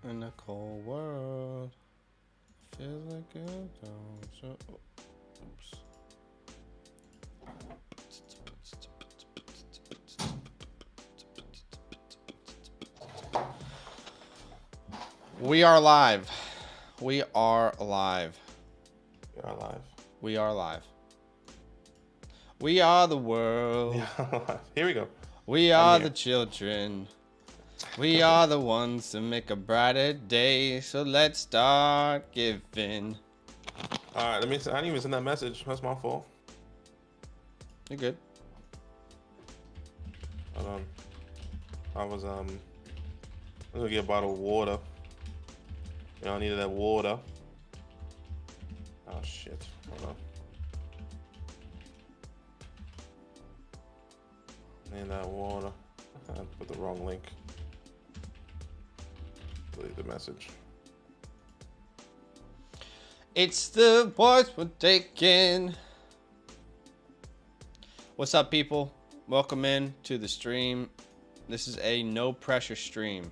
In a cold world, feels like a don't show. Oops. We are live. We are live. We are live. We are live. We are the world. Yeah, here we go. We are the children. We are the ones to make a brighter day. So let's start giving. All right, I didn't even send that message. That's my fault. You're good. Hold on. I'm gonna get a bottle of water. You know, I needed that water. Oh shit. Hold on. Need that water. I put the wrong link. Delete the message. It's the boys we're taking. What's up, people? Welcome in to the stream. This is a no pressure stream.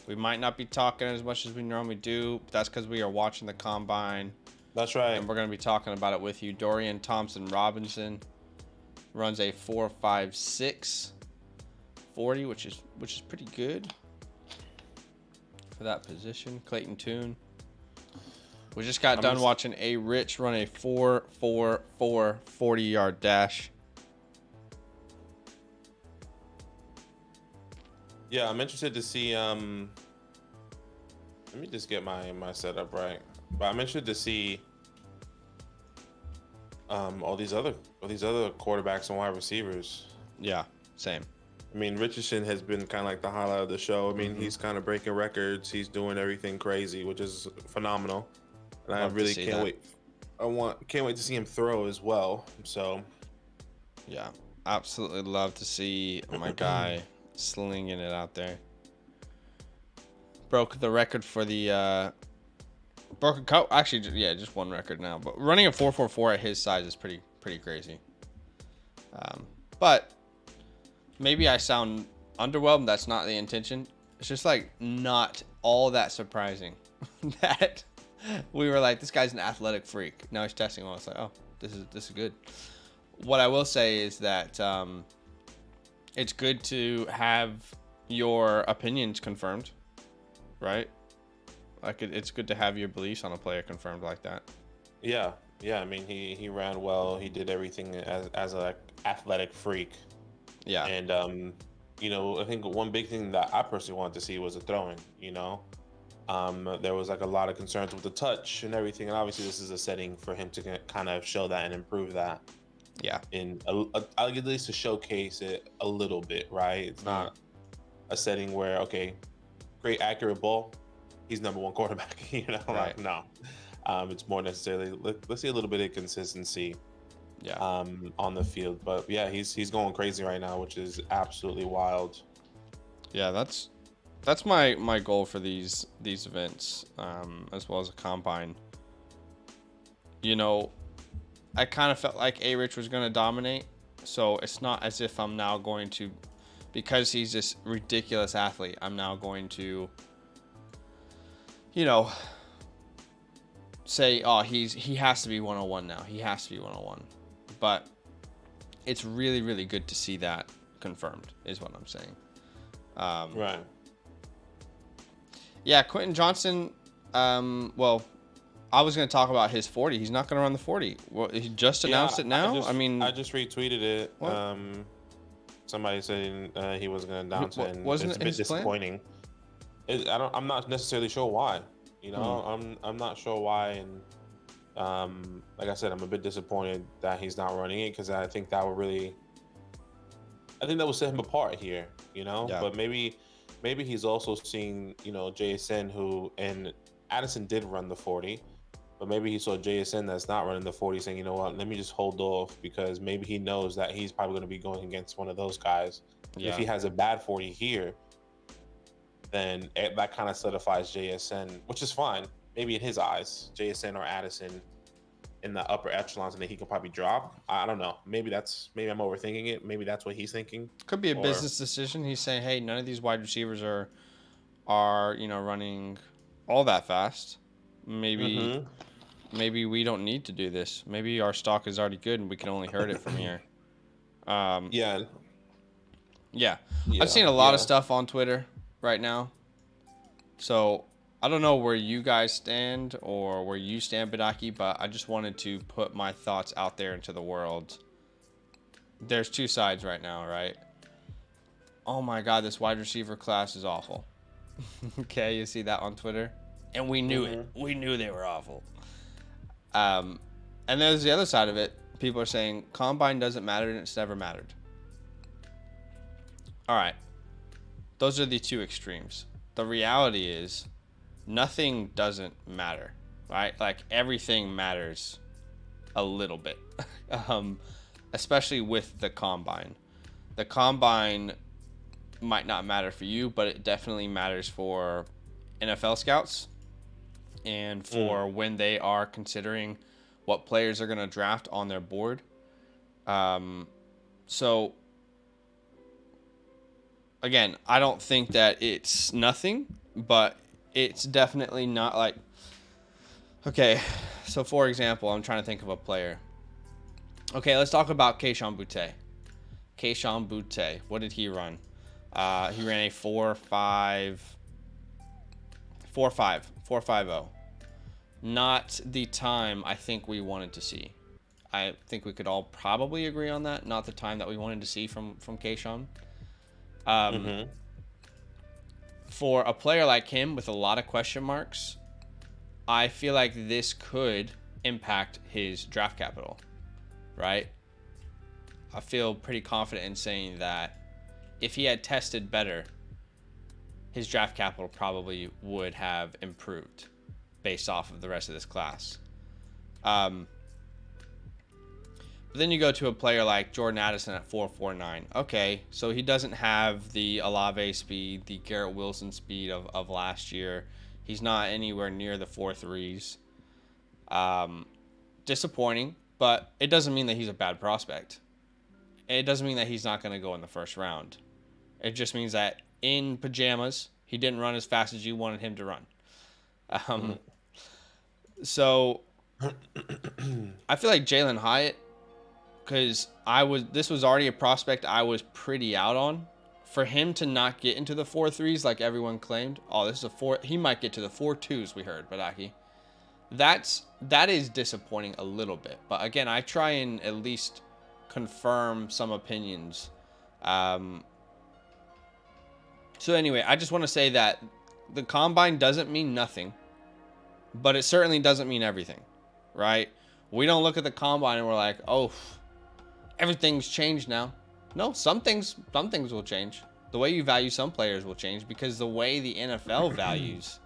We might not be talking as much as we normally do, but that's because we are watching the combine. That's right. And we're going to be talking about it with you. Dorian Thompson Robinson runs a 4.56 40, which is pretty good for that position. Clayton Tune. We just got done watching A Rich run a 4.44 40-yard dash. Yeah, I'm interested to see. Let me just get my setup right. But I'm interested to see all these other quarterbacks and wide receivers. Yeah, same. I mean, Richardson has been kind of like the highlight of the show. I mean, he's kind of breaking records. He's doing everything crazy, which is phenomenal. And I really can't wait. Can't wait to see him throw as well. So, yeah, absolutely love to see my guy slinging it out there. Broke the record for the broken cut. Actually, yeah, just one record now. But running a 4.44 at his size is pretty crazy. But maybe I sound underwhelmed. That's not the intention. It's just like not all that surprising that we were like, this guy's an athletic freak. Now he's testing on us. Like, oh, this is good. What I will say is that it's good to have your opinions confirmed, right? Like it's good to have your beliefs on a player confirmed like that. yeah. I mean, he ran well. He did everything as an athletic freak. Yeah. And you know, I think one big thing that I personally wanted to see was the throwing. You know, there was like a lot of concerns with the touch and everything, and obviously this is a setting for him to kind of show that and improve that. Yeah. In at least to showcase it a little bit, right? It's not a setting where great accurate ball, he's number one quarterback. You know, right. Like no. It's more necessarily let's see a little bit of consistency. Yeah. On the field, but yeah, he's going crazy right now, which is absolutely wild. Yeah, that's my goal for these events, as well as a combine. You know, I kind of felt like A Rich was going to dominate, so it's not as if I'm now going to, because he's this ridiculous athlete, I'm now going to, you know, say, oh, he has to be 101 now. He has to be 101. But it's really, really good to see that confirmed, is what I'm saying. Right. Yeah, Quentin Johnson, well, I was going to talk about his 40. He's not going to run the 40. Well, he just announced it now? I just retweeted it. What? Somebody saying he wasn't going to announce it, and wasn't it's a bit disappointing. I'm not necessarily sure why. You know, I'm not sure why, and like I said, I'm a bit disappointed that he's not running it, because I think that would set him apart here, you know. Yeah. But maybe he's also seeing, you know, JSN, who, and Addison did run the 40, but maybe he saw JSN that's not running the 40 saying, you know what, let me just hold off, because maybe he knows that he's probably going to be going against one of those guys. Yeah. If he has a bad 40 here, then that kind of solidifies JSN, which is fine. Maybe in his eyes, JSN or Addison in the upper echelons, and then he could probably drop. I don't know. Maybe I'm overthinking it. Maybe that's what he's thinking. Could be a business decision. He's saying, hey, none of these wide receivers are are, running all that fast, maybe Mm-hmm. maybe we don't need to do this. Maybe our stock is already good and we can only hurt it from here. Um, Yeah. yeah, I've Yeah. seen a lot of Yeah. stuff on Twitter right now. So I don't know where you guys stand or where you stand, Badake, but I just wanted to put my thoughts out there into the world. There's two sides right now, right? Oh my God, this wide receiver class is awful. Okay, you see that on Twitter? And we knew it. We knew they were awful. And there's the other side of it. People are saying combine doesn't matter and it's never mattered. All right. Those are the two extremes. The reality is nothing doesn't matter, right? Like everything matters a little bit, especially with the combine. The combine might not matter for you, but it definitely matters for NFL scouts and for when they are considering what players are going to draft on their board. So again, I don't think that it's nothing, but it's definitely not like, okay, so for example, I'm trying to think of a player. Okay, let's talk about Kayshon Boutte. Kayshon Boutte, what did he run? He ran a 4.50. Not the time I think we wanted to see. I think we could all probably agree on that. Not the time that we wanted to see from Kayshon. For a player like him with a lot of question marks, I feel like this could impact his draft capital, right? I feel pretty confident in saying that if he had tested better, his draft capital probably would have improved based off of the rest of this class. But then you go to a player like Jordan Addison at 4.49. Okay, so he doesn't have the Olave speed, the Garrett Wilson speed of last year. He's not anywhere near the 4.3s. Disappointing, but it doesn't mean that he's a bad prospect. It doesn't mean that he's not going to go in the first round. It just means that in pajamas, he didn't run as fast as you wanted him to run. So I feel like Jalen Hyatt, because this was already a prospect I was pretty out on. For him to not get into the 4.3s like everyone claimed, this is a 4. He might get to the 4.2s. We heard, Badake. That is disappointing a little bit. But again, I try and at least confirm some opinions. So anyway, I just want to say that the combine doesn't mean nothing, but it certainly doesn't mean everything, right? We don't look at the combine and we're like, oh, everything's changed now. No, some things will change. The way you value some players will change because the way the NFL values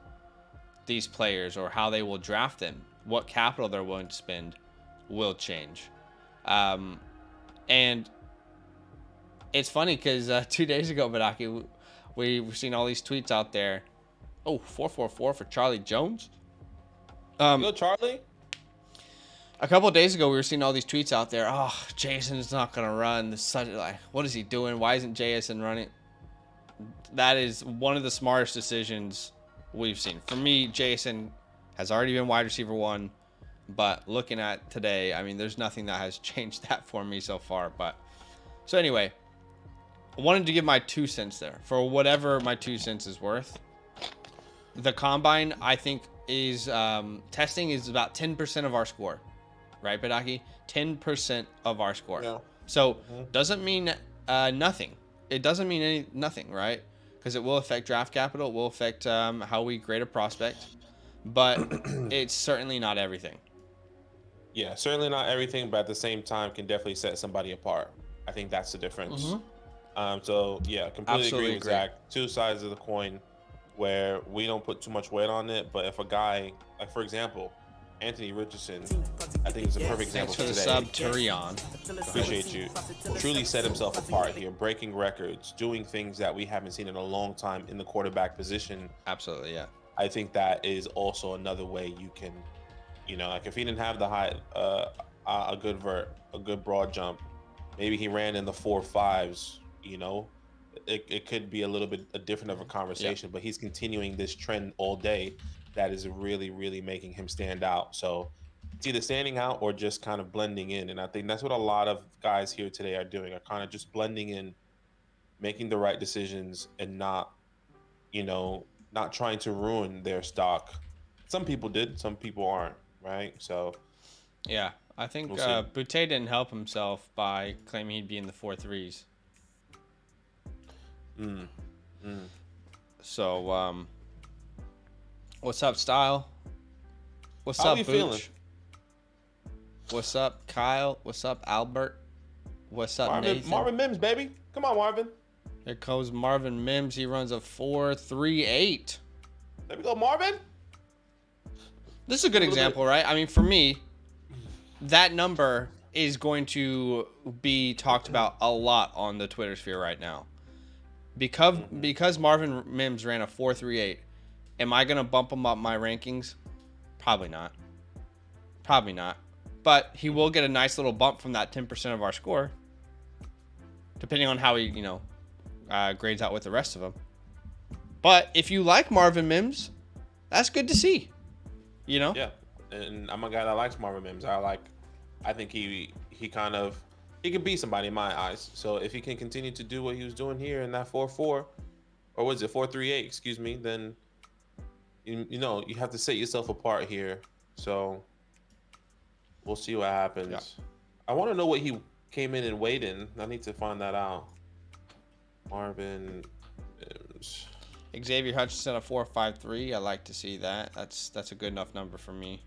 these players or how they will draft them, what capital they're willing to spend will change. And it's funny because 2 days ago, Badake, we've seen all these tweets out there. Oh, 4.44 for Charlie Jones. Go, Charlie. A couple of days ago, we were seeing all these tweets out there. Oh, Jason's not gonna run. What is he doing? Why isn't JSN running? That is one of the smartest decisions we've seen. For me, Jason has already been wide receiver 1, but looking at today, I mean, there's nothing that has changed that for me so far. So anyway, I wanted to give my 2 cents there for whatever my 2 cents is worth. The combine, I think, is testing is about 10% of our score, right, Badake? 10% of our score. Yeah. So doesn't mean nothing. It doesn't mean nothing, right? Because it will affect draft capital. It will affect how we grade a prospect, but it's certainly not everything. Yeah, certainly not everything, but at the same time can definitely set somebody apart. I think that's the difference. So yeah, completely agree with Zach. 2 sides of the coin where we don't put too much weight on it, but if a guy, like for example, Anthony Richardson, I think is a perfect example for today. Sub Turion. Appreciate you. Truly set himself apart here, breaking records, doing things that we haven't seen in a long time in the quarterback position. Absolutely, yeah. I think that is also another way you can, like if he didn't have the high, a good broad jump, maybe he ran in the 4.5s, it could be a little bit different of a conversation. But he's continuing this trend all day that is really, really making him stand out. So it's either standing out or just kind of blending in. And I think that's what a lot of guys here today are doing, are kind of just blending in, making the right decisions, and not, not trying to ruin their stock. Some people did, some people aren't, right? So yeah, I think we'll Boutte didn't help himself by claiming he'd be in the 4.3s. So, what's up, Style? What's How up, you Booch? feeling? What's up, Kyle? What's up, Albert? What's up, Nathan? Marvin Mims, baby. Come on, Marvin. Here comes Marvin Mims. He runs a 4.38. There we go, Marvin. This is a good example, right? I mean, for me, that number is going to be talked about a lot on the Twitter sphere right now. Because Marvin Mims ran a 4.38, am I going to bump him up my rankings? Probably not. Probably not. But he will get a nice little bump from that 10% of our score, depending on how he, grades out with the rest of them. But if you like Marvin Mims, that's good to see. Yeah, and I'm a guy that likes Marvin Mims. I think he could be somebody in my eyes. So if he can continue to do what he was doing here in that 4.4, or was it 4.38? Excuse me. Then you have to set yourself apart here. So we'll see what happens. Yeah. I want to know what he came in and weighed in. I need to find that out. Marvin Mims. Xavier Hutchinson at 4.53. I like to see that. That's a good enough number for me.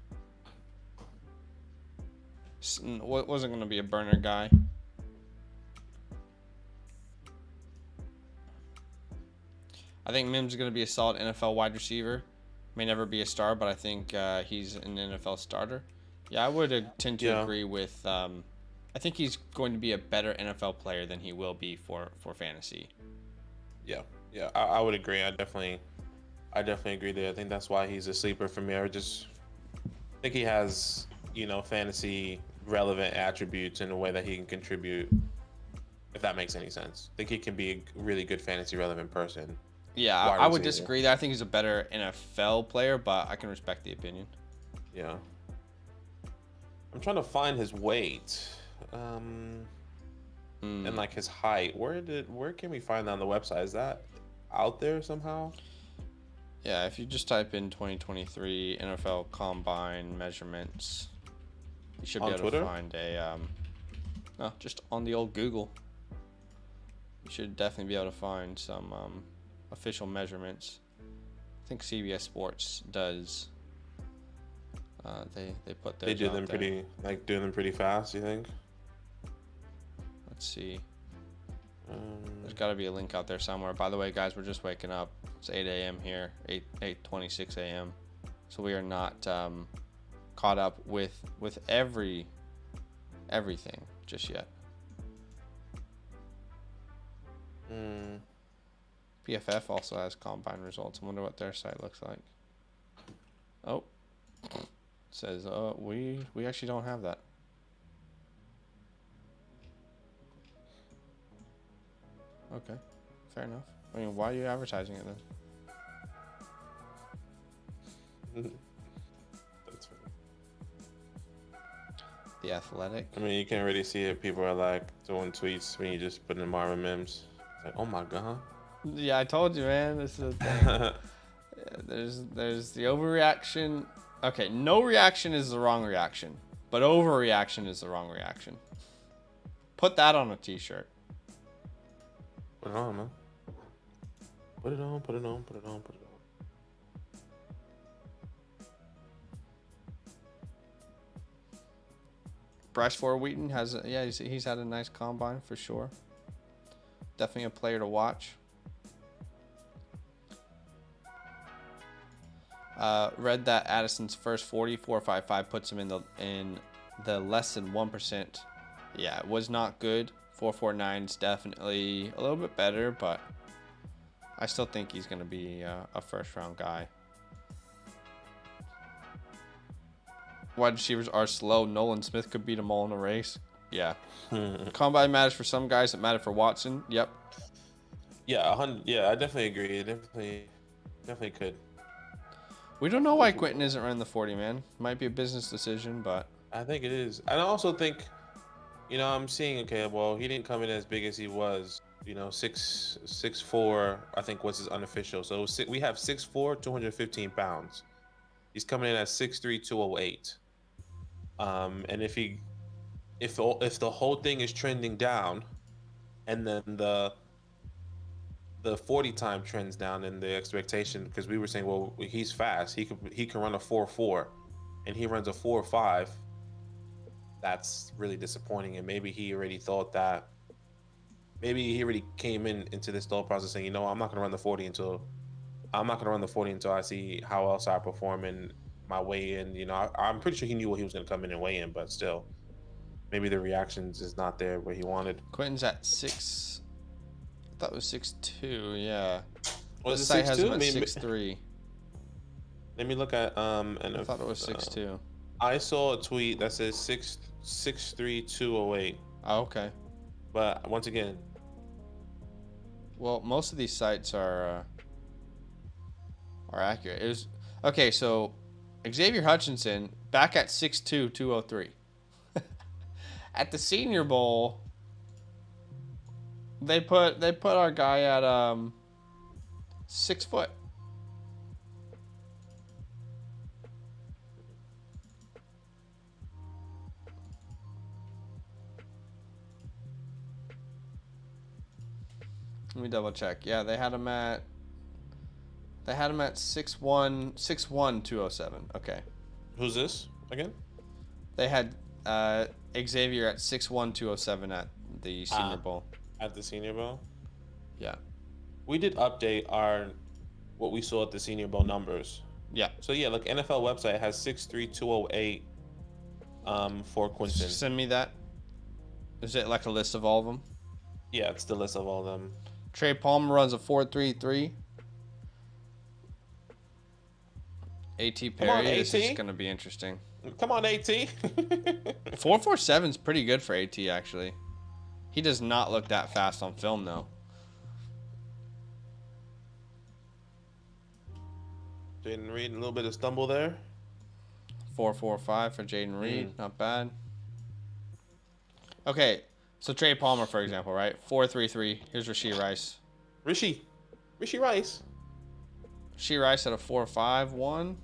Wasn't going to be a burner guy. I think Mims is going to be a solid NFL wide receiver. May never be a star, but I think he's an NFL starter. Yeah, I would tend to agree with. I think he's going to be a better NFL player than he will be for fantasy. Yeah, I would agree. I definitely agree there. I think that's why he's a sleeper for me. I just think he has, fantasy relevant attributes in a way that he can contribute, if that makes any sense. I think he can be a really good fantasy relevant person. Yeah, I would disagree there. I think he's a better NFL player, but I can respect the opinion. Yeah. I'm trying to find his weight. And like his height. Where can we find that on the website? Is that out there somehow? Yeah, if you just type in 2023 NFL Combine measurements, you should be able to find a no, just on the old Google. You should definitely be able to find some official measurements. I think CBS Sports does. They put theirs. They do them pretty fast, you think? Let's see. There's got to be a link out there somewhere. By the way, guys, we're just waking up. It's 8 a.m. here, 8:26 a.m. So we are not caught up with everything just yet. PFF also has combine results. I wonder what their site looks like. Oh, it says we actually don't have that. Okay, fair enough. I mean, why are you advertising it then? That's funny. The Athletic. I mean, you can't really see it. People are like doing tweets when you just put in Marvin Mims. It's like, oh my god. Yeah, I told you, man. This is the thing. There's the overreaction. Okay, no reaction is the wrong reaction, but overreaction is the wrong reaction. Put that on a t-shirt. Put it on, man. Put it on. Bryce Ford Wheaton he's had a nice combine for sure. Definitely a player to watch. Read that Addison's first 4.55 puts him in the less than 1%. Yeah, it was not good. 4.49 is definitely a little bit better, but I still think he's going to be a first-round guy. Wide receivers are slow. Nolan Smith could beat them all in a race. Yeah. Combine matters for some guys. It mattered for Watson. Yep. Yeah, 100. Yeah, I definitely agree. It definitely could. We don't know why Quentin isn't running the 40, man. Might be a business decision, but I think it is. And I also think, I'm seeing, okay, well, he didn't come in as big as he was, 6'4", I think was his unofficial. So we have 6'4", 215 pounds. He's coming in at 6'3", 208. And if the whole thing is trending down, and then the 40 time trends down in the expectation, because we were saying, well, he's fast. He can run a 4.4, and he runs a 4.5. That's really disappointing. And maybe he already thought that. Maybe he already came into this thought process saying, I'm not gonna run the 40 until I see how else I perform in my weigh in. I'm pretty sure he knew what he was gonna come in and weigh in, but still, maybe the reactions is not there where he wanted. Quentin's at 6. I thought it was 6'2", yeah. Was The it site has 6'2"? him at 6'3". Let me look at and I thought it was 6'2". I saw a tweet that says 6'3", 208. Oh, okay. But once again, well, most of these sites are accurate. It was okay. So Xavier Hutchinson back at 6'2", 203. At the Senior Bowl, they put our guy at 6 foot. Let me double check. Yeah, they had him at 6'1", 207. Okay. who's this again? They had Xavier at 6'1", 207 at the Senior Bowl. At the Senior Bowl? Yeah. We did update what we saw at the Senior Bowl numbers. Yeah. So yeah, look, NFL website has 6'3", 208 for Quinton. Send me that. Is it like a list of all of them? Yeah, it's the list of all of them. Trey Palmer runs a 4.33. A.T. Perry, this is going to be interesting. Come on, A.T. 4.47 is pretty good for A.T. actually. He does not look that fast on film though. Jaden Reed, a little bit of stumble there. 4.45 for Jaden Reed, not bad. Okay, so Trey Palmer, for example, right? 4.33. Here's Rashee Rice. Rashee Rice. Rashee Rice at a 4.51.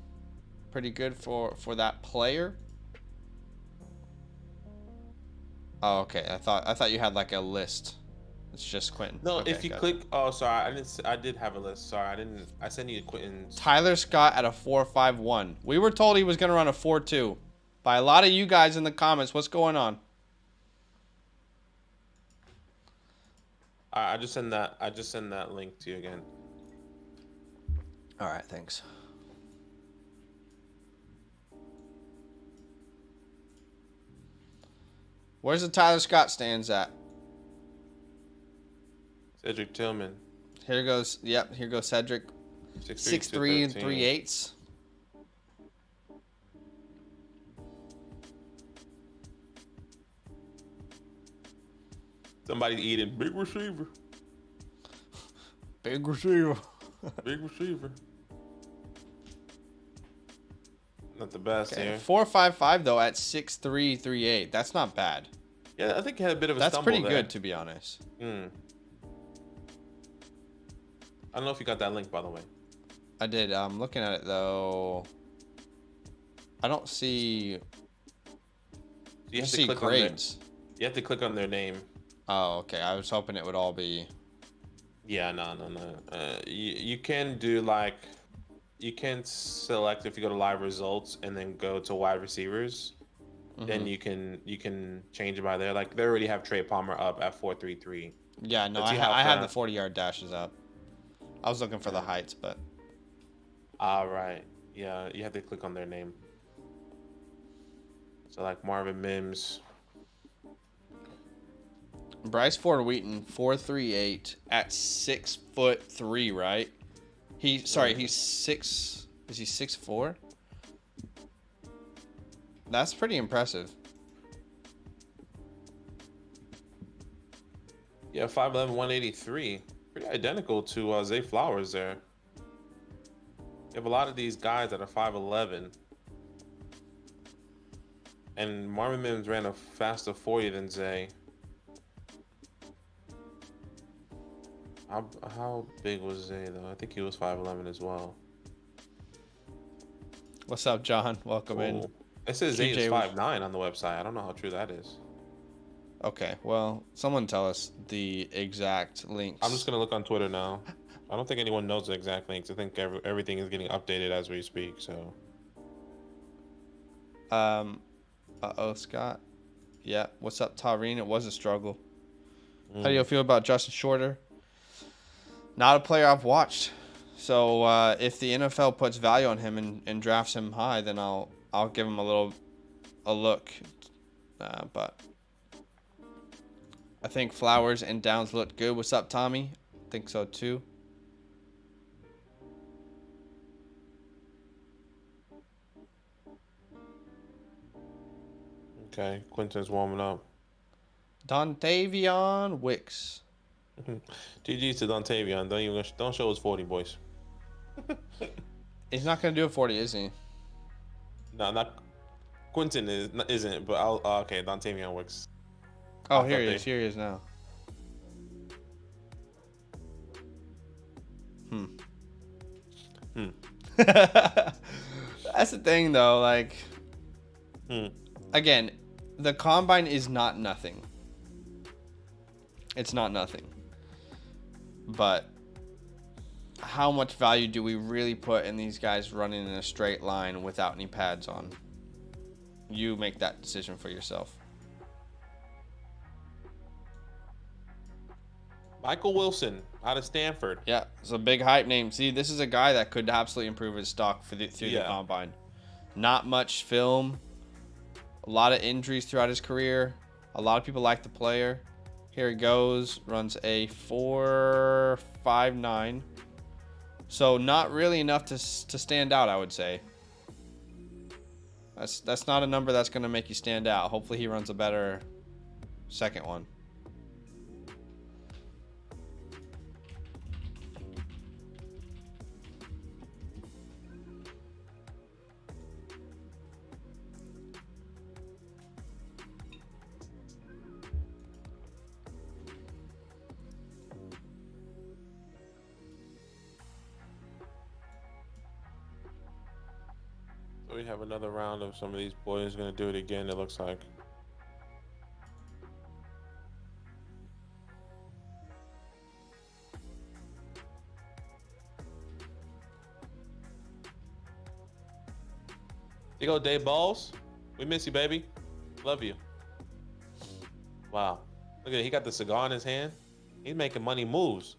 Pretty good for that player. Oh, okay. I thought you had like a list. It's just Quentin. No, okay, if you click. Oh, sorry. I did have a list. Sorry, I didn't. I sent you Quentin's. Tyler Scott at a 4.51. We were told he was going to run a 4.2 by a lot of you guys in the comments. What's going on? I just send that link to you again. All right, thanks. Where's the Tyler Scott stands at? Cedric Tillman. Here goes. Yep, here goes Cedric. 6'3" and 3/8. Somebody eating big receiver. Big receiver. Big receiver. Not the best here. 4.55 though at 6'3", 3/8. That's not bad. Yeah, I think he had a bit of a That's stumble pretty there. good, to be honest. I don't know if you got that link, by the way. I did. I'm looking at it though. I don't see. You have to see click grades. You have to click on their name. Oh, okay. I was hoping it would all be. Yeah, no. You can do you can select if you go to live results and then go to wide receivers. Then you can change it by there. Like they already have Trey Palmer up at 4.33. Yeah, no, I have the 40-yard dashes up. I was looking for the heights, but. All right. Yeah, you have to click on their name. So like Marvin Mims. Bryce Ford Wheaton 4.38 at 6'3", right? He's 6. Is he 6'4"? That's pretty impressive. Yeah, 5'11", 183. pretty identical to Zay Flowers there. You have a lot of these guys that are 5'11", and Marvin Mims ran a faster 40 than Zay. How big was Zay though? I think he was 5'11" as well. What's up, John? Welcome in. It says Zay is GJ 5'9" on the website. I don't know how true that is. Okay, well, someone tell us the exact links. I'm just gonna look on Twitter now. I don't think anyone knows the exact links. I think everything is getting updated as we speak. So. Scott. Yeah. What's up, Tyreen? It was a struggle. How do you feel about Justin Shorter? Not a player I've watched. So if the NFL puts value on him and drafts him high, then I'll give him a look. But I think Flowers and Downs looked good. What's up, Tommy? I think so too. Okay, Quinton's warming up. Dontavion Wicks. GG's to Dontavion. Don't show us 40, boys. He's not gonna do a 40, is he? No, not Quinton isn't. But okay, Dontavion Wicks. Oh, here he is. Here he is now. That's the thing, though. Like, again, the combine is not nothing. It's not nothing. But how much value do we really put in these guys running in a straight line without any pads on? You make that decision for yourself. Michael Wilson out of Stanford. Yeah, it's a big hype name. See, this is a guy that could absolutely improve his stock through the combine. Not much film. A lot of injuries throughout his career. A lot of people like the player. Here he goes. Runs a 4.59. So not really enough to stand out, I would say. That's not a number that's going to make you stand out. Hopefully he runs a better second one. We have another round of some of these boys going to do it again, it looks like. You go, Dave Balls. We miss you, baby. Love you. Wow. Look at it. He got the cigar in his hand. He's making money moves.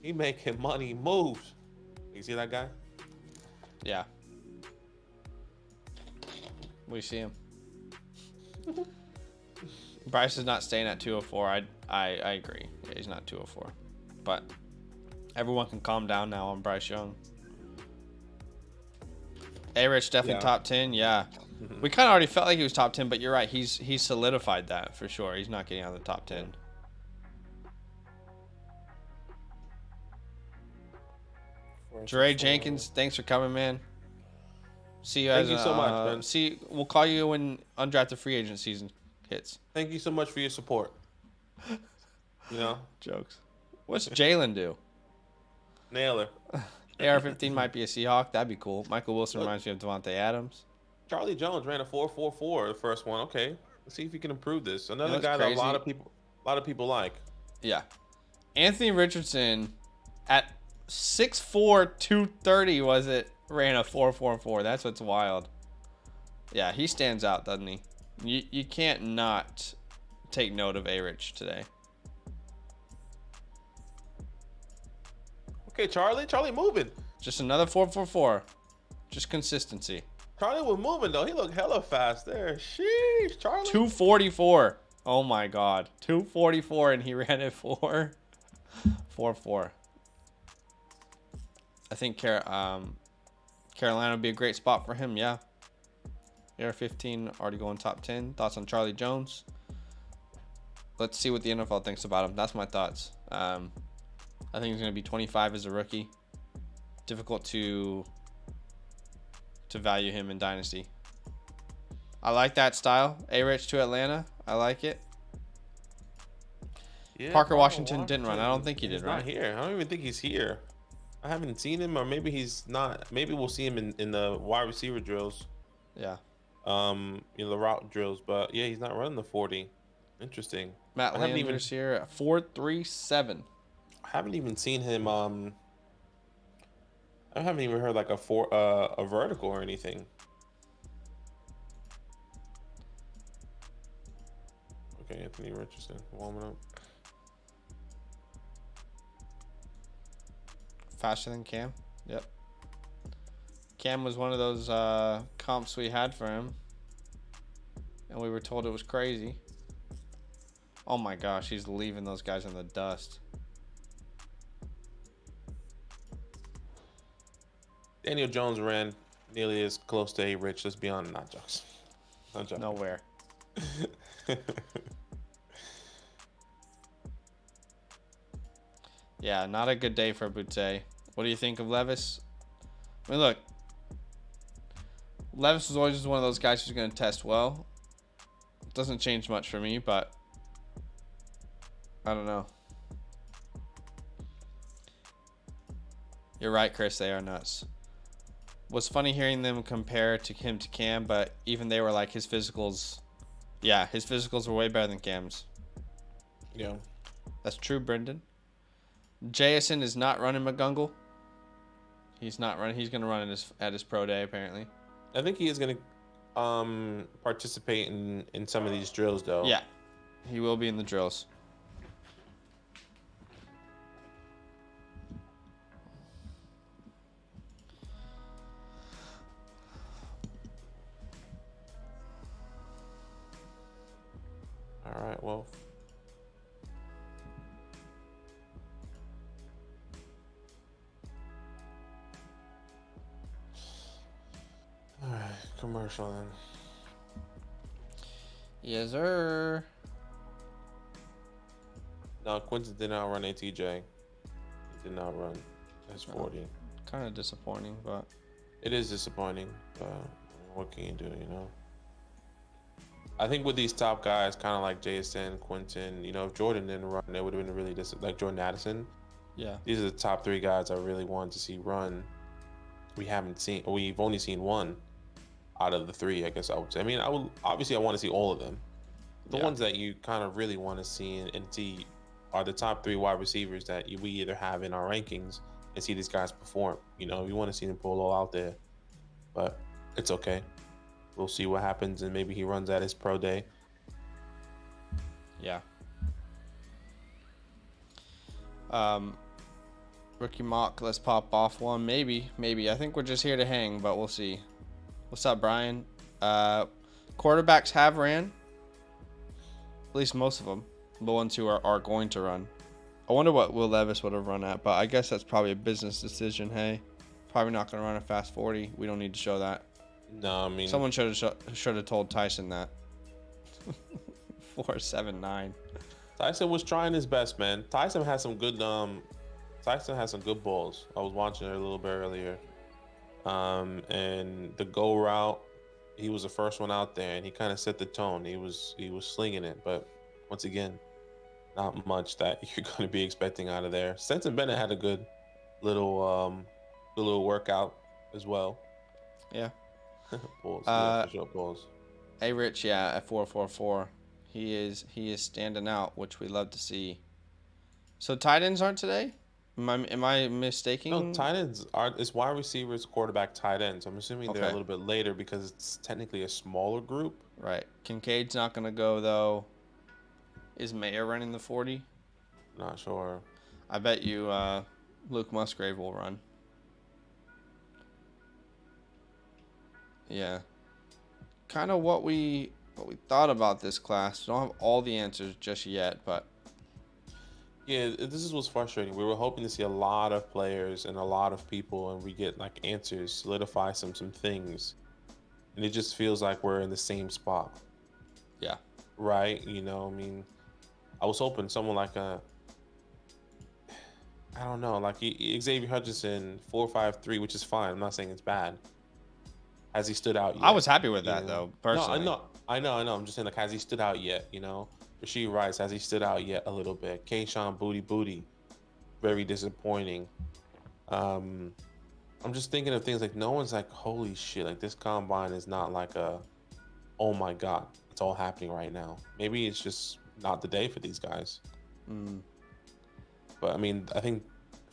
He's making money moves. You see that guy? Yeah. We see him. Bryce is not staying at 204. I agree. Yeah, he's not 204. But everyone can calm down now on Bryce Young. A-Rich definitely top 10. Yeah. We kind of already felt like he was top 10, but you're right. He's solidified that for sure. He's not getting out of the top 10. Dre Jenkins, thanks for coming, man. See you. Thank you so much, man. We'll call you when undrafted free agent season hits. Thank you so much for your support. You know, jokes. What's Jalen do? Nailor. AR-15 might be a Seahawk. That'd be cool. Michael Wilson reminds me of Devontae Adams. Charlie Jones ran a 4.44 the first one. Okay, let's see if he can improve this. Another guy crazy. that a lot of people like. Yeah, Anthony Richardson at 6'4", 230 was it? Ran a 4.44. That's what's wild. Yeah, he stands out, doesn't he? You can't not take note of A-Rich today. Okay, Charlie moving. Just another 4.44. Just consistency. Charlie was moving though. He looked hella fast there. Sheesh, Charlie. 244. Oh my God, 244, and he ran it 4.44. I think Carolina would be a great spot for him. Yeah. AR-15 already going top 10. Thoughts on Charlie Jones? Let's see what the NFL thinks about him. That's my thoughts. I think he's going to be 25 as a rookie. Difficult to value him in Dynasty. I like that style. A-Rich to Atlanta. I like it. Yeah, Parker Washington didn't run. I don't think he did, he's right? not here. I don't even think he's here. I haven't seen him, or maybe he's not. Maybe we'll see him in the wide receiver drills. Yeah. The route drills, but yeah, he's not running the 40. Interesting. Matt Landers here at 4.37. I haven't even seen him. I haven't even heard like a vertical or anything. Okay, Anthony Richardson warming up. Faster than Cam. Yep. Cam was one of those comps we had for him, and we were told it was crazy. Oh my gosh, he's leaving those guys in the dust. Daniel Jones ran nearly as close to A-Rich. Let's be honest, not jokes. Not jokes. Nowhere. Yeah, not a good day for Boutte. What do you think of Levis? I mean, look, Levis was always just one of those guys who's going to test well. Doesn't change much for me, but I don't know. You're right, Chris. They are nuts. Was funny hearing them compare him to Cam, but even they were like his physicals. Yeah, his physicals were way better than Cam's. Yeah. That's true, Brendan. Jason is not running McGungle. He's not running. He's going to run at his pro day, apparently. I think he is going to participate in some of these drills, though. Yeah, he will be in the drills. All right, well. All right, commercial then. Yes, sir. No, Quinton did not run ATJ. He did not run his 40. Kind of disappointing, but It is disappointing, but what can you do, you know? I think with these top guys, kind of like Jason, Quinton, if Jordan didn't run, it would have been really like Jordan Addison. yeah. These are the top three guys I really wanted to see run. We've only seen one out of the three, I guess I would say. I mean, I want to see all of them. The ones that you kind of really want to see and see are the top three wide receivers that we either have in our rankings and see these guys perform. We want to see them pull all out there, but it's okay. We'll see what happens, and maybe he runs at his pro day. Yeah. Rookie mock, let's pop off one. Maybe. I think we're just here to hang, but we'll see. What's up, Brian? Quarterbacks have ran. At least most of them. The ones who are going to run. I wonder what Will Levis would have run at, but I guess that's probably a business decision. Hey, probably not going to run a fast 40. We don't need to show that. No, I mean, someone should have told Tyson that. 4.79. Tyson was trying his best, man. Tyson has some good balls. I was watching it a little bit earlier. And the go route, he was the first one out there, and he kind of set the tone. He was slinging it, but once again, not much that you're going to be expecting out of there. Stetson Bennett had a good little workout as well. Yeah. Bulls, for sure, Bulls. A-Rich, yeah, at 4.44. He is standing out, which we love to see. So tight ends aren't today? Am I mistaking? No, tight ends it's wide receivers, quarterback, tight ends. I'm assuming they're a little bit later because it's technically a smaller group. Right. Kincaid's not going to go, though. Is Mayer running the 40? Not sure. I bet you Luke Musgrave will run. Yeah. Kind of what we thought about this class. Don't have all the answers just yet, but yeah, this is what's frustrating. We were hoping to see a lot of players and a lot of people, and we get like answers, solidify some things, and it just feels like we're in the same spot. Yeah. Right? I mean, I was hoping someone like I don't know. Like Xavier Hutchinson 4.53, which is fine. I'm not saying it's bad. Has he stood out yet? I was happy with You that know? though, personally. No, I know. I'm just saying, like, has he stood out yet? You know, Rasheed Rice, has he stood out yet a little bit? Kayshawn Booty, very disappointing. Um, I'm just thinking of things like no one's like, holy shit, like this combine is not like a, oh my god, it's all happening right now. Maybe it's just not the day for these guys. Mm. But I mean, I think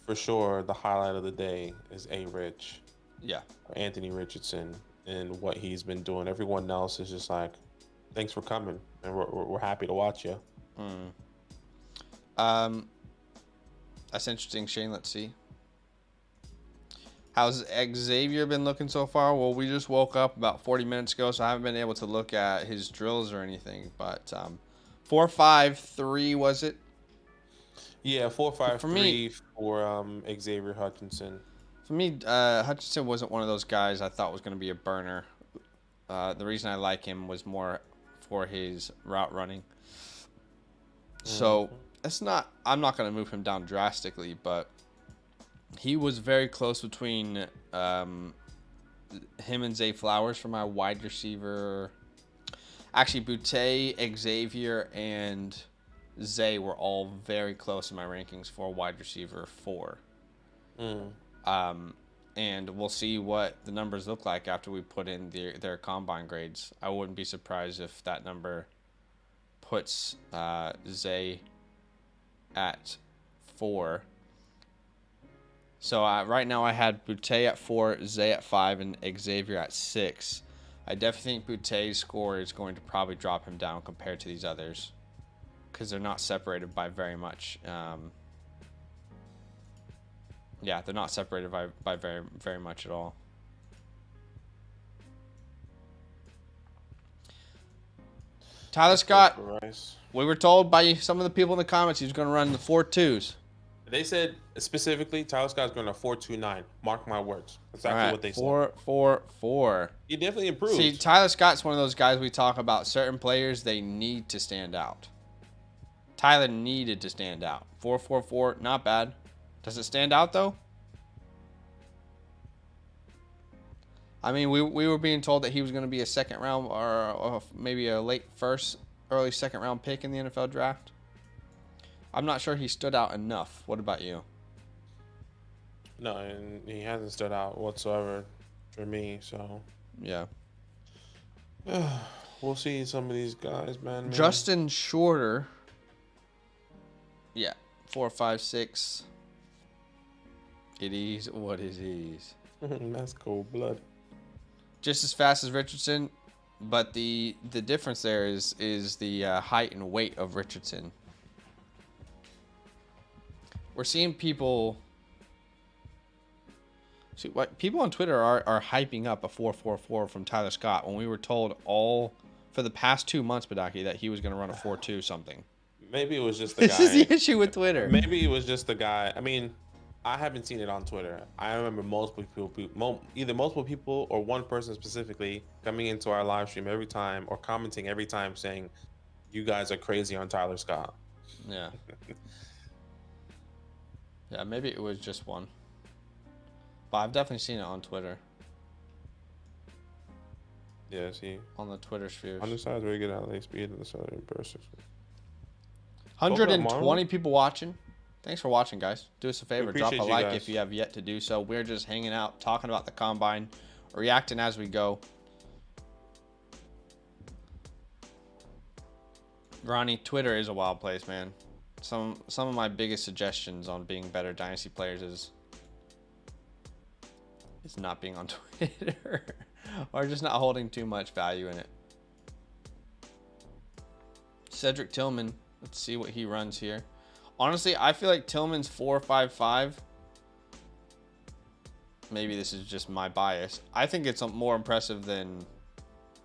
for sure the highlight of the day is Rich, Yeah. or Anthony Richardson, and what he's been doing. Everyone else is just like, thanks for coming, and we're happy to watch you. That's interesting, Shane. Let's see. How's Xavier been looking so far? Well, we just woke up about 40 minutes ago, so I haven't been able to look at his drills or anything. But 4.53 was it? Yeah, 4.53 for Xavier Hutchinson. For me, Hutchinson wasn't one of those guys I thought was going to be a burner. The reason I like him was more for his route running. So it's not. I'm not going to move him down drastically, but he was very close between him and Zay Flowers for my wide receiver. Actually, Boutte, Xavier, and Zay were all very close in my rankings for wide receiver 4. And we'll see what the numbers look like after we put in their combine grades. I wouldn't be surprised if that number puts Zay at 4. So right now I had Boutte at 4, Zay at 5, and Xavier at 6. I definitely think Boutte's score is going to probably drop him down compared to these others because they're not separated by very much. Yeah, they're not separated by very, very much at all. Tyler Scott, we were told by some of the people in the comments he was going to run the 4.2s. They said specifically Tyler Scott's going to 4.29. Mark my words. Exactly what they said. 4.44. He definitely improved. See, Tyler Scott's one of those guys we talk about. Certain players, they need to stand out. Tyler needed to stand out. 4.44, not bad. Does it stand out though? I mean, we were being told that he was going to be a second round or maybe a late first, early second round pick in the NFL draft. I'm not sure he stood out enough. What about you? No, and he hasn't stood out whatsoever for me. So yeah, we'll see some of these guys, man. Justin Shorter. Yeah, 4, 5, 6. It is what it is. That's cold blood. Just as fast as Richardson, but the difference there is the height and weight of Richardson. We're seeing people. See what people on Twitter are hyping up a 4.44 from Tyler Scott when we were told all for the past 2 months, Badake, that he was going to run a 4.2 something. Maybe it was just the guy. This is the issue with Twitter. Maybe it was just the guy. I mean, I haven't seen it on Twitter. I remember multiple people or one person specifically coming into our live stream every time or commenting every time saying, "You guys are crazy on Tyler Scott." Yeah. Yeah, maybe it was just one. But I've definitely seen it on Twitter. Yeah, see. On the Twitter spheres. Undersized, very good at speed in the southern person. 120 people watching. Thanks for watching, guys. Do us a favor. Drop a like guys. if you have yet to do so. We're just hanging out, talking about the combine, reacting as we go. Ronnie, Twitter is a wild place, man. Some of my biggest suggestions on being better Dynasty players is not being on Twitter or just not holding too much value in it. Cedric Tillman, let's see what he runs here. Honestly, I feel like Tillman's 4.55. Maybe this is just my bias. I think it's more impressive than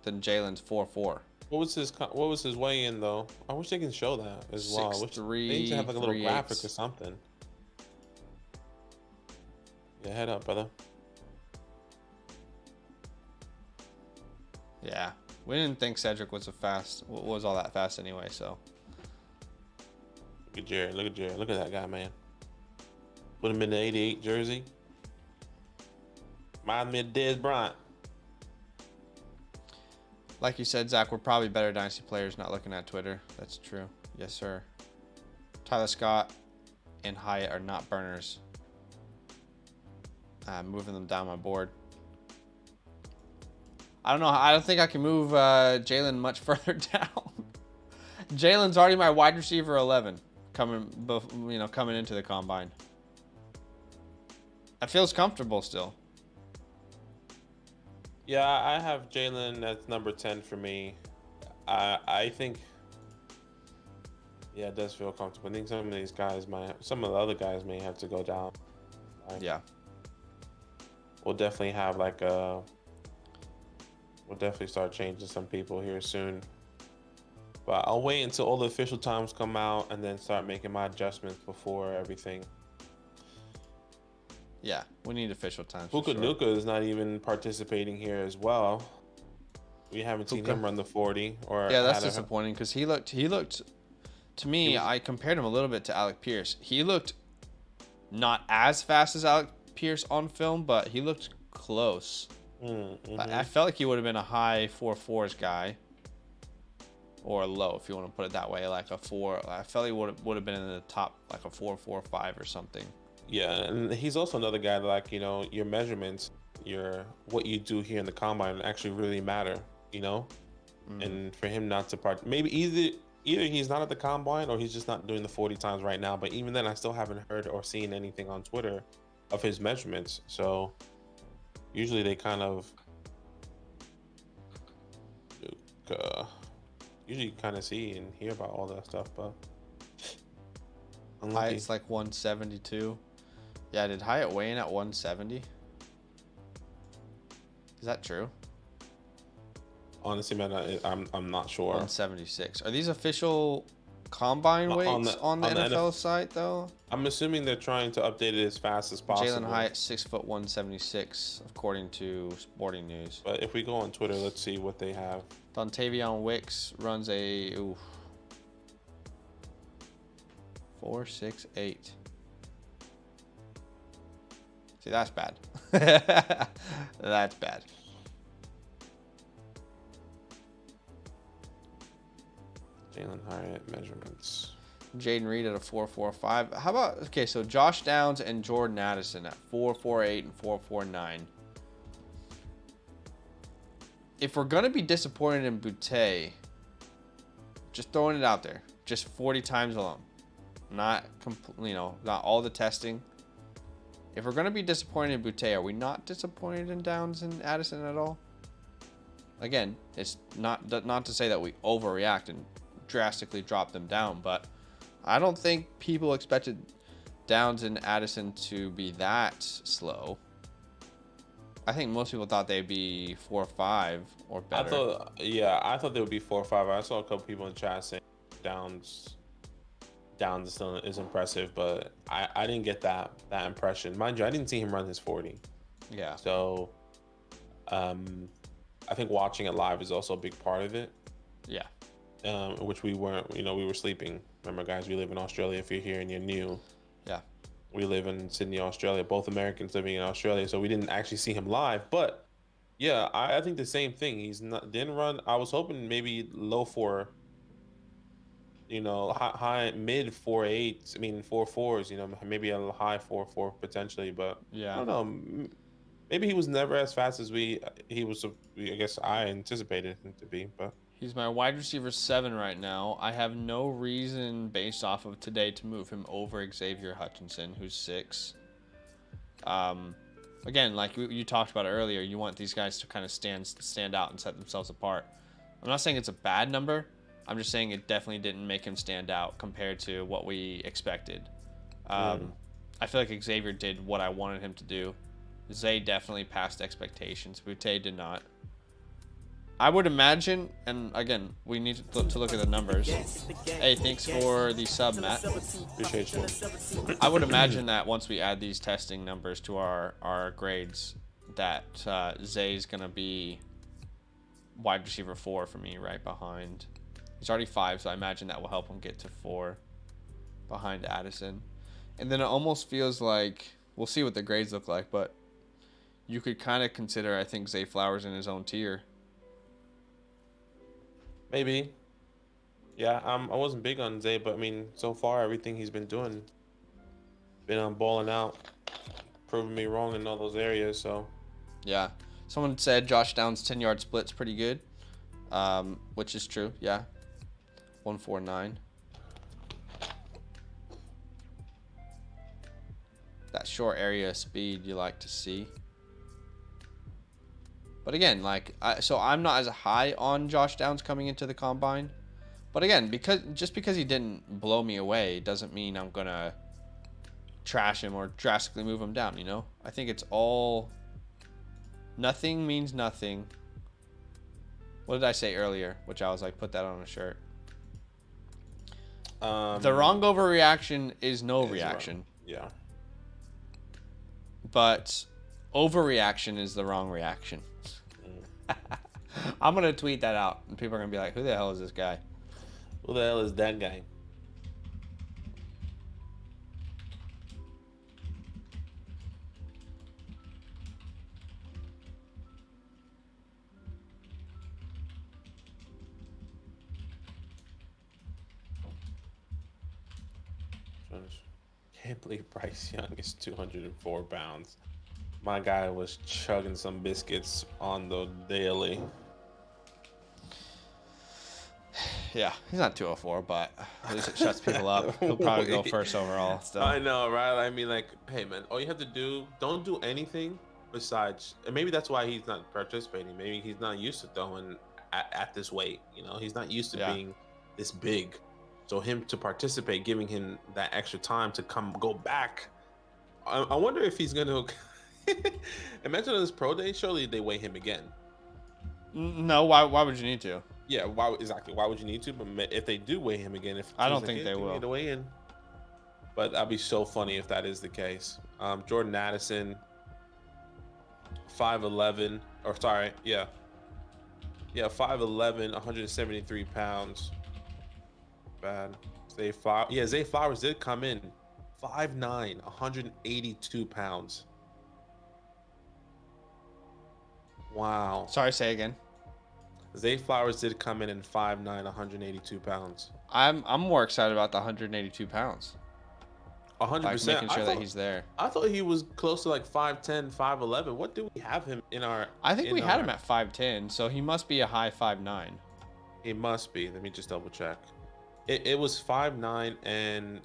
Jalen's 4.4. What was his weigh in though? I wish they can show that as well. 6'3", they need to have like a little 3/8. graphic or something. Yeah, head up, brother. Yeah, we didn't think Cedric was all that fast anyway. So look at Jared. Look at that guy, man. Put him in the 88 jersey. Remind me of Dez Bryant. Like you said, Zach, we're probably better Dynasty players not looking at Twitter. That's true. Yes, sir. Tyler Scott and Hyatt are not burners. Moving them down my board. I don't know. I don't think I can move Jalen much further down. Jalen's already my wide receiver 11 coming into the combine. That feels comfortable still. Yeah, I have Jalen at number 10 for me. I think, yeah, it does feel comfortable. I think some of the other guys may have to go down. Yeah. We'll definitely have we'll definitely start changing some people here soon. But I'll wait until all the official times come out and then start making my adjustments before everything. Yeah, we need official times. Puka Nuka is not even participating here as well. We haven't seen him run the 40. Yeah, that's disappointing because he looked. To me, I compared him a little bit to Alec Pierce. He looked not as fast as Alec Pierce on film, but he looked close. I felt like he would have been a high 4.4s guy, or a low, if you want to put it that way, like a 4. I felt he would have been in the top, like a 4.45 or something. Yeah, and he's also another guy that, like, your measurements, what you do here in the combine actually really matter, and for him not to maybe either he's not at the combine or he's just not doing the 40 times right now. But even then, I still haven't heard or seen anything on Twitter of his measurements. So usually they kind of see and hear about all that stuff, but Hyatt's like 172. Yeah, did Hyatt weigh in at 170? Is that true? Honestly, man, I'm not sure. 176. Are these official combine weights on the NFL site though? I'm assuming they're trying to update it as fast as possible. Jalen Hyatt 6'176" according to Sporting News. But if we go on Twitter, let's see what they have. Dontavion Wicks runs a 4.68. See, that's bad. That's bad. Jalen Hyatt measurements. Jaden Reed at a 4.45. How about, okay, so Josh Downs and Jordan Addison at 4.48 and 4.49. If we're going to be disappointed in Boutte, just throwing it out there, just 40 times alone. Not all the testing. If we're going to be disappointed in Boutte, are we not disappointed in Downs and Addison at all? Again, it's not to say that we overreact and drastically drop them down, but I don't think people expected Downs and Addison to be that slow. I think most people thought they'd be 4 or 5 or better. I thought they would be 4 or 5. I saw a couple people in chat saying Downs still is impressive, but I didn't get that impression. Mind you, I didn't see him run his 40. Yeah. So, I think watching it live is also a big part of it. Yeah. Which we weren't. We were sleeping. Remember, guys, we live in Australia. If you're here and you're new. Yeah. We live in Sydney, Australia. Both Americans living in Australia, so we didn't actually see him live. But yeah, I think the same thing. Didn't run. I was hoping maybe low 4. High mid 4.8s. I mean 4.4s. Maybe a high 4.4 potentially. But yeah, I don't know. Maybe he was never as fast as I guess I anticipated him to be. But he's my wide receiver 7 right now. I have no reason based off of today to move him over Xavier Hutchinson, who's 6. Again, like you talked about earlier, you want these guys to kind of stand out and set themselves apart. I'm not saying it's a bad number. I'm just saying it definitely didn't make him stand out compared to what we expected. I feel like Xavier did what I wanted him to do. Zay definitely passed expectations. Boutte did not. I would imagine, and again, we need to look at the numbers. Hey, thanks for the sub, Matt. Appreciate you. I would imagine that once we add these testing numbers to our grades, that Zay's going to be wide receiver 4 for me, right behind. He's already 5, so I imagine that will help him get to 4 behind Addison. And then it almost feels like, we'll see what the grades look like, but you could kind of consider, I think, Zay Flowers in his own tier. Maybe. Yeah, I wasn't big on Zay, but I mean, so far everything he's been doing, been on balling out, proving me wrong in all those areas. So Yeah. Someone said Josh Downs' 10-yard split's pretty good, which is true. Yeah. 149. That short area speed you like to see. But again, like, so I'm not as high on Josh Downs coming into the combine. But again, just because he didn't blow me away doesn't mean I'm gonna trash him or drastically move him down. You know, I think it's all. Nothing means nothing. What did I say earlier? Which I was like, put that on a shirt. The wrong overreaction is no reaction. Wrong. Yeah. But overreaction is the wrong reaction. I'm gonna tweet that out, and people are gonna be like, "Who the hell is this guy? Who the hell is that guy?" Can't believe Bryce Young is 204 pounds. My guy was chugging some biscuits on the daily. Yeah, he's not 204, but at least it shuts people up. He'll probably go first overall. Still. I know, right? I mean, like, hey, man, all you have to do, don't do anything besides, and maybe that's why he's not participating. Maybe he's not used to throwing at this weight. You know, he's not used to being this big. So him to participate, giving him that extra time to go back. I wonder if he's going to imagine on this pro day. Surely they weigh him again. No, why would you need to? Yeah, why would you need to? But if they do weigh him again, I don't think they will. To weigh in. But that'd be so funny if that is the case. Jordan Addison, 5'11", or sorry, yeah, 5'11", 173 pounds. Bad. Zay Flowers did come in 5'9", 182 pounds. Wow. Sorry, say again. Zay Flowers did come in 5'9", 182 pounds. I'm more excited about the 182 pounds. 100%. Like making sure that he's there. I thought he was close to like 5'10", 5'11". What do we have him in our? I think we had him at 5'10", so he must be a high 5'9". He must be. Let me just double check. It was 5'9", and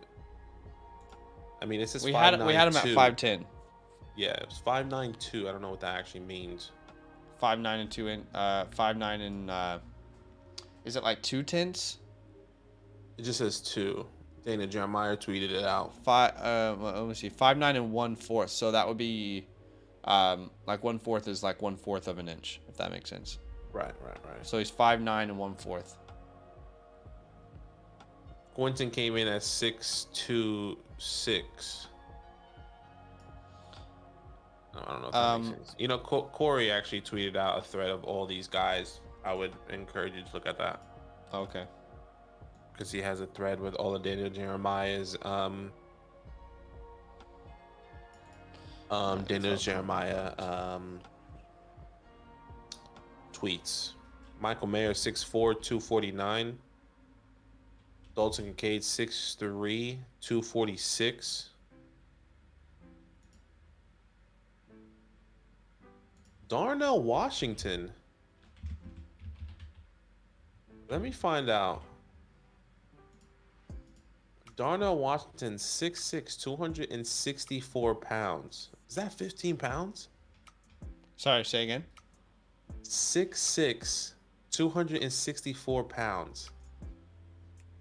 I mean, it says we had him at 5'10". Yeah, it was 5'9" 2. I don't know what that actually means. 5'9" and 2 in 5'9" and is it like 2 tenths? It just says 2. Dana Jeremiah tweeted it out. Let me see. 5'9" and 1/4. So that would be like 1/4 is like 1/4 of an inch, if that makes sense. Right. So he's 5'9" and 1/4. Quentin came in at 6'2", 6. I don't know if that makes sense. You know, Corey actually tweeted out a thread of all these guys. I would encourage you to look at that. Okay. Because he has a thread with all of Daniel Jeremiah's tweets. Michael Mayer 6'4", 249. Dalton Kincaid 6'3", 246. Darnell Washington. Let me find out. Darnell Washington 6'6", 264 pounds. Is that 15 pounds? Sorry, say again. 6'6", 264 pounds.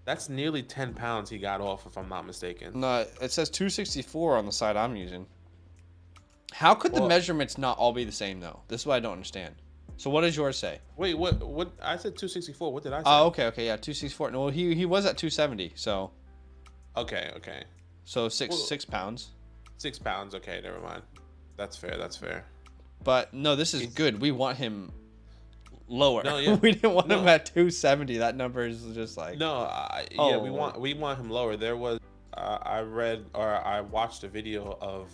That's nearly 10 pounds he got off, if I'm not mistaken. No, it says 264 on the side I'm using. How could the measurements not all be the same, though? This is what I don't understand. So what does yours say? Wait, what? I said 264. What did I say? Oh, okay, yeah, 264. No, he was at 270, so. Okay. So 6 pounds. 6 pounds. Okay, never mind. That's fair. But no, this is good. We want him lower. No, yeah. We didn't want him at 270. That number is just like. No, we want him lower. There was I read or I watched a video of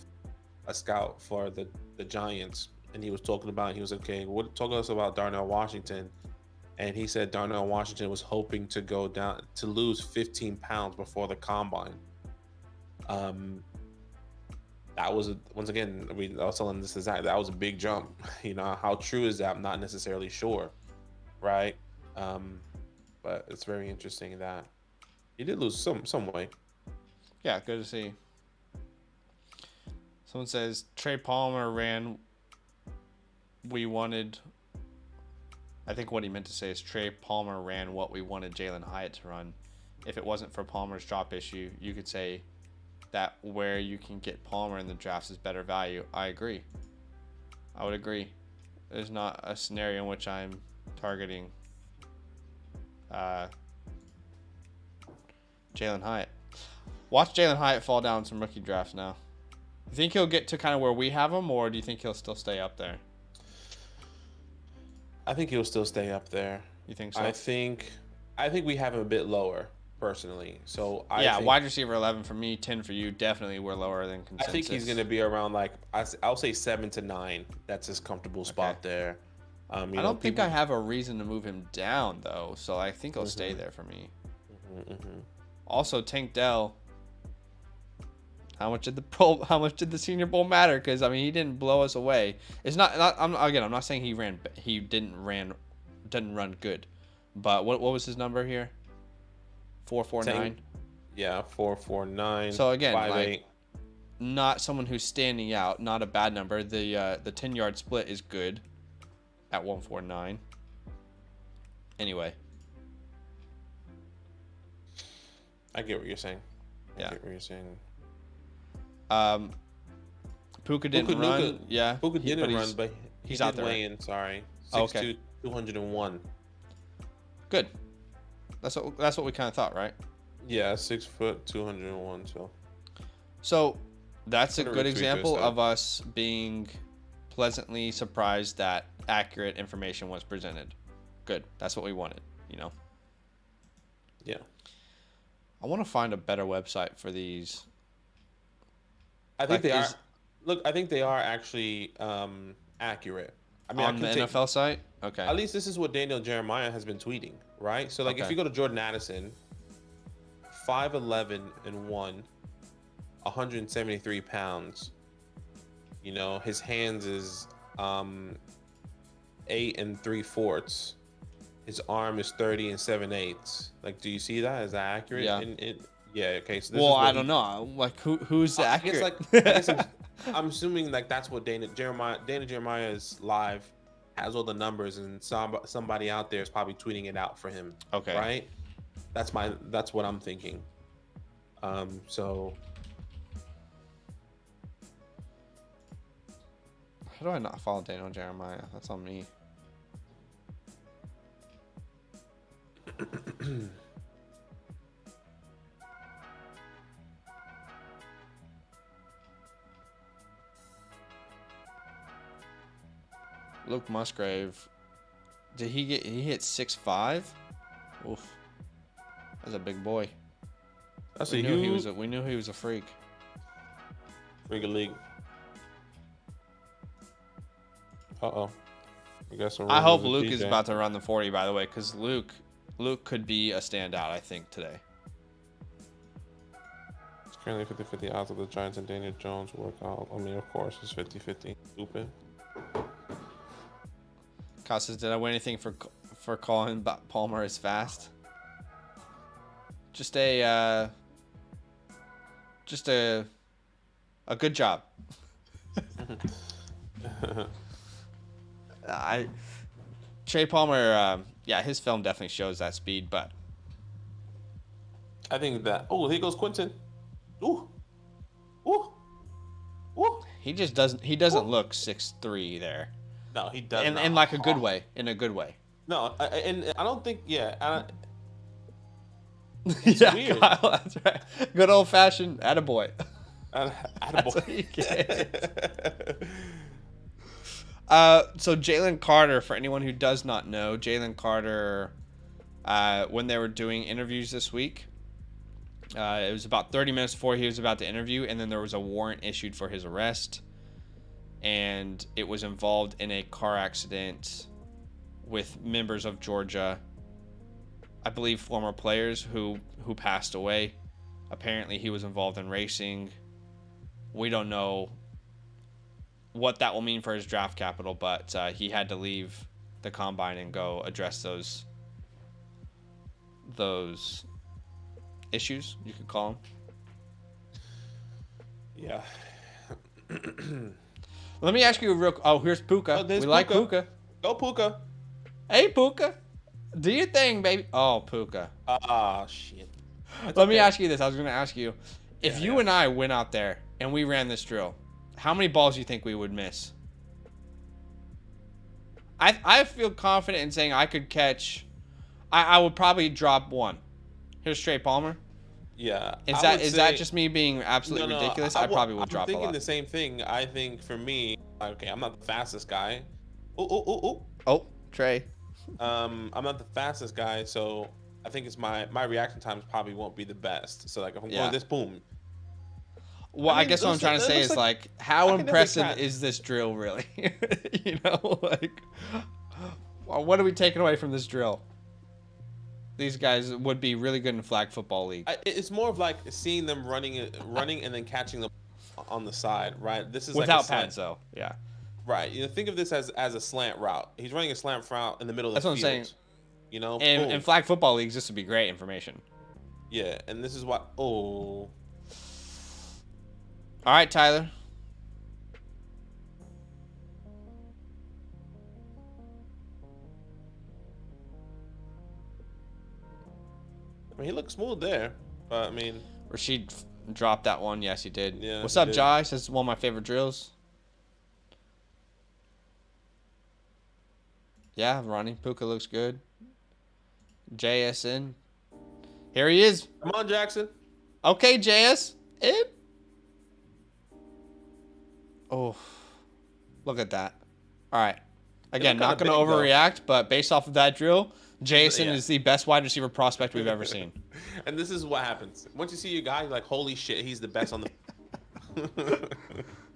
a scout for the Giants, and he was talking about. He was like, okay, talk to us about Darnell Washington, and he said Darnell Washington was hoping to go down to lose 15 pounds before the combine. That was once again. I was telling this exactly. That was a big jump. You know, how true is that? I'm not necessarily sure, right? But it's very interesting that he did lose some weight. Yeah, good to see. Someone says Trey Palmer ran. We wanted. I think what he meant to say is Trey Palmer ran what we wanted Jalen Hyatt to run. If it wasn't for Palmer's drop issue, you could say that where you can get Palmer in the drafts is better value. I agree. I would agree. There's not a scenario in which I'm targeting Jalen Hyatt. Watch Jalen Hyatt fall down some rookie drafts now. You think he'll get to kind of where we have him, or do you think he'll still stay up there? I think he'll still stay up there. You think so? I think we have him a bit lower, personally. So I think, wide receiver 11 for me, 10 for you. Definitely we're lower than consensus. I think he's going to be around like I'll say 7 to 9. That's his comfortable spot there. I don't think I have a reason to move him down though, so I think he'll stay there for me. Also, Tank Dell. How much did the Senior Bowl matter? Because I mean, he didn't blow us away. It's not. I'm not saying he didn't run good, but what was his number here? 4.49. Yeah, 4.49. So again, 5.8. Not someone who's standing out. Not a bad number. The 10-yard split is good at 1.49. Anyway, I get what you're saying. Yeah. I get what you're saying. Puka didn't run. Yeah, Puka didn't run, but he's did out there. Weigh in, sorry. 6'2", Okay. 201. Good. That's what we kind of thought, right? Yeah, 6 foot, 201. So that's a Put a good retweet example to of us being pleasantly surprised that accurate information was presented. Good. That's what we wanted, you know? Yeah. I want to find a better website for these. I think they are. Look, I think they are actually accurate. I mean, on the NFL site? Okay. At least this is what Daniel Jeremiah has been tweeting, right? So, like, if you go to Jordan Addison, 5'11" and 173 pounds. You know, his hands is 8 3/4. His arm is 30 7/8. Like, do you see that? Is that accurate? Yeah. Yeah. Okay. So well, I don't know. Like, who's the accurate? I guess I'm assuming like that's what Dana Jeremiah's live has all the numbers, and somebody out there is probably tweeting it out for him. Okay. Right. That's what I'm thinking. So. How do I not follow Daniel Jeremiah? That's on me. Luke Musgrave. He hit 6'5"? Oof. That's a big boy. We knew he was a freak. Freak of league. Uh-oh. I hope Luke is about to run the 40, by the way, because Luke could be a standout, I think, today. It's currently 50-50 odds of the Giants and Daniel Jones work out. I mean, of course, it's 50-50. Stupid. Costas, did I win anything for calling Palmer as fast? Just a good job. Trey Palmer, his film definitely shows that speed, but I think that. Oh, here goes Quentin. Ooh. He just doesn't. He doesn't look 6'3" there. No, he doesn't. In like a good way. In a good way. No, and I don't think. Yeah. It's weird. Kyle, that's right. Good old fashioned attaboy. Attaboy. So Jalen Carter, for anyone who does not know, Jalen Carter, when they were doing interviews this week, It was about 30 minutes before he was about to interview, and then there was a warrant issued for his arrest. And it was involved in a car accident with members of Georgia, I believe former players who passed away. Apparently he was involved in racing. We don't know what that will mean for his draft capital, but he had to leave the combine and go address those issues, you could call them. Yeah. Let me ask you a real... Oh, here's Puka. We like Puka. Go Puka. Hey, Puka. Do your thing, baby. Oh, Puka. Shit. Let me ask you this. I was going to ask you, if you and I went out there and we ran this drill, how many balls do you think we would miss? I feel confident in saying I could catch... I would probably drop one. Here's Trey Palmer. Yeah. Is that just me being absolutely ridiculous? I probably would drop a lot. I'm thinking the same thing. I think for me, okay, I'm not the fastest guy. Oh, Trey. I'm not the fastest guy, so I think it's my reaction times probably won't be the best. So like if I'm going this, boom. Well, I guess what I'm trying to say is like how impressive is this drill really? You know, like what are we taking away from this drill? These guys would be really good in flag football league. It's more of like seeing them running and then catching them on the side, right? This is without like pads though, yeah. Right. You know, think of this as a slant route. He's running a slant route in the middle of the field. That's what I'm saying. You know, and in flag football leagues, this would be great information. Yeah, and this is what. Oh. All right, Tyler. I mean, he looked smooth there, but I mean, Rashid dropped that one. Yes, he did. Yeah. What's up, Jai? Says it's one of my favorite drills. Yeah, Ronnie Puka looks good. JSN. Here he is. Come on, Jackson. Okay, JS. Oh, look at that. All right. Again, not going to overreact, but based off of that drill, Jason is the best wide receiver prospect we've ever seen. And this is what happens. Once you see your guy, you're like, holy shit, he's the best on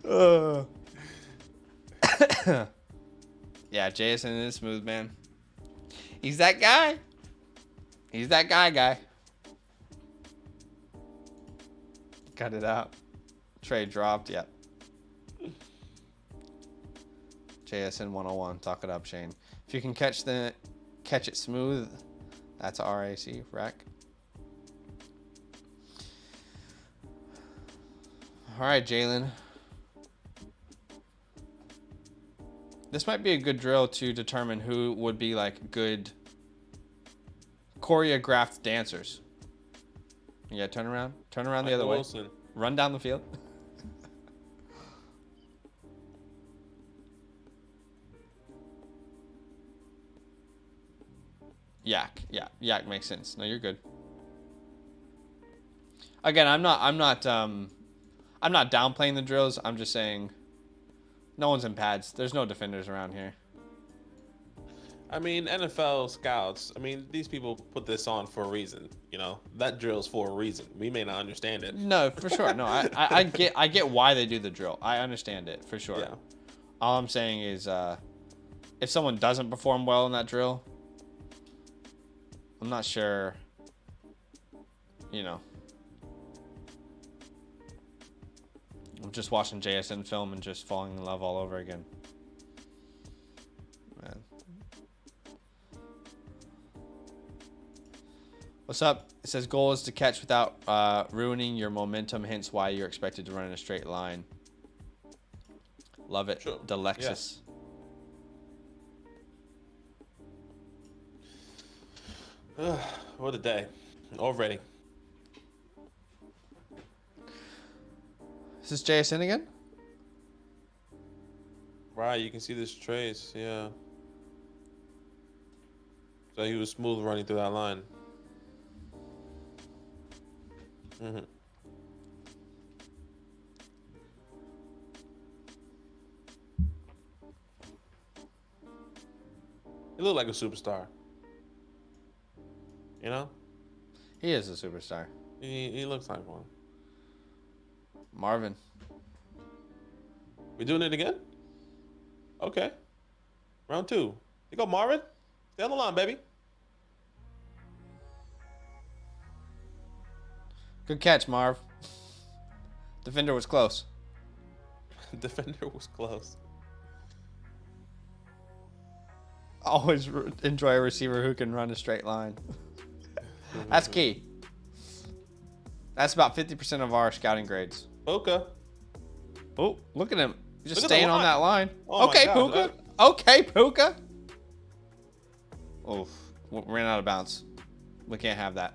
the... Yeah, Jason is smooth, man. He's that guy. He's that guy. Cut it out. Trey dropped, yep. JSN 101. Talk it up, Shane. If you can catch it smooth, that's a RAC, rack. All right, Jalen. This might be a good drill to determine who would be like good choreographed dancers. Yeah, turn around the other way. Run down the field. Yak makes sense. No, you're good. Again, I'm not downplaying the drills. I'm just saying no one's in pads. There's no defenders around here. I mean, NFL scouts, I mean, these people put this on for a reason, you know? That drill's for a reason. We may not understand it. No, for sure. No, I get why they do the drill. I understand it, for sure. Yeah. All I'm saying is if someone doesn't perform well in that drill, I'm not sure, you know. I'm just watching JSN film and just falling in love all over again. Man. What's up? It says goal is to catch without ruining your momentum, hence why you're expected to run in a straight line. Love it. Sure. Delexis. Yeah. What a day. Already. Is this JSN again? Right, you can see this trace, yeah. So he was smooth running through that line. Mm-hmm. He looked like a superstar. You know? He is a superstar. He looks like one. Marvin. We doing it again? Okay. Round 2. You go, Marvin. Stay on the line, baby. Good catch, Marv. Defender was close. Defender was close. Always enjoy a receiver who can run a straight line. That's key. That's about 50% of our scouting grades. Puka. Oh, look at him. He's just Look at staying the on line. that line. Oh my Okay, gosh. Puka. Okay, Puka. Oh, ran out of bounds. We can't have that.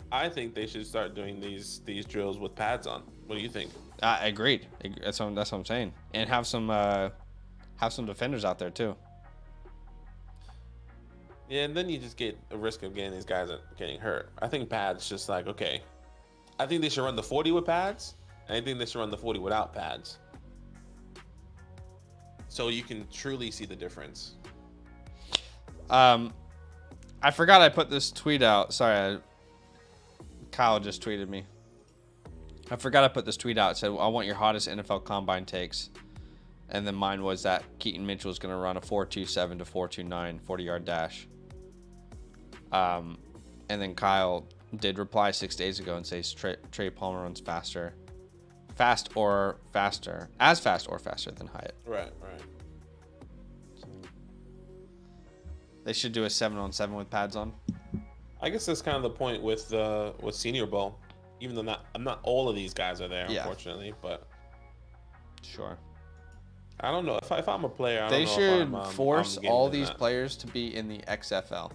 I think they should start doing these drills with pads on. What do you think? Agreed. That's what I'm saying. And have some defenders out there too. Yeah, and then you just get a risk of getting these guys getting hurt. I think pads just like, okay. I think they should run the 40 with pads. And I think they should run the 40 without pads. So you can truly see the difference. I forgot I put this tweet out. Sorry, Kyle just tweeted me. I forgot I put this tweet out. It said, I want your hottest NFL combine takes. And then mine was that Keaton Mitchell is going to run a 4.27 to 4.29 40-yard dash. And then Kyle did reply 6 days ago and says Trey Palmer runs faster. As fast or faster than Hyatt. Right. They should do a 7-on-7 with pads on. I guess that's kind of the point with Senior Bowl. Even though not all of these guys are there, unfortunately, but sure. I don't know if I'm a player. I don't They know should if I'm force getting all in these that. players to be in the XFL.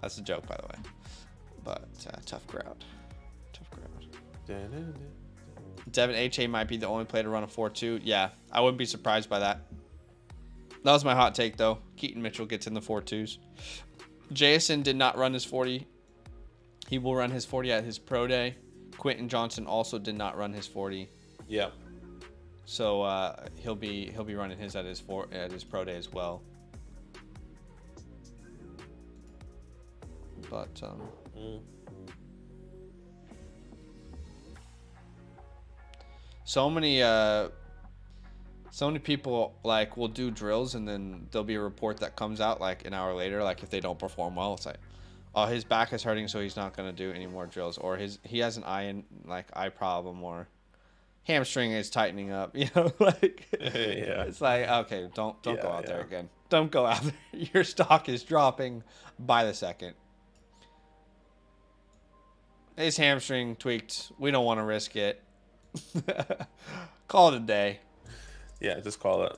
That's a joke, by the way. But tough crowd. Devin H.A. might be the only player to run a 4.2. Yeah, I wouldn't be surprised by that. That was my hot take, though. Keaton Mitchell gets in the 4.2s. JSN did not run his 40. He will run his 40 at his pro day. Quentin Johnson also did not run his 40. Yeah. So he'll be running his at his pro day as well. But so many people like will do drills and then there'll be a report that comes out like an hour later, like if they don't perform well, it's like, oh, his back is hurting, so he's not going to do any more drills, or he has an eye problem, or hamstring is tightening up, like Yeah. It's like, okay, don't go out there again. Don't go out there. Your stock is dropping by the second. His hamstring tweaked. We don't want to risk it. Call it a day. Yeah, just call it.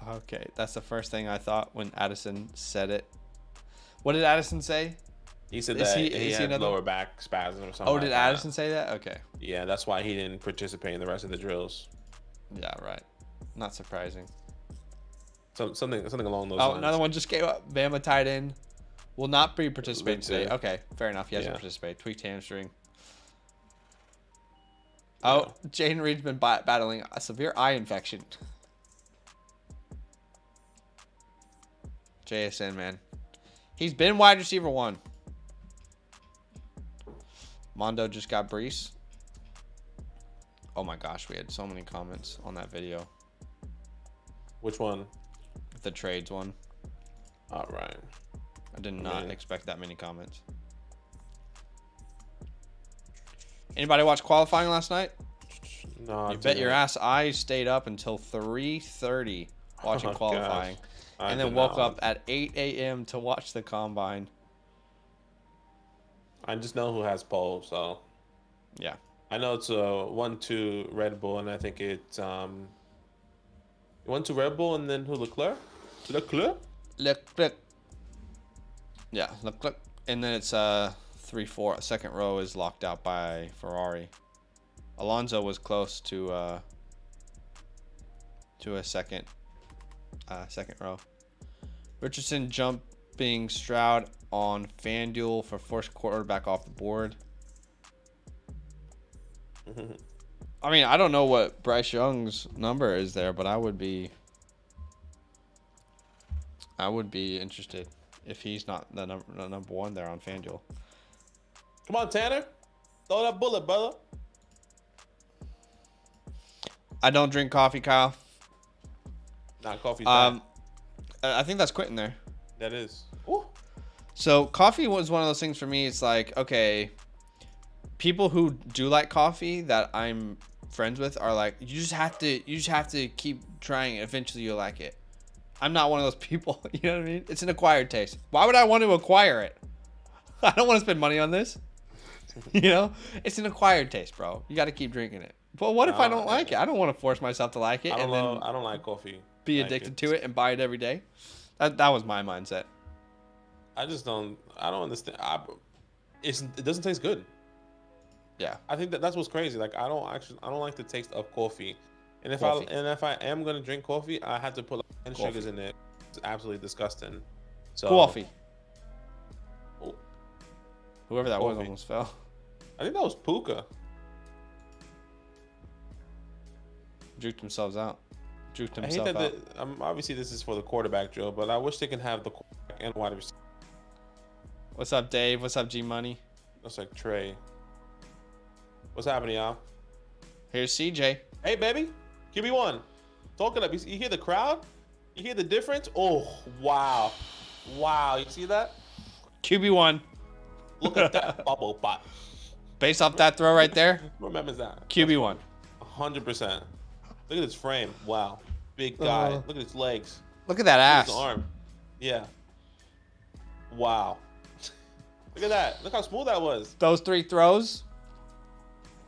Okay, that's the first thing I thought when Addison said it. What did Addison say? He said Is that he- he is he had another- lower back spasm or something. Oh, like did that. Addison say that? Okay. Yeah, that's why he didn't participate in the rest of the drills. Yeah, right. Not surprising. Something along those Oh, lines. another one just came up. Bama tight end will not be participating Lindsay. today. Okay, fair enough. He hasn't Yeah. participated. Tweaked hamstring. Oh, Jaden Reed's been battling a severe eye infection. JSN, man. He's been wide receiver 1. Mondo just got Brees. Oh my gosh, we had so many comments on that video. Which one? The trades one. All right. I did not Yeah. expect that many comments. Anybody watch qualifying last night? No, You bet your ass I stayed up until 3:30 watching Oh, qualifying. gosh. I And then did woke not. up at 8 a.m. to watch the combine. I just know who has pole, so Yeah. I know it's 1-2 Red Bull, and I think it's 1-2 Red Bull, and then who? Leclerc. Look. Yeah, look. And then it's 3-4. Second row is locked out by Ferrari. Alonso was close to a second row. Richardson jumping Stroud on FanDuel for first quarterback off the board. I mean, I don't know what Bryce Young's number is there, but I would be interested if he's not the number one there on FanDuel. Come on, Tanner. Throw that bullet, brother. I don't drink coffee, Kyle. Not coffee. I think that's Quentin there. That is. Ooh. So coffee was one of those things for me. It's like, okay, people who do like coffee that I'm friends with are like, you just have to keep trying it. Eventually you'll like it. I'm not one of those people. You know what I mean? It's an acquired taste. Why would I want to acquire it? I don't want to spend money on this. You know, it's an acquired taste, bro. You got to keep drinking it. But what if I don't like it? I don't want to force myself to like it. I don't like coffee. Be addicted to it and buy it every day. That was my mindset. I don't understand. It doesn't taste good. Yeah. I think that's what's crazy. Like I don't like the taste of coffee. And if I am gonna drink coffee, I have to put like 10 sugars in it. It's absolutely disgusting. So coffee. Oh. Whoever that was almost fell. I think that was Puka. Juked themselves out. Juked I hate himself that out. obviously this is for the quarterback drill, but I wish they can have the quarterback and wide receiver. What's up, Dave? What's up, G Money? Looks like Trey. What's happening, y'all? Here's CJ. Hey, baby. QB1. Talking up. You hear the crowd? You hear the difference? Oh, wow. Wow. You see that? QB1. Look at that bubble pot. Based off that throw right there. Remembers that. QB1. 100%. Look at his frame. Wow. Big guy. Look at his legs. Look at that ass. Look at his arm. Yeah. Wow. Look at that. Look how smooth that was. Those 3 throws.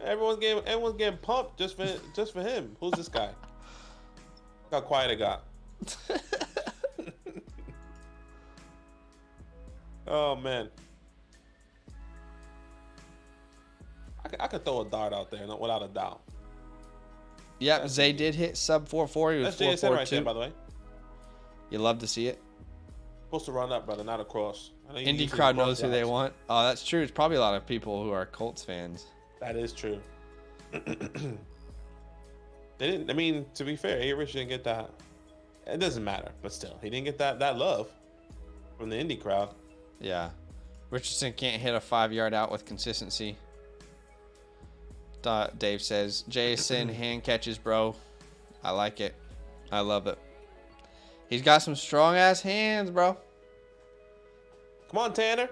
Everyone's getting pumped just for him. Who's this guy? Look how quiet it got. Oh man. I could throw a dart out there, without a doubt. Yep, Zay did hit sub 4.4. He was 4.42 right there, by the way. You love to see it. Supposed to run up, brother, not across. Indie crowd knows who they want. Oh, that's true. It's probably a lot of people who are Colts fans. That is true. They didn't. I mean, to be fair, A. Rich didn't get that. It doesn't matter, but still, he didn't get that love from the indie crowd. Yeah, Richardson can't hit a 5-yard out with consistency. Dave says, Jason hand catches, bro. I like it. I love it. He's got some strong ass hands, bro. Come on, Tanner.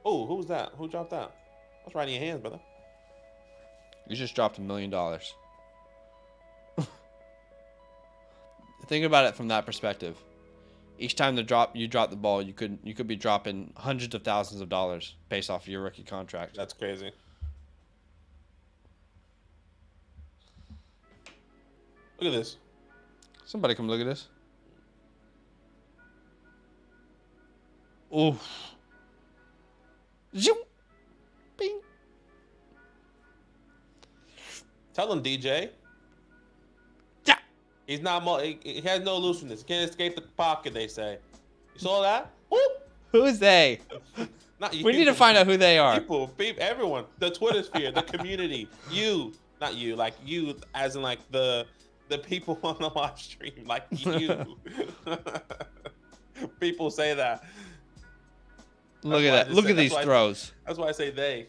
Oh, who was that? Who dropped that? What's right in your hands, brother? You just dropped $1 million. Think about it from that perspective. Each time you drop the ball, you could be dropping hundreds of thousands of dollars based off of your rookie contract. That's crazy. Look at this. Somebody come look at this. Oof. Zoom. Bing. Tell him, DJ. Yeah. He's not. He has no looseness. He can't escape the pocket. They say. You saw that? Whoop. Who is they? Not you. We need to find out who they are. People, everyone, the Twitter sphere, the community, you, not you, like you, as in like the people on the live stream, like you. People say that. Look at that. Look at these throws. That's why I say they.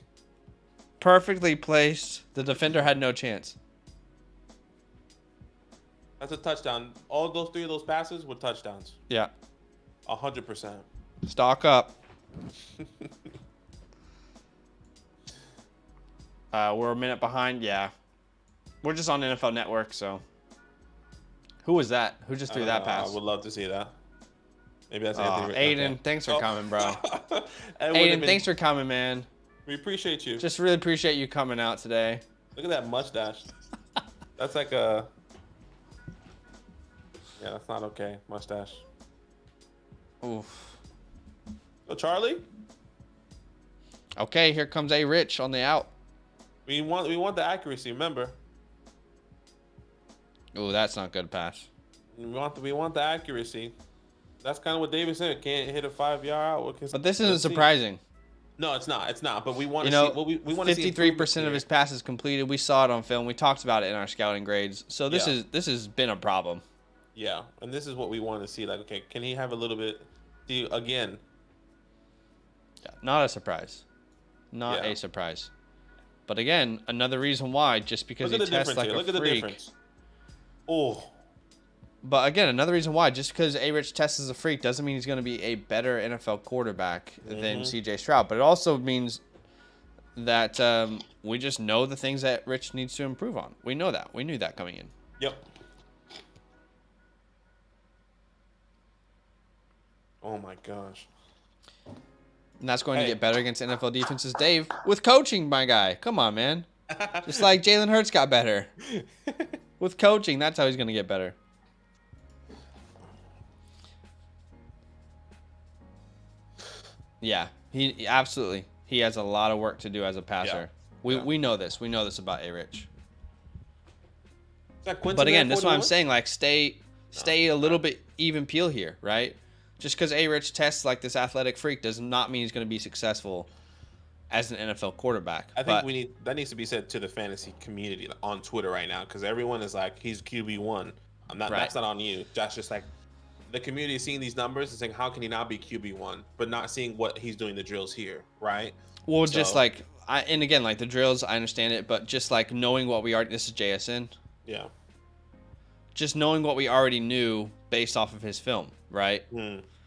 Perfectly placed. The defender had no chance. That's a touchdown. All those 3 of those passes were touchdowns. Yeah. 100%. Stock up. We're a minute behind. Yeah. We're just on NFL Network, so. Who was that? Who just threw that pass? I would love to see that. Maybe that's Anthony. Aiden, thanks for coming, bro. Aiden, thanks for coming, man. We appreciate you. Just really appreciate you coming out today. Look at that mustache. That's like a... Yeah, that's not okay. Mustache. Oof. So, Charlie? Okay, here comes A. Rich on the out. We want the accuracy, remember? Ooh, that's not good pass. We want the accuracy. That's kind of what David said. Can't hit a 5-yard out. But this isn't surprising. No, it's not. It's not. But we want You to see. know, Well, we want to see 53% of his passes completed. We saw it on film. We talked about it in our scouting grades. So this has been a problem. Yeah, and this is what we want to see. Like, okay, can he have a little bit? See, again. Yeah, not a surprise. Not a surprise. But again, another reason why, just because he tests like a freak. Look at the difference. Oh. But again, another reason why, just because A-Rich tests as a freak doesn't mean he's going to be a better NFL quarterback than C.J. Stroud. But it also means that we just know the things that Rich needs to improve on. We know that. We knew that coming in. Yep. Oh, my gosh. And that's going to get better against NFL defenses. Dave, with coaching, my guy. Come on, man. Just like Jalen Hurts got better. With coaching, that's how he's going to get better. Yeah, he absolutely. He has a lot of work to do as a passer. Yeah. We know this. We know this about A-Rich. But again, that's why I'm saying, like, stay a little bit even keel here, right? Just because A-Rich tests like this athletic freak does not mean he's going to be successful as an NFL quarterback. I think that needs to be said to the fantasy community on Twitter right now, because everyone is like, he's QB1. That's not on you. That's just like the community is seeing these numbers and saying, how can he not be QB1, but not seeing what he's doing the drills here, right? Well, just like and again, like the drills, I understand it, but just like knowing what we already. This is JSN. Yeah. Just knowing what we already knew based off of his film, right?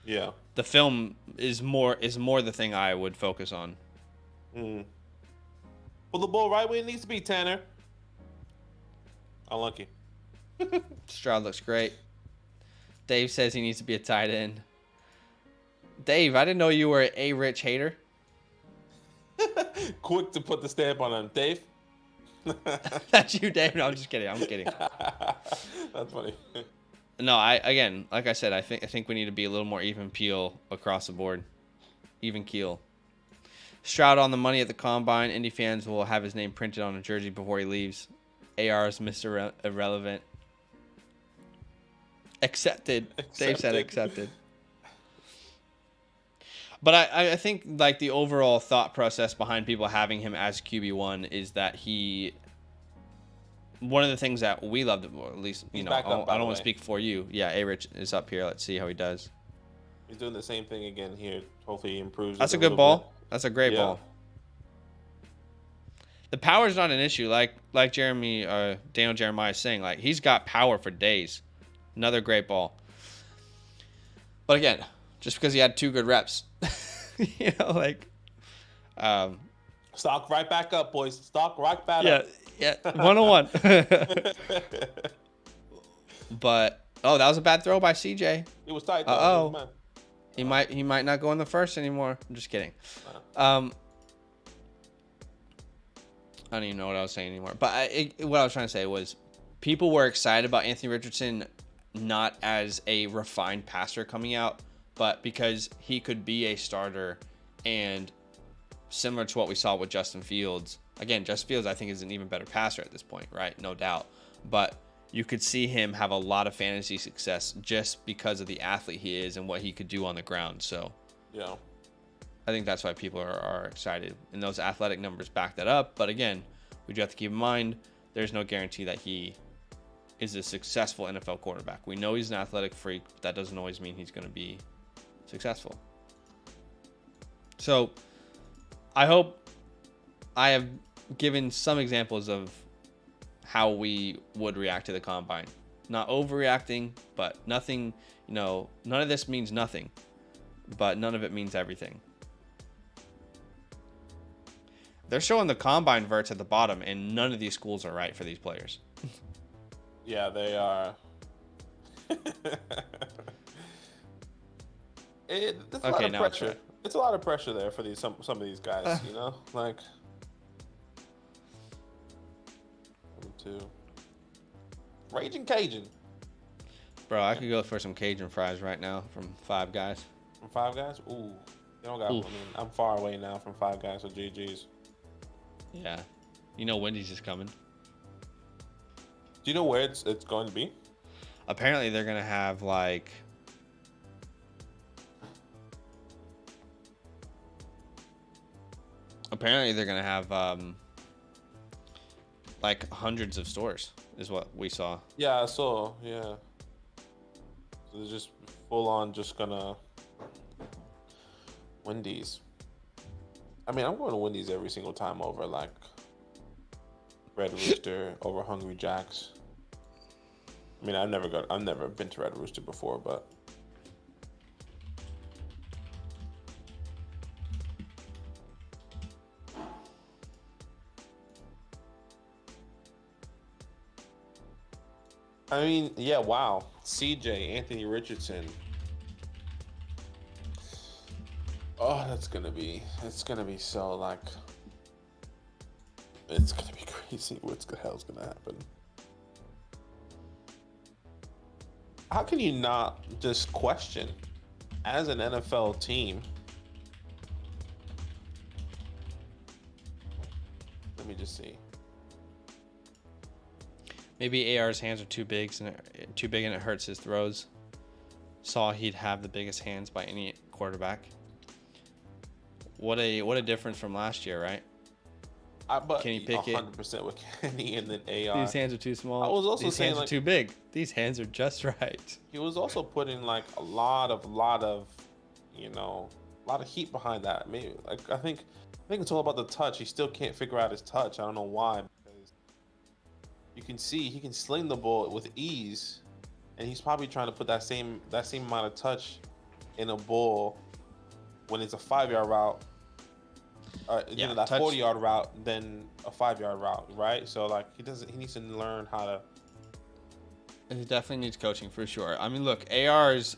Yeah. The film is more the thing I would focus on. Well, the ball right where it needs to be, Tanner. Unlucky. Stroud looks great. Dave says he needs to be a tight end. Dave, I didn't know you were a Rich hater. Quick to put the stamp on him. Dave? That's you, Dave? No, I'm just kidding. I'm kidding. That's funny. No, again, like I said, I think we need to be a little more even peel across the board. Even keel. Stroud on the money at the Combine. Indy fans will have his name printed on a jersey before he leaves. AR is Mr. Irrelevant. Accepted. Dave said accepted. But I think like the overall thought process behind people having him as QB1 is that one of the things that we love, or at least, you know, I don't want to speak for you. Yeah, A-Rich is up here. Let's see how he does. He's doing the same thing again here. Hopefully he improves. That's a good ball. That's a great ball. The power is not an issue. Like Daniel Jeremiah is saying, like, he's got power for days. Another great ball. But again, just because he had 2 good reps, you know, like, stock right back up, boys. Stock right back up. Yeah, 101. But that was a bad throw by CJ. It was tight. He might not go in the first anymore. I'm just kidding. I don't even know what I was saying anymore. But what I was trying to say was, people were excited about Anthony Richardson, not as a refined passer coming out, but because he could be a starter, and similar to what we saw with Justin Fields. Again, Justin Fields, I think, is an even better passer at this point, right? No doubt. But you could see him have a lot of fantasy success just because of the athlete he is and what he could do on the ground. So, yeah, I think that's why people are excited. And those athletic numbers back that up. But again, we do have to keep in mind, there's no guarantee that he is a successful NFL quarterback. We know he's an athletic freak, but that doesn't always mean he's going to be successful. So, I hope I have given some examples of how we would react to the Combine. Not overreacting, but nothing, you know, none of this means nothing, but none of it means everything. They're showing the Combine verts at the bottom, and none of these schools are right for these players. Yeah, they are. It's a lot of pressure. It's a lot of pressure there for some of these guys, you know? Like, 1, 2. Raging Cajun. Bro, I could go for some Cajun fries right now from Five Guys. From Five Guys? Ooh. They don't got, I mean, I'm far away now from Five Guys or GG's. Yeah. You know Wendy's is coming. Do you know where it's going to be? Apparently they're going to have, like, apparently they're gonna have like hundreds of stores, is what we saw. Yeah, I saw. Yeah. So they're just full on just gonna Wendy's. I mean, I'm going to Wendy's every single time over like Red Rooster over Hungry Jack's. I mean, I've never been to Red Rooster before, but I mean, yeah, wow. CJ, Anthony Richardson. Oh, it's gonna be so like, it's gonna be crazy. What the hell's gonna happen? How can you not just question as an NFL team? Let me just see. Maybe AR's hands are too big and it hurts his throws. Saw he'd have the biggest hands by any quarterback. What a difference from last year, right? But Kenny Pickett, 100% with Kenny, and then AR. These hands are too small. I was also These saying hands like, are too big. These hands are just right. He was also putting like a lot of heat behind that. Maybe like I think it's all about the touch. He still can't figure out his touch. I don't know why, because you can see he can sling the ball with ease, and he's probably trying to put that same amount of touch in a ball when it's a 5-yard route. That 40-yard route than a 5-yard route, right? So like he needs to learn how to. He definitely needs coaching for sure. I mean, look, AR's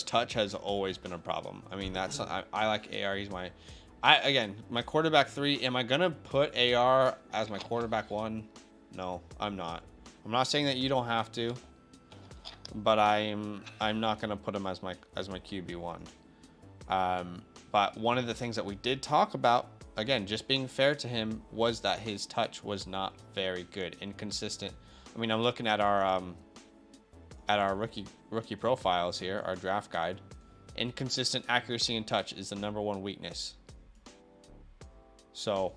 touch has always been a problem. I mean, I like AR. He's my quarterback 3. Am I gonna put AR as my quarterback 1? No, I'm not. I'm not saying that you don't have to, but I'm not gonna put him as my QB 1. But one of the things that we did talk about, again, just being fair to him, was that his touch was not very good, inconsistent. I mean, I'm looking at our rookie profiles here, our draft guide. Inconsistent accuracy and touch is the #1 weakness. So,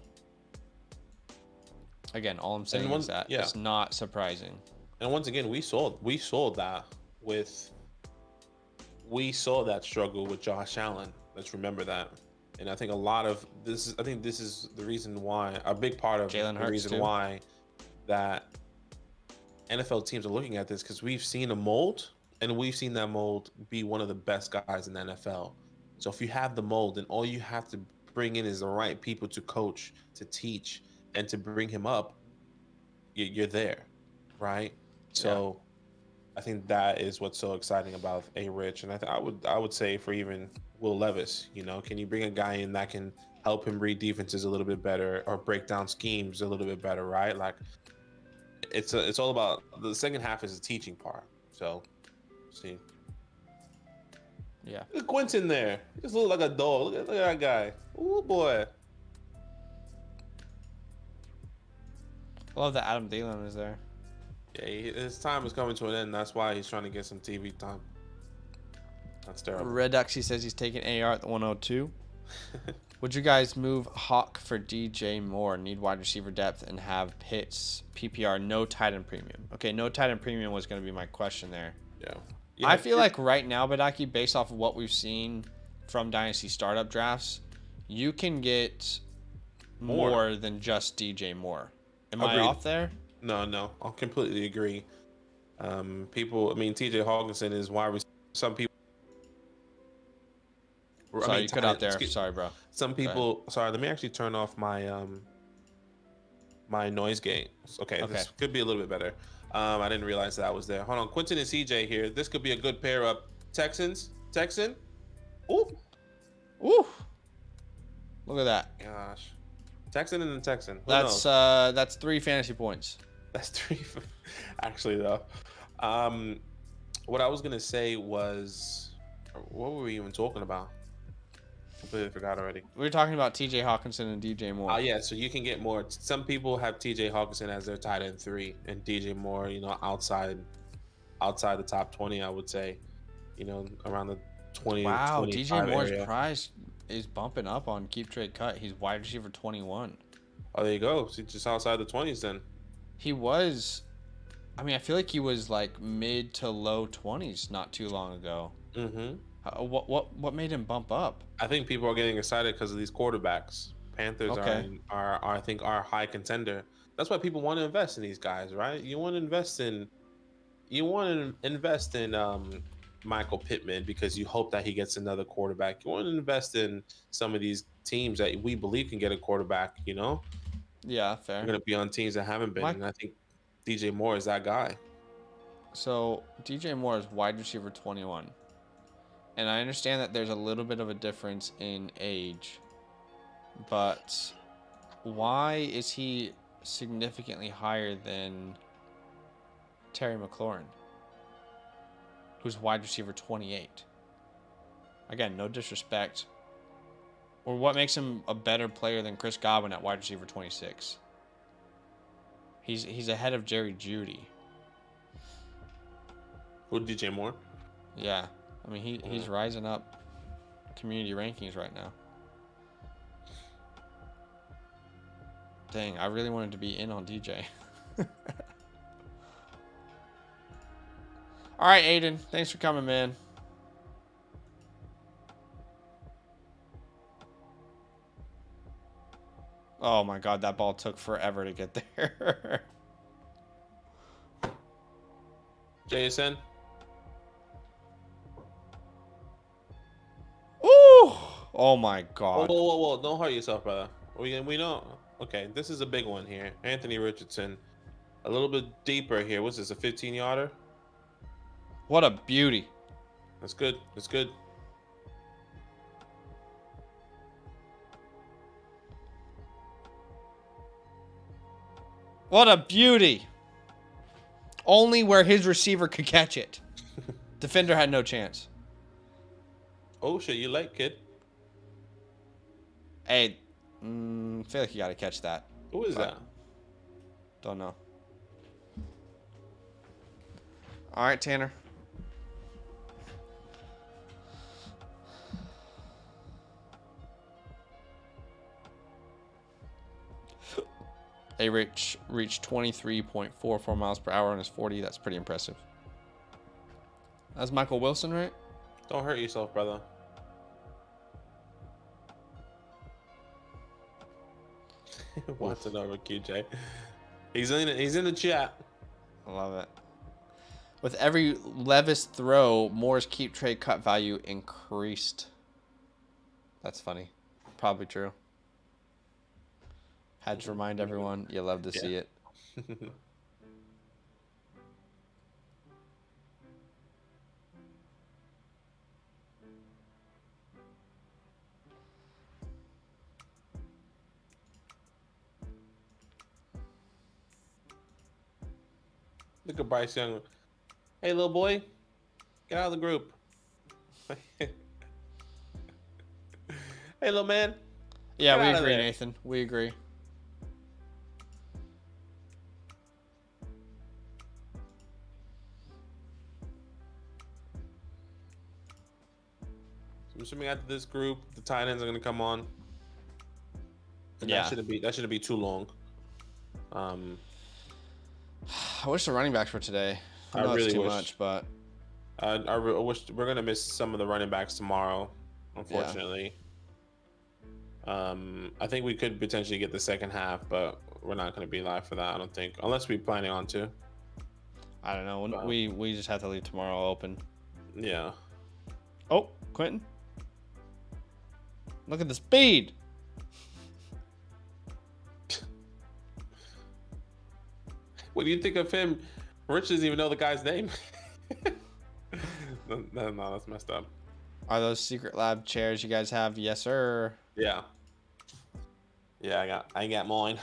again, all I'm saying is that it's not surprising. And once again, we saw that struggle with Josh Allen. Let's remember that. And I think this is the reason why, a big part of the reason why that NFL teams are looking at this, because we've seen a mold, and we've seen that mold be one of the best guys in the NFL. So if you have the mold, then all you have to bring in is the right people to coach, to teach, and to bring him up. You're there, right? So I think that is what's so exciting about A-Rich. And I would say for even Will Levis, can you bring a guy in that can help him read defenses a little bit better or break down schemes a little bit better, right? Like it's all about the second half is the teaching part. So see. Yeah. Look at Quentin there. He just looks like a dog. Look at that guy. Oh boy. I love that Adam Thielen is there. Yeah, his time is coming to an end. That's why he's trying to get some TV time. That's terrible. Reduxy says he's taking AR at the 102. Would you guys move Hawk for DJ Moore? Need wide receiver depth and have Pitts PPR, no tight end premium. Okay, no tight end premium was going to be my question there. Yeah. I feel like right now, Badake, based off of what we've seen from Dynasty startup drafts, you can get more than just DJ Moore. Am I off there? No, I completely agree. TJ Hawkinson is why some people. Sorry, you cut out there. Sorry, bro. Some people. Sorry, let me actually turn off my my noise gate. Okay, this could be a little bit better. I didn't realize that was there. Hold on, Quentin and CJ here. This could be a good pair up. Texan. Ooh. Look at that. Gosh. Texan and the Texan. That's 3 fantasy points. That's 3. Actually, though. What I was gonna say was, what were we even talking about? Completely forgot already. We were talking about TJ Hawkinson and DJ Moore. Yeah, so you can get more. Some people have TJ Hawkinson as their tight end 3 and DJ Moore, outside the top 20, I would say, around the 20. Wow, DJ Moore's area. price is bumping up on keep trade cut. He's wide receiver 21. Oh, there you go. So just outside the 20s then. He was, I mean, I feel like he was like mid to low 20s not too long ago. Mm-hmm. What made him bump up? I think people are getting excited because of these quarterbacks. Panthers are I think are high contender. That's why people want to invest in these guys, right? You want to invest in Michael Pittman because you hope that he gets another quarterback. You want to invest in some of these teams that we believe can get a quarterback, you know? Yeah, fair. We're going to be on teams that haven't been, and I think DJ Moore is that guy. So DJ Moore is wide receiver 21. And I understand that there's a little bit of a difference in age, but why is he significantly higher than Terry McLaurin, who's wide receiver 28? Again, no disrespect. Or what makes him a better player than Chris Godwin at wide receiver 26? He's ahead of Jerry Jeudy. Who, DJ Moore? Yeah. I mean, he's rising up community rankings right now. Dang, I really wanted to be in on DJ. All right, Aiden. Thanks for coming, man. Oh, my God. That ball took forever to get there. JSN? Ooh! Oh, my God. Whoa. Don't hurt yourself, brother. We know. Okay, this is a big one here. Anthony Richardson. A little bit deeper here. What's this, a 15-yarder? What a beauty. That's good. That's good. What a beauty. Only where his receiver could catch it. Defender had no chance. Oh, shit, you like, kid. Hey, feel like you got to catch that. Who is that? Don't know. All right, Tanner. They reached 23.44 miles per hour on his 40. That's pretty impressive. That's Michael Wilson, right? Don't hurt yourself, brother. What's it over, QJ? He's in the chat. I love it. With every Levis throw, Moore's keep trade cut value increased. That's funny. Probably true. Had to remind everyone. You love to see it. Look at Bryce Young. Hey, little boy, get out of the group. Hey, little man. Yeah, we agree, Nathan. We agree. So I'm assuming after this group, the tight ends are going to come on. And Yeah. That shouldn't be too long. I wish the running backs were today. I know really it's too wish. much, but I wish we're going to miss some of the running backs tomorrow, unfortunately. I think we could potentially get the second half, but we're not going to be live for that, I don't think. Unless we're planning on to. I don't know. We just have to leave tomorrow open. Yeah. Oh, Quentin. Look at the speed. What do you think of him? Rich doesn't even know the guy's name. No, that's messed up. Are those secret lab chairs you guys have? Yes, sir. Yeah. Yeah, I got mine.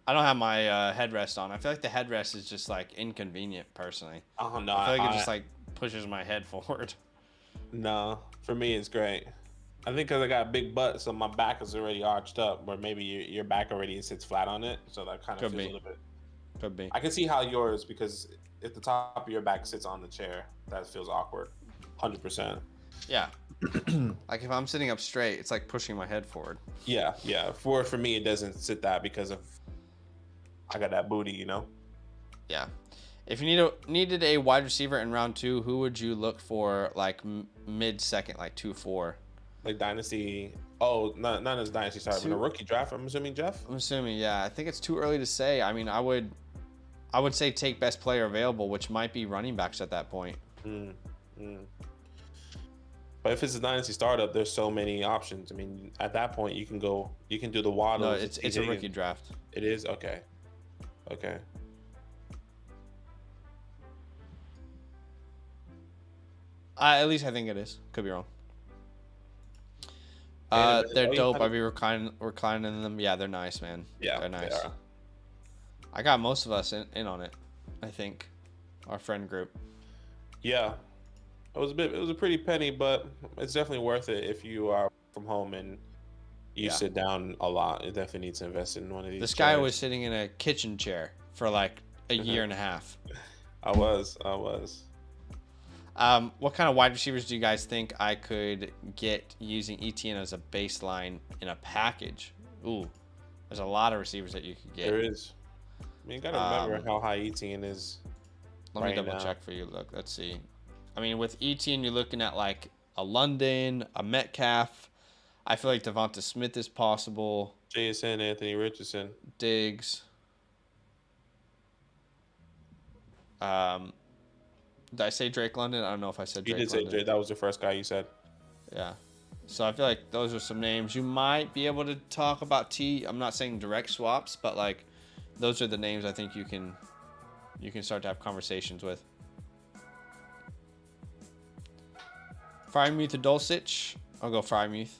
I don't have my headrest on. I feel like the headrest is just like inconvenient, personally. Oh no, I feel like it just like pushes my head forward. No, for me it's great. I think because I got a big butt, so my back is already arched up, where maybe your back already sits flat on it, so that kind of feels a little bit. Could be. I can see how yours, because if the top of your back sits on the chair, that feels awkward. 100%. Yeah. Like if I'm sitting up straight, it's like pushing my head forward. Yeah, yeah. For me, it doesn't sit that because of I got that booty, you know. Yeah. If you needed a wide receiver in round 2, who would you look for like mid second, like 2-4? Like Dynasty. Oh, not as Dynasty, sorry, but a rookie draft. I'm assuming, Jeff. I'm assuming, yeah. I think it's too early to say. I mean, I would say take best player available, which might be running backs at that point. But if it's a Dynasty startup, there's so many options. I mean, at that point, you can do the Waddle. No, it's a rookie draft. It is? Okay. Okay. At least I think it is. Could be wrong. They're dope. I'd be reclining them. Yeah, they're nice, man. Yeah, they're nice. They are. I got most of us in on it. I think our friend group. Yeah, it was a pretty penny, but it's definitely worth it if you are from home and you sit down a lot. It definitely needs to invest in one of these. This guy was sitting in a kitchen chair for like a year and a half. I was. What kind of wide receivers do you guys think I could get using ETN as a baseline in a package? Ooh, there's a lot of receivers that you could get. There is. I mean, you gotta remember how high ETN is. Let me double check for you. Look, let's see. I mean, with ETN, you're looking at like a London, a Metcalf. I feel like Devonta Smith is possible. JSN, Anthony Richardson, Diggs. Did I say Drake London? I don't know if I said Drake London. You did say Drake. That was the first guy you said. Yeah. So I feel like those are some names. You might be able to talk about T. I'm not saying direct swaps, but like those are the names I think you can start to have conversations with. Frymuth or Dulcich? I'll go Frymuth.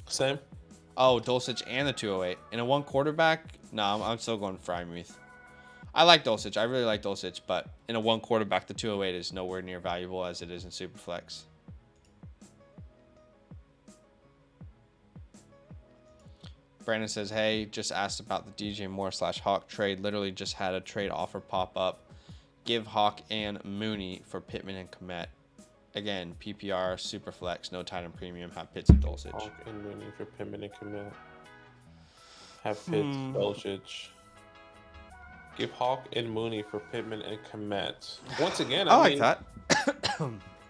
Same. Oh, Dulcich and the 208. In a one quarterback? No, I'm still going Frymuth. I like Dulcich. I really like Dulcich, but in a one quarterback, the 208 is nowhere near valuable as it is in Superflex. Brandon says, hey, just asked about the DJ Moore / Hawk trade. Literally just had a trade offer pop up. Give Hawk and Mooney for Pittman and Kmet. Again, PPR, Superflex, no tight end premium. Have Pitts and Dulcich. Hawk and Mooney for Pittman and Kmet. Have Pitts, Dulcich. Give Hawk and Mooney for Pittman and Kmet. Once again, I like that.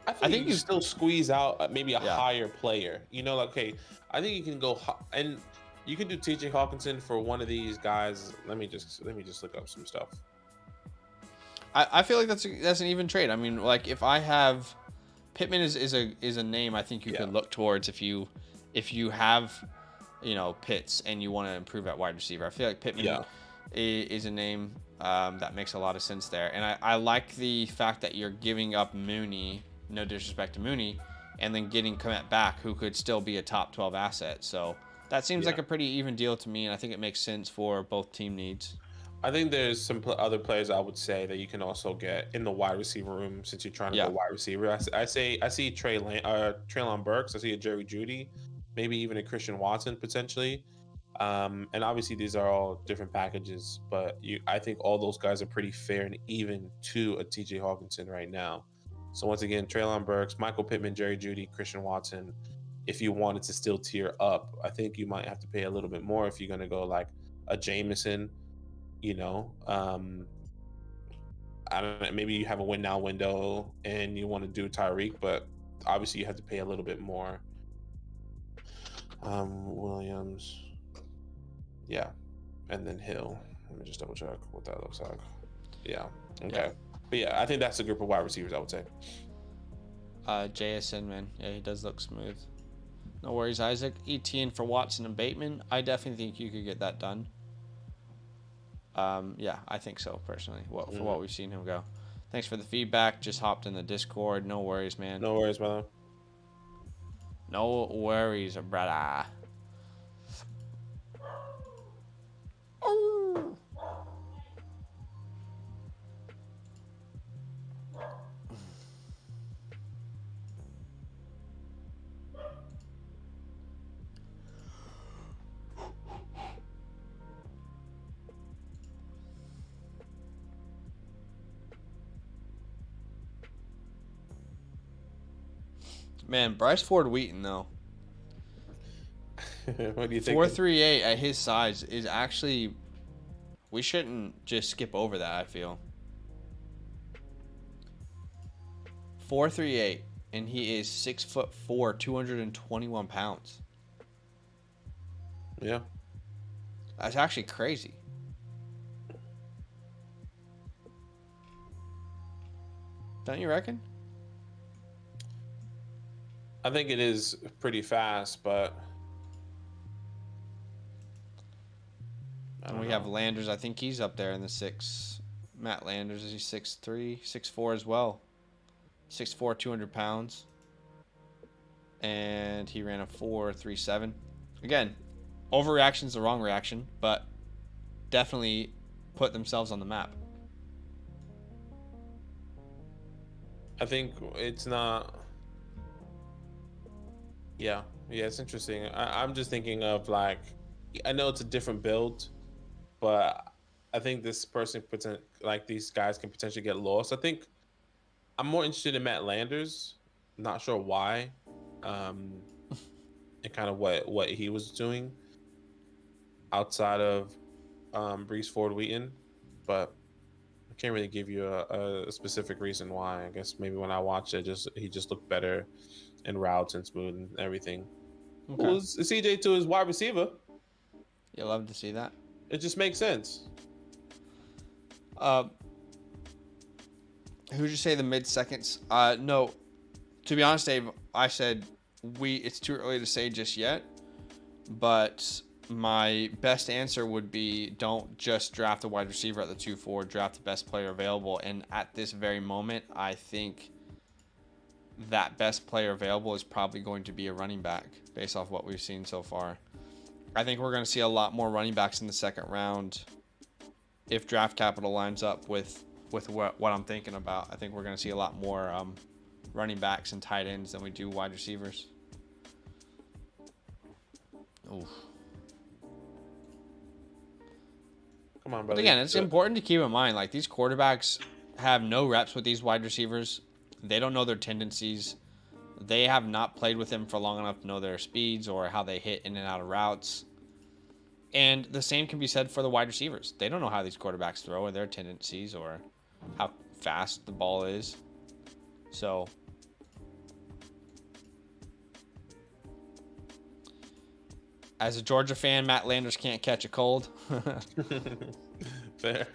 I think you still squeeze out maybe a higher player. You know, like, okay, I think you can go and you can do TJ Hawkinson for one of these guys. Let me just look up some stuff. I feel like that's an even trade. I mean, like if I have Pittman is a name I think you could look towards if you have, you know, Pitts and you want to improve at wide receiver. I feel like Pittman is a name that makes a lot of sense there. And I like the fact that you're giving up Mooney, no disrespect to Mooney, and then getting Kmet back, who could still be a top 12 asset. So that seems like a pretty even deal to me, and I think it makes sense for both team needs. I think there's some other players I would say that you can also get in the wide receiver room since you're trying to go wide receiver. I see Treylon Burks. I see a Jerry Jeudy, maybe even a Christian Watson potentially. And obviously these are all different packages, but I think all those guys are pretty fair and even to a TJ Hawkinson right now. So once again, Treylon Burks, Michael Pittman, Jerry Jeudy, Christian Watson. If you wanted to still tier up, I think you might have to pay a little bit more if you're going to go like a Jameson, you know. I don't know, maybe you have a win now window and you want to do Tyreek, but obviously you have to pay a little bit more. Williams. Yeah, and then Hill. Let me just double check what that looks like. Yeah, okay. Yeah. But yeah, I think that's a group of wide receivers, I would say. JSN, man. Yeah, he does look smooth. No worries, Isaac. ETN for Watson and Bateman. I definitely think you could get that done. Yeah, I think so, personally, for what we've seen him go. Thanks for the feedback. Just hopped in the Discord. No worries, man. No worries, brother. No worries, brother. Oh. Man, Bryce Ford Wheaton though. What do you think? 4.38 at his size is actually. We shouldn't just skip over that. I feel. 4.38, and he is 6'4", 221 pounds. Yeah. That's actually crazy. Don't you reckon? I think it is pretty fast, but And we have Landers. I think he's up there in the 6. Matt Landers, is he 6'3", 6'4" as well. 6'4", 200 pounds. And he ran a 4.37. Again, overreaction is the wrong reaction, but definitely put themselves on the map. I think it's not. Yeah, it's interesting. I'm just thinking of like, I know it's a different build, but I think this person, like these guys can potentially get lost. I think I'm more interested in Matt Landers. Not sure why, and kind of what he was doing outside of Brees Ford Wheaton, but I can't really give you a specific reason why. I guess maybe when I watched it, he just looked better in routes and smooth and everything. Okay. Well, CJ to his wide receiver. You love to see that. It just makes sense. Who'd you say the mid seconds? No, to be honest, Dave, I said it's too early to say just yet, but my best answer would be don't just draft a wide receiver at the 2-4, draft the best player available. And at this very moment, I think that best player available is probably going to be a running back based off what we've seen so far. I think we're going to see a lot more running backs in the second round if draft capital lines up with what I'm thinking about. I think we're going to see a lot more running backs and tight ends than we do wide receivers. Oof. Come on, brother. But again, it's important to keep in mind, like, these quarterbacks have no reps with these wide receivers. They don't know their tendencies. They have not played with them for long enough to know their speeds or how they hit in and out of routes. And the same can be said for the wide receivers. They don't know how these quarterbacks throw or their tendencies or how fast the ball is. So as a Georgia fan, Matt Landers can't catch a cold. Fair.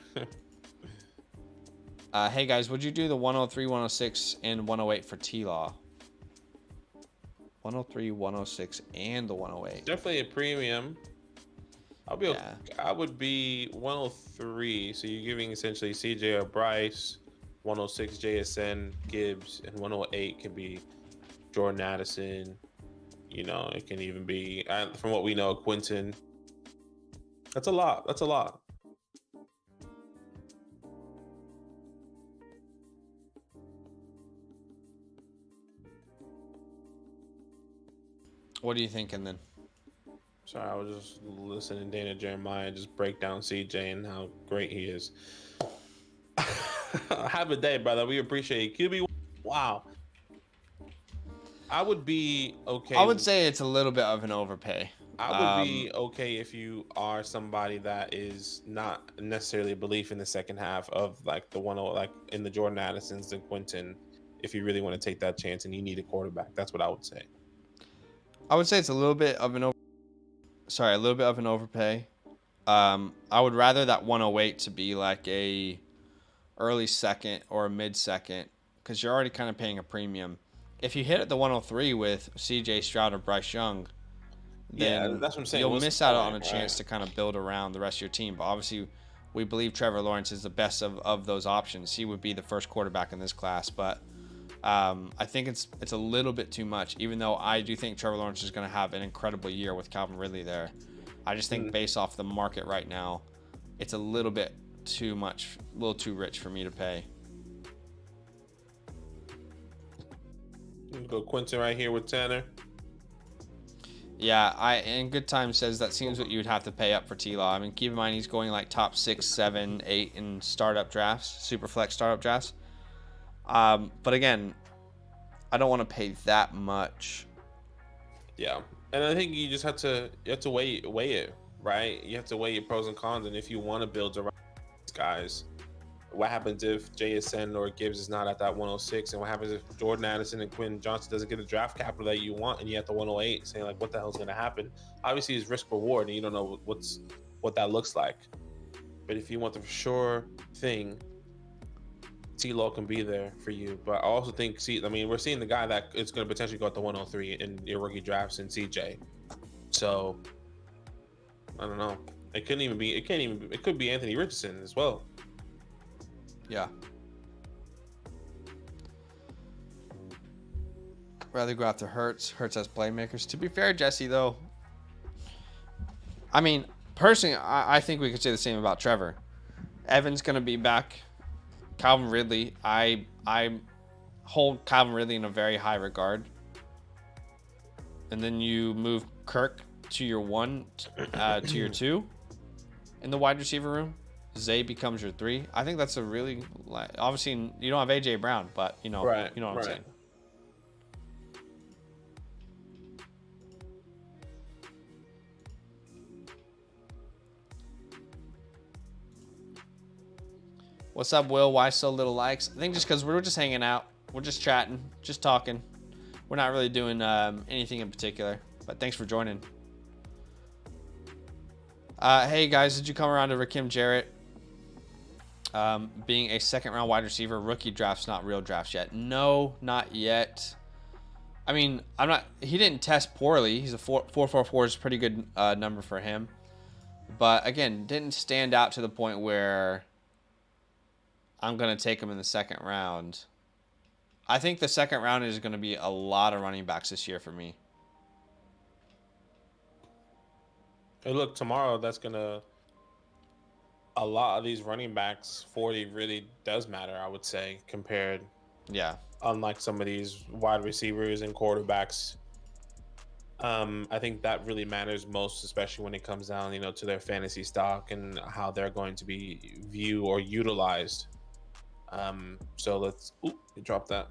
Hey guys, would you do the 103, 106, and 108 for T-Law? 103, 106, and the 108. Definitely a premium. I would be 103. So you're giving essentially CJ or Bryce, 106 JSN, Gibbs, and 108 can be Jordan Addison. You know, it can even be, from what we know, Quentin. That's a lot. What are you thinking then? Sorry, I was just listening to Dana Jeremiah just break down CJ and how great he is. Have a day, brother. We appreciate you. QB, wow. I would be okay. I would say it's a little bit of an overpay. I would be okay if you are somebody that is not necessarily a belief in the second half of like the like in the Jordan Addisons and Quentin. If you really want to take that chance and you need a quarterback, that's what I would say. I would say it's a little bit of an overpay. I would rather that 108 to be like a early second or a mid second because you're already kind of paying a premium. If you hit at the 103 with CJ Stroud or Bryce Young, then that's what I'm saying. You'll miss out on a chance to kind of build around the rest of your team. But obviously, we believe Trevor Lawrence is the best of those options. He would be the first quarterback in this class, but I think it's a little bit too much, even though I do think Trevor Lawrence is going to have an incredible year with Calvin Ridley there. I just think based off the market right now, it's a little bit too much, a little too rich for me to pay. Go Quentin right here with Tanner. Yeah, and Good Time says that seems what you would have to pay up for T-Law. I mean, keep in mind he's going like top 6, 7, 8 in startup drafts, super flex startup drafts. But again, I don't want to pay that much. Yeah, and I think you just have to weigh it, right? You have to weigh your pros and cons, and if you want to build around these guys, what happens if JSN or Gibbs is not at that 106, and what happens if Jordan Addison and Quinn Johnson doesn't get the draft capital that you want, and you have the 108, saying like, what the hell's going to happen? Obviously, it's risk reward, and you don't know what that looks like. But if you want the for sure thing, T-Law can be there for you. But I also think, we're seeing the guy that is going to potentially go at the 103 in your rookie drafts in CJ. So I don't know. It could be Anthony Richardson as well. Yeah. Rather go after Hurts. Hurts has playmakers. To be fair, Jesse, though, I mean, personally, I think we could say the same about Trevor. Evan's going to be back. Calvin Ridley, I hold Calvin Ridley in a very high regard. And then you move Kirk to your 1, to your 2 in the wide receiver room. Zay becomes your 3. I think that's a really, obviously you don't have AJ Brown, but you know, right, you know what I'm saying. What's up, Will? Why so little likes? I think just because we're just hanging out. We're just chatting, just talking. We're not really doing anything in particular, but thanks for joining. Hey, guys, did you come around to Rakim Jarrett being a second-round wide receiver? Rookie drafts, not real drafts yet. No, not yet. I mean, he didn't test poorly. He's a 4.44 is a pretty good number for him. But, again, didn't stand out to the point where I'm going to take him in the second round. I think the second round is going to be a lot of running backs this year for me. Hey, look, tomorrow a lot of these running backs, 40 really does matter, I would say, compared. Yeah. Unlike some of these wide receivers and quarterbacks. I think that really matters most, especially when it comes down, to their fantasy stock and how they're going to be viewed or utilized. So let's drop that.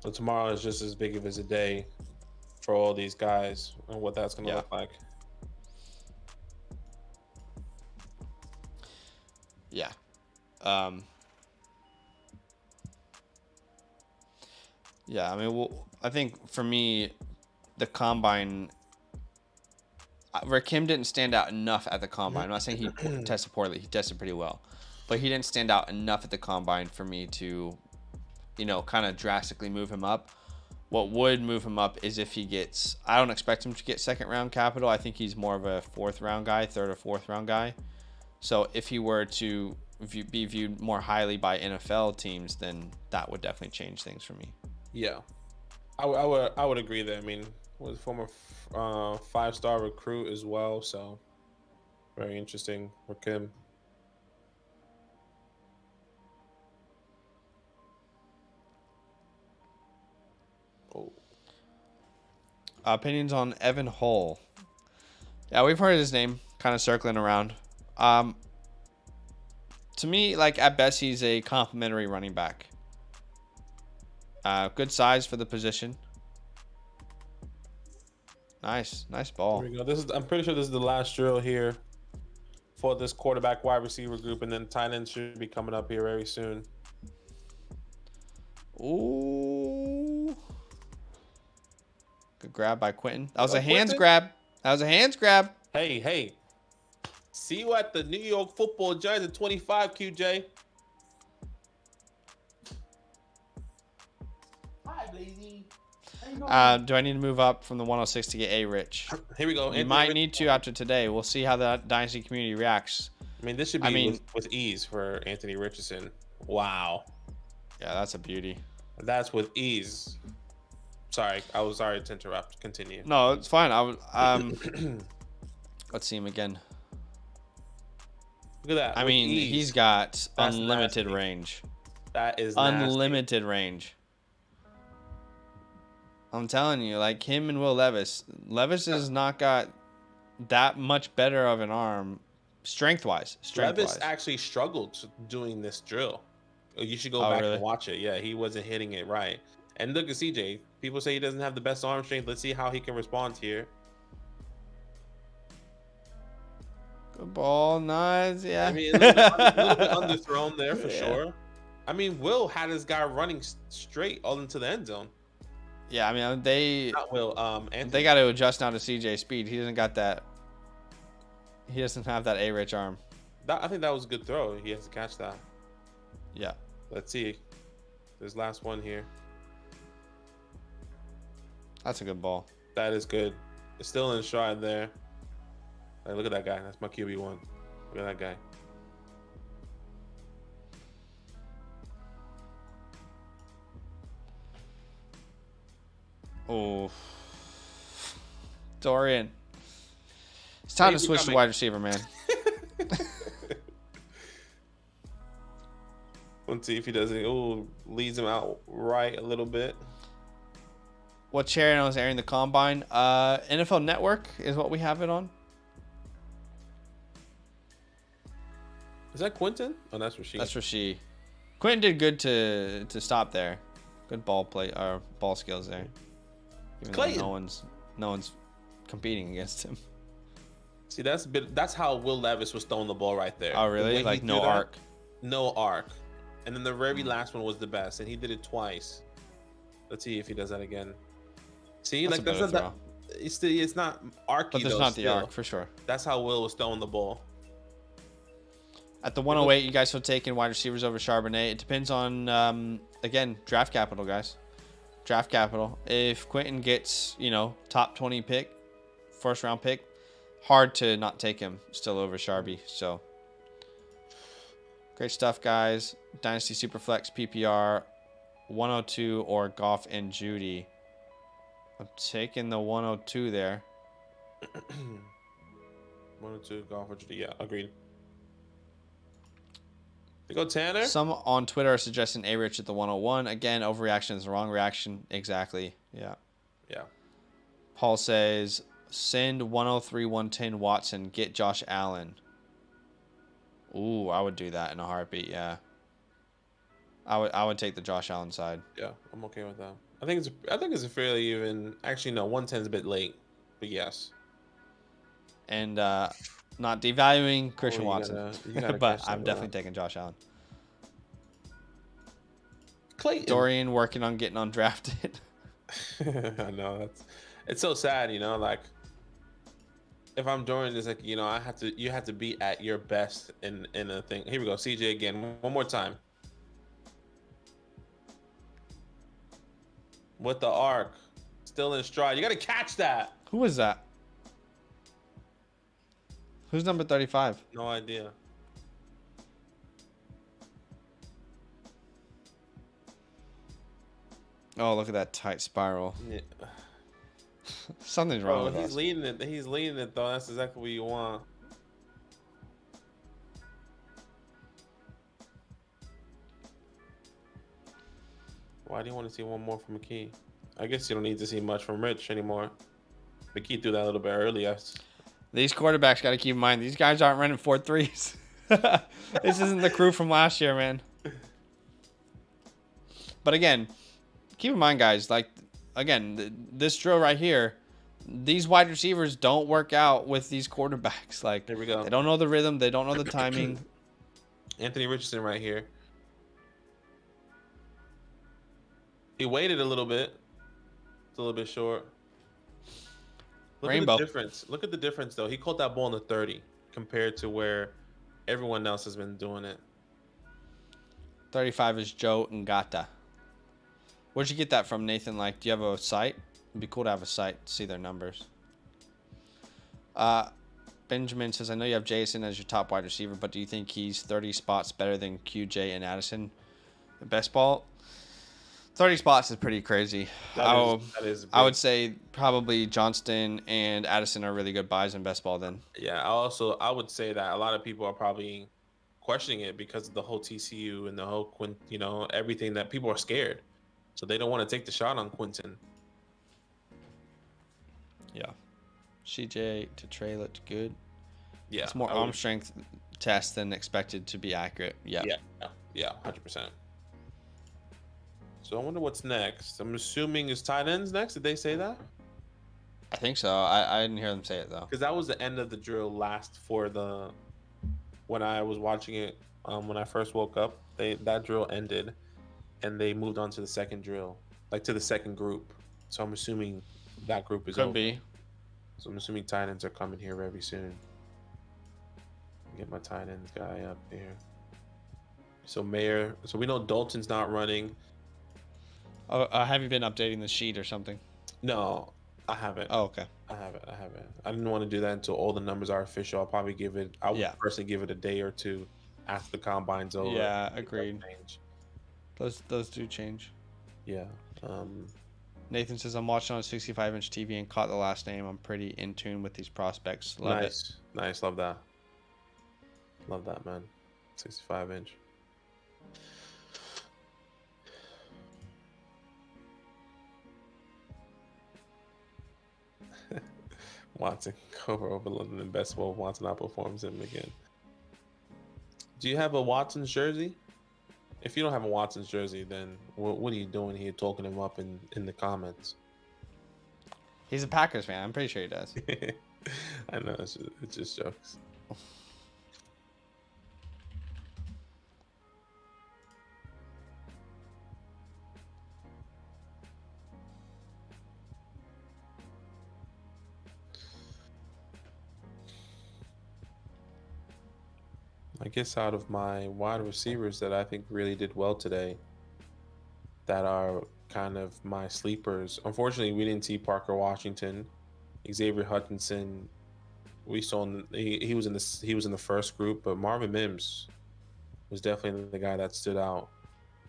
So tomorrow is just as big of a day for all these guys and what that's going to look like. Yeah. Yeah, I mean, I think for me, the combine, Rakim didn't stand out enough at the combine. I'm not saying he tested poorly. He tested pretty well. But he didn't stand out enough at the combine for me to, kind of drastically move him up. What would move him up is if he gets, I don't expect him to get second round capital. I think he's more of a fourth round guy, third or fourth round guy. So if he were to be viewed more highly by NFL teams, then that would definitely change things for me. Yeah, I would agree there. I mean, was a former 5-star recruit as well, so very interesting for Kim. Oh. Opinions on Evan Hull. Yeah, we've heard his name kind of circling around. To me, at best, he's a complimentary running back. Good size for the position. Nice ball. Here we go. I'm pretty sure this is the last drill here for this quarterback wide receiver group, and then tight end should be coming up here very soon. Ooh. Good grab by Quentin. That was a hands grab. Hey. See you at the New York Football Giants at 25, QJ. Hi, Blazy. Do I need to move up from the 106 to get A-Rich? Here we go. You might need to after today. We'll see how the Dynasty community reacts. I mean, this should be with ease for Anthony Richardson. Wow. Yeah, that's a beauty. That's with ease. Sorry, I was sorry to interrupt. Continue. No, it's fine. Let's see him again. Look at that. I mean, ease. He's got That's unlimited nasty. range. That is unlimited range. I'm telling you, him and Will Levis. Levis has not got that much better of an arm, strength-wise. Levis actually struggled doing this drill. You should go Oh, back really? and watch it. Yeah, he wasn't hitting it right. And look at CJ. People say he doesn't have the best arm strength. Let's see how he can respond here. Good ball, nice. Yeah. I mean, a little bit underthrown there for Yeah. sure. I mean, Will had his guy running straight all into the end zone. Yeah, I mean they Not Will. Anthony. they got to adjust now to CJ speed. He doesn't got that. He doesn't have that A-rich arm. I think that was a good throw. He has to catch that. Yeah. Let's see. This last one here. That's a good ball. That is good. It's still in stride there. Hey, look at that guy. That's my QB1. Look at that guy. Oh, Dorian. It's time to switch to wide receiver, man. Let's see if he doesn't. Oh, leads him out right a little bit. What channel is airing the combine? NFL Network is what we have it on. Is that Quentin? Oh, that's Rasheed. That's Rasheed. Quentin did good to stop there. Good ball play or ball skills there. Even though no one's competing against him. See, that's how Will Levis was throwing the ball right there. Oh, really? Like no arc. No arc. And then the very last one was the best, and he did it twice. Let's see if he does that again. See, That's like that's not that. It's not arcy. But there's not the arc for sure. That's how Will was throwing the ball. At the 108, you guys still taking wide receivers over Charbonnet. It depends on again draft capital, guys. Draft capital. If Quentin gets top 20 pick, first round pick, hard to not take him still over Sharby. So great stuff, guys. Dynasty Superflex PPR 102 or Goff and Judy. I'm taking the 102 there. 102 Goff or Judy. Yeah, agreed. They go Tanner. Some on Twitter are suggesting A-Rich at the 101. Again, overreaction is the wrong reaction. Exactly. Yeah. Yeah. Paul says, send 103, 110 Watson. Get Josh Allen. Ooh, I would do that in a heartbeat. Yeah. I would take the Josh Allen side. Yeah, I'm okay with that. I think it's a fairly even. Actually, no, 110 is a bit late, but yes. And not devaluing Christian Watson, you gotta but I'm definitely taking Josh Allen. Clayton. Dorian working on getting undrafted. I know it's so sad, like if I'm Dorian, it's like, you have to be at your best in a thing. Here we go, CJ again, one more time. With the arc, still in stride. You got to catch that. Who was that? Who's number 35? No idea. Oh, look at that tight spiral. Yeah. Something's wrong with he's us. leading it. He's leading it though. That's exactly what you want. Why do you want to see one more from McKee? I guess you don't need to see much from Rich anymore. McKee threw that a little bit early. These quarterbacks got to keep in mind, these guys aren't running 4.3s. This isn't the crew from last year, man. But again, keep in mind, guys, like, again, this drill right here, these wide receivers don't work out with these quarterbacks. Like, here we go. They don't know the rhythm. They don't know the timing. Anthony Richardson right here. He waited a little bit. It's a little bit short. Look Rainbow. at the difference. Look at the difference, though. He caught that ball in the 30 compared to where everyone else has been doing it. 35 is Joe Ngata. Where'd you get that from, Nathan? Like, do you have a site? It'd be cool to have a site to see their numbers. Benjamin says, I know you have Jason as your top wide receiver, but do you think he's 30 spots better than QJ and Addison? The best ball? 30 spots is pretty crazy. That is I would say probably Johnston and Addison are really good buys in best ball then. Yeah, I would say that a lot of people are probably questioning it because of the whole TCU and the whole everything, that people are scared. So they don't want to take the shot on Quentin. Yeah. CJ to Trey looked good. Yeah. It's more arm strength test than expected to be accurate. Yeah. Yeah, 100%. So I wonder what's next. I'm assuming is tight ends next. Did they say that? I think so. I didn't hear them say it though. Because that was the end of the drill last for the when I was watching it. When I first woke up, that drill ended, and they moved on to the second drill, like to the second group. So I'm assuming that group is Could over. be. So I'm assuming tight ends are coming here very soon. Get my tight ends guy up here. So Mayer. So we know Dalton's not running. Oh, have you been updating the sheet or something? No, I haven't. Oh, okay. I haven't. I didn't want to do that until all the numbers are official. I'll probably give it. I would personally give it a day or two after the combine's over. Yeah, agreed. Those do change. Yeah. Nathan says, I'm watching on a 65-inch TV and caught the last name. I'm pretty in tune with these prospects. Love it. Nice. Love that. Love that, man. 65-inch. Watson cover over London and best Wolf. Watson outperforms him again. Do you have a Watson's jersey? If you don't have a Watson's jersey, then what are you doing here talking him up in the comments? He's a Packers fan. I'm pretty sure he does. I know, it's just jokes. I guess out of my wide receivers that I think really did well today, that are kind of my sleepers. Unfortunately, we didn't see Parker Washington, Xavier Hutchinson. We saw he was in the first group, but Marvin Mims was definitely the guy that stood out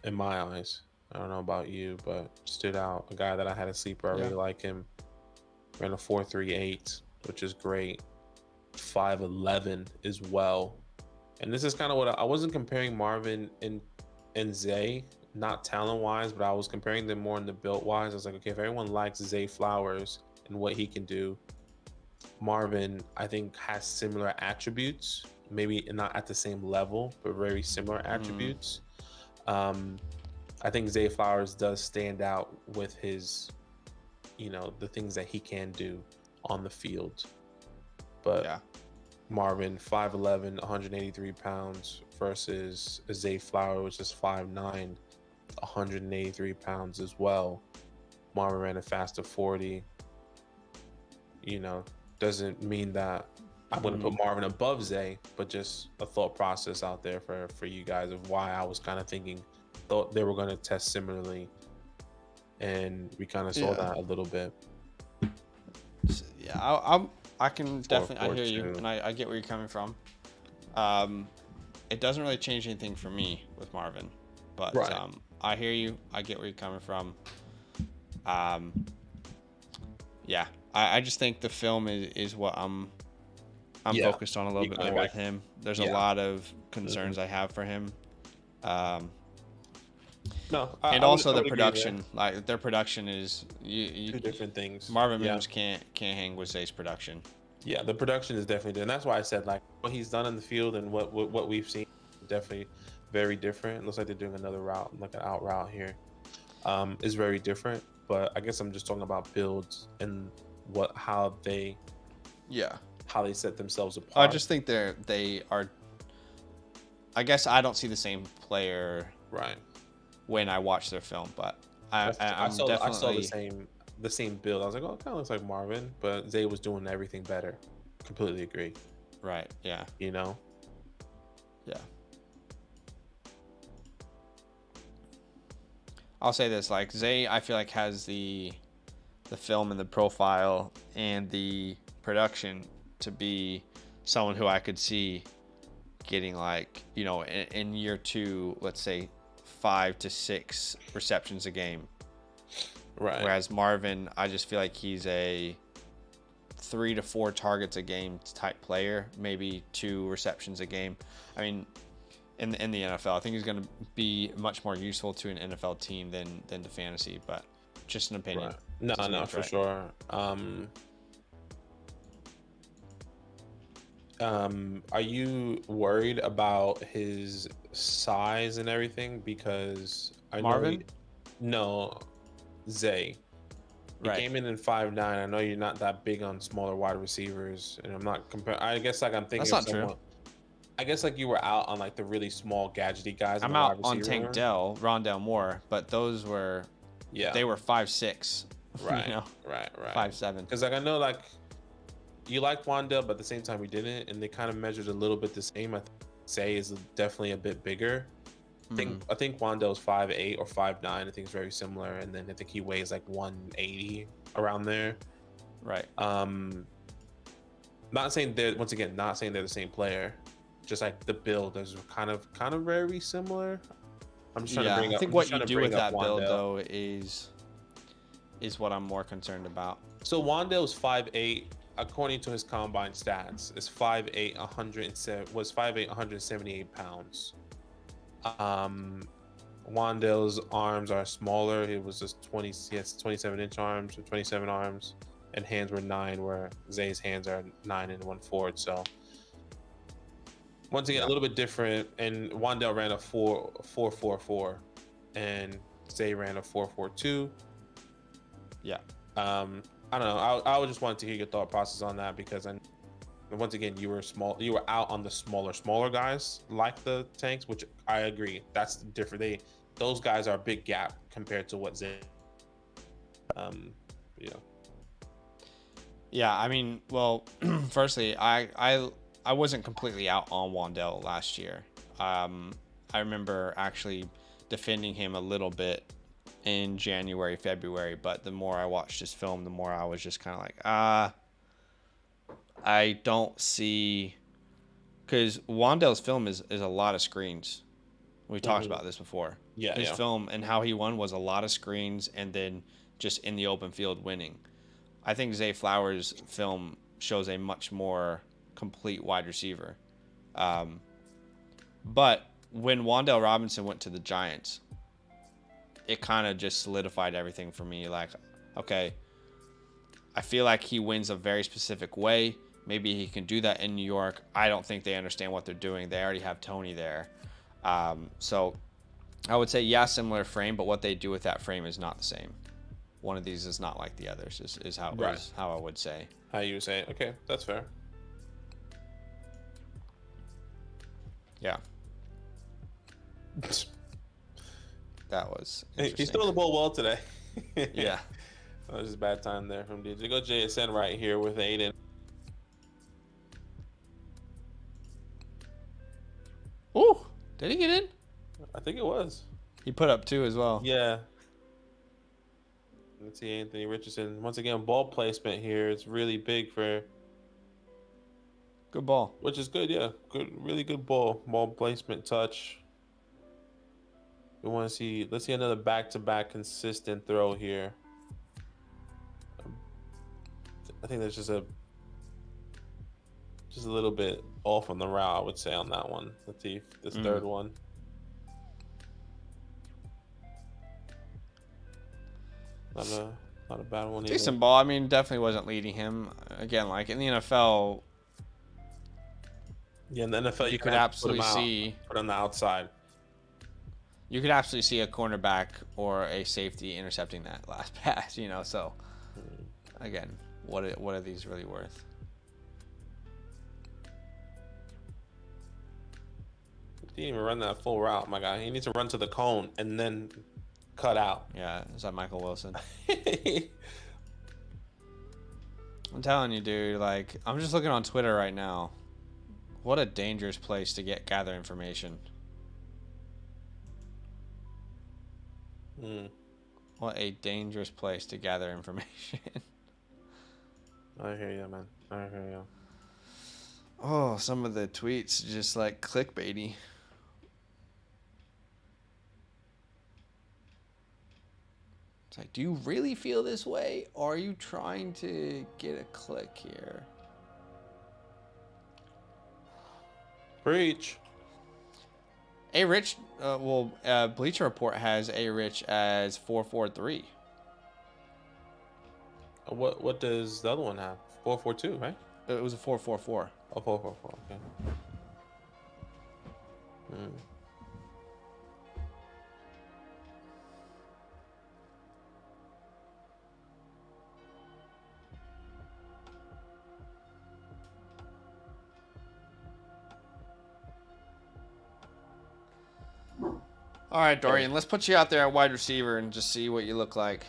in my eyes. I don't know about you, but stood out. A guy that I had a sleeper. I really like him. Ran a 4.38, which is great. 5'11 as well. And this is kind of what I wasn't comparing Marvin and Zay, not talent wise, but I was comparing them more in the built wise. I was like, okay, if everyone likes Zay Flowers and what he can do, Marvin, I think, has similar attributes, maybe not at the same level, but very similar attributes. I think Zay Flowers does stand out with his, the things that he can do on the field. But yeah. Marvin, 5'11", 183 pounds versus Zay Flower, which is 5'9", 183 pounds as well. Marvin ran a faster 40. Doesn't mean that I'm going to put Marvin above Zay, but just a thought process out there for you guys of why I was kind of thought they were going to test similarly. And we kind of saw that a little bit. Yeah, I can definitely, I hear you, and I get where you're coming from. It doesn't really change anything for me with Marvin, but I hear you. I get where you're coming from. Yeah, I just think the film is what I'm focused on a little bit more with him. There's a lot of concerns I have for him. And also the production, like their production is two different things. Marvin Mims can't hang with Zay's production. Yeah, the production is definitely different. And that's why I said like what he's done in the field and what we've seen definitely very different. It looks like they're doing another route, like an out route here. Is very different. But I guess I'm just talking about builds and how they set themselves apart. I just think they are. I guess I don't see the same player when I watch their film, but I saw the same build. I was like, oh, it kind of looks like Marvin, but Zay was doing everything better. Completely agree. Right. Yeah. Yeah. I'll say this: like Zay, I feel like has the film and the profile and the production to be someone who I could see getting like in year 2, let's say 5 to 6 receptions a game. Right. Whereas Marvin, I just feel like he's a 3 to 4 targets a game type player, maybe 2 receptions a game. I mean, in the NFL, I think he's going to be much more useful to an NFL team than to fantasy, but just an opinion. Right. No, for sure. Are you worried about his size and everything? Because Marvin? No, Zay. He Right. came in 5'9". I know you're not that big on smaller wide receivers, and I'm not comparing. I guess like I'm thinking That's of not true. someone. I guess like you were out on like the really small gadgety guys in I'm the wide out on receiver Tank room. Dell, Rondell Moore, but those were, Yeah. they were 5'6", Right. you know, Right. 5'7". Because like I know like you like Wandell, but at the same time we didn't, and they kind of measured a little bit the same. I think Zay is definitely a bit bigger. I think Wandell's 5'8" or 5'9". I think it's very similar, and then I think he weighs like 180 around there. Right. Not saying not saying they're the same player. Just like the build is kind of very similar. I'm just trying to bring I up. think I'm what just you trying to do bring with up that build Wandell. though is what I'm more concerned about. So Wandell's 5'8", according to his combine stats, is 5'8", 178 pounds. Wandell's arms are smaller. He has 27-inch arms or 27 arms, and hands were 9, where Zay's hands are 9 and 1/4. So once again, a little bit different. And Wandell ran a 4.44, and Zay ran a 4.42. Yeah. I don't know. I would just wanted to hear your thought process on that, because once again, you were out on the smaller guys like the Tanks, which I agree. That's different. Those guys are a big gap compared to what Zay. Yeah, I mean, well, firstly, I wasn't completely out on Wandell last year. I remember actually defending him a little bit in January, February, but the more I watched his film, the more I was just kind of like, I don't see, because Wandell's film is a lot of screens. We talked about this before. Yeah, his film and how he won was a lot of screens and then just in the open field winning. I think Zay Flowers' film shows a much more complete wide receiver. But when Wandell Robinson went to the Giants, it kind of just solidified everything for me. Like, okay, I feel like he wins a very specific way. Maybe he can do that in New York. I don't think they understand what they're doing. They already have Tony there. So I would say, yeah, similar frame, but what they do with that frame is not the same. One of these is not like the others, is how I would say. How you say it. Okay, that's fair. Yeah. That was interesting. He stole the ball well today. Yeah. That was just a bad time there from DJ. Go JSN right here with Aiden. Ooh, did he get in? I think it was. He put up 2 as well. Yeah. Let's see, Anthony Richardson. Once again, ball placement here. It's really big for. Good ball. Which is good, yeah. Good, really good ball. Ball placement, touch. We want to see. Let's see another back-to-back consistent throw here. I think that's just a little bit off on the route, I would say, on that one. Let's see this third one. Not a bad one either. Decent ball. I mean, definitely wasn't leading him. Again, like in the NFL. Yeah, in the NFL, you could absolutely put on the outside. You could absolutely see a cornerback or a safety intercepting that last pass. You know, so again, what are these really worth? He didn't even run that full route, my guy. He needs to run to the cone and then cut out. Yeah, is that Michael Wilson? I'm telling you, dude. Like, I'm just looking on Twitter right now. What a dangerous place to gather information. What a dangerous place to gather information. I hear you, man. I hear you. Oh, some of the tweets just like clickbaity. It's like, do you really feel this way? Or are you trying to get a click here? Preach. A Rich, Bleacher Report has A Rich as 4.43. What does the other one have? 4.42, right? It was a 4.44. Oh, 4.44. Okay. All right, Dorian, let's put you out there at wide receiver and just see what you look like.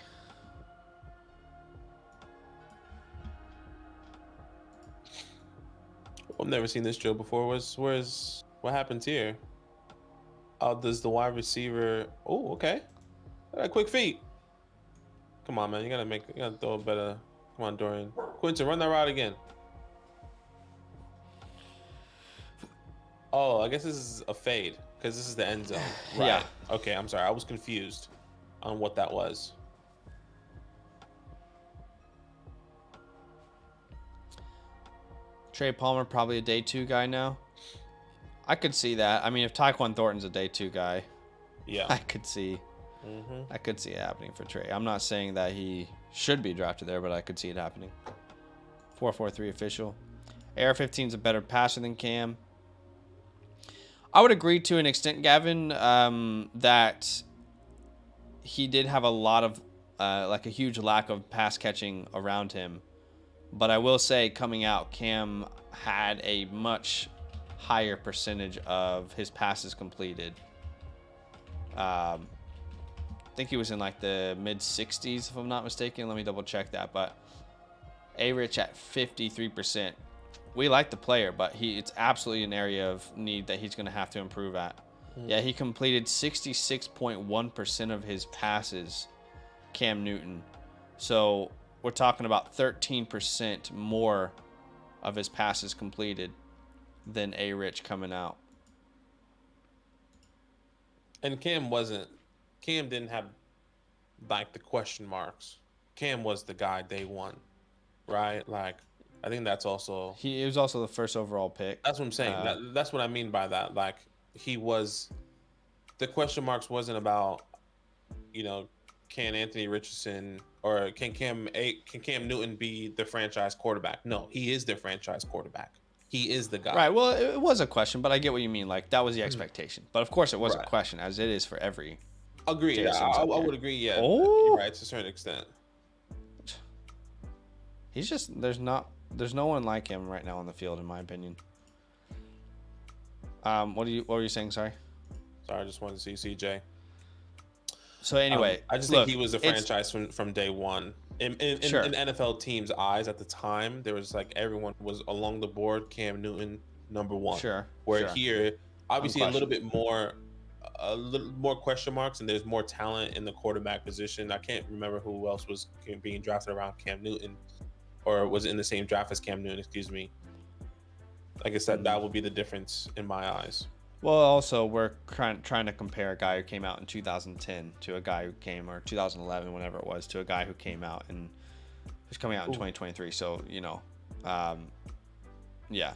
I've never seen this drill before. What happens here? Oh, does the wide receiver? Oh, okay. Quick feet. Come on, man. You gotta throw a better. Come on, Dorian. Quinton, run that route again. Oh, I guess this is a fade because this is the end zone. Right. Yeah. Okay, I'm sorry. I was confused on what that was. Trey Palmer, probably a day 2 guy now. I could see that. I mean, if Tyquan Thornton's a day 2 guy, yeah, I could see it happening for Trey. I'm not saying that he should be drafted there, but I could see it happening. 4-4-3 official. AR-15 is a better passer than Cam. I would agree to an extent, Gavin, that he did have a lot of, like a huge lack of pass catching around him. But I will say, coming out, Cam had a much higher percentage of his passes completed. I think he was in like the mid 60s, if I'm not mistaken. Let me double check that. But A-Rich at 53%. We like the player, but it's absolutely an area of need that he's going to have to improve at. Yeah, he completed 66.1% of his passes, Cam Newton. So we're talking about 13% more of his passes completed than A-Rich coming out. And Cam didn't have like the question marks. Cam was the guy day one, right? Like, I think that's also... He was also the first overall pick. That's what I'm saying. That's what I mean by that. Like, he was... The question marks wasn't about, can Anthony Richardson or can Cam Newton be the franchise quarterback? No, he is the franchise quarterback. He is the guy. Right. Well, it was a question, but I get what you mean. Like, that was the expectation. But of course, it was a question, as it is for every. Agreed. I would agree. Yeah. Oh. You're right to a certain extent. He's just there's no one like him right now on the field, in my opinion. What were you saying? Sorry, I just wanted to see CJ. So anyway, I just think he was a franchise from day one. In NFL teams' eyes at the time, there was like everyone was along the board. Cam Newton, number one. Here, obviously, a little more question marks, and there's more talent in the quarterback position. I can't remember who else was being drafted around Cam Newton, or was in the same draft as Cam Newton. Excuse me. Like I said, that would be the difference in my eyes. Well, also, we're trying to compare a guy who came out in 2010 to a guy who came, or 2011, whenever it was, to a guy who came out and who's coming out in 2023. So, yeah.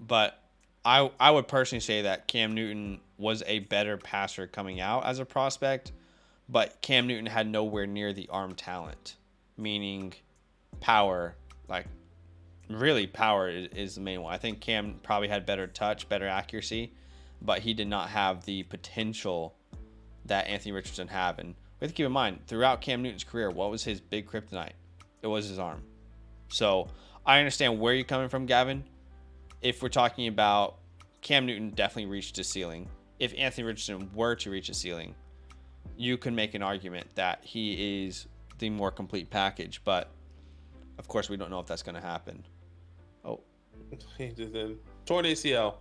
But I would personally say that Cam Newton was a better passer coming out as a prospect, but Cam Newton had nowhere near the arm talent, meaning power, like, really, power is the main one. I think Cam probably had better touch, better accuracy, but he did not have the potential that Anthony Richardson had. And we have to keep in mind, throughout Cam Newton's career, what was his big kryptonite? It was his arm. So I understand where you're coming from, Gavin. If we're talking about Cam Newton definitely reached his ceiling. If Anthony Richardson were to reach a ceiling, you can make an argument that he is the more complete package. But, of course, we don't know if that's going to happen. Oh, he did torn ACL.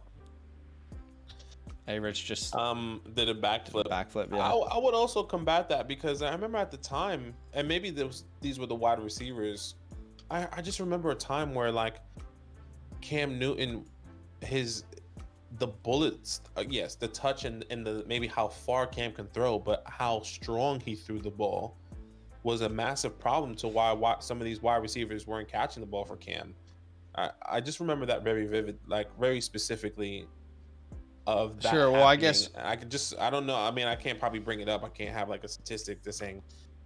Hey, Rich just did a backflip. Yeah. I would also combat that because I remember at the time, and maybe these were the wide receivers. I just remember a time where like Cam Newton, the bullets, yes, the touch and the maybe how far Cam can throw, but how strong he threw the ball was a massive problem to why some of these wide receivers weren't catching the ball for Cam. I just remember that very vivid, like very specifically of that. Sure. Well, I guess I don't know. I mean, I can't probably bring it up. I can't have like a statistic that's saying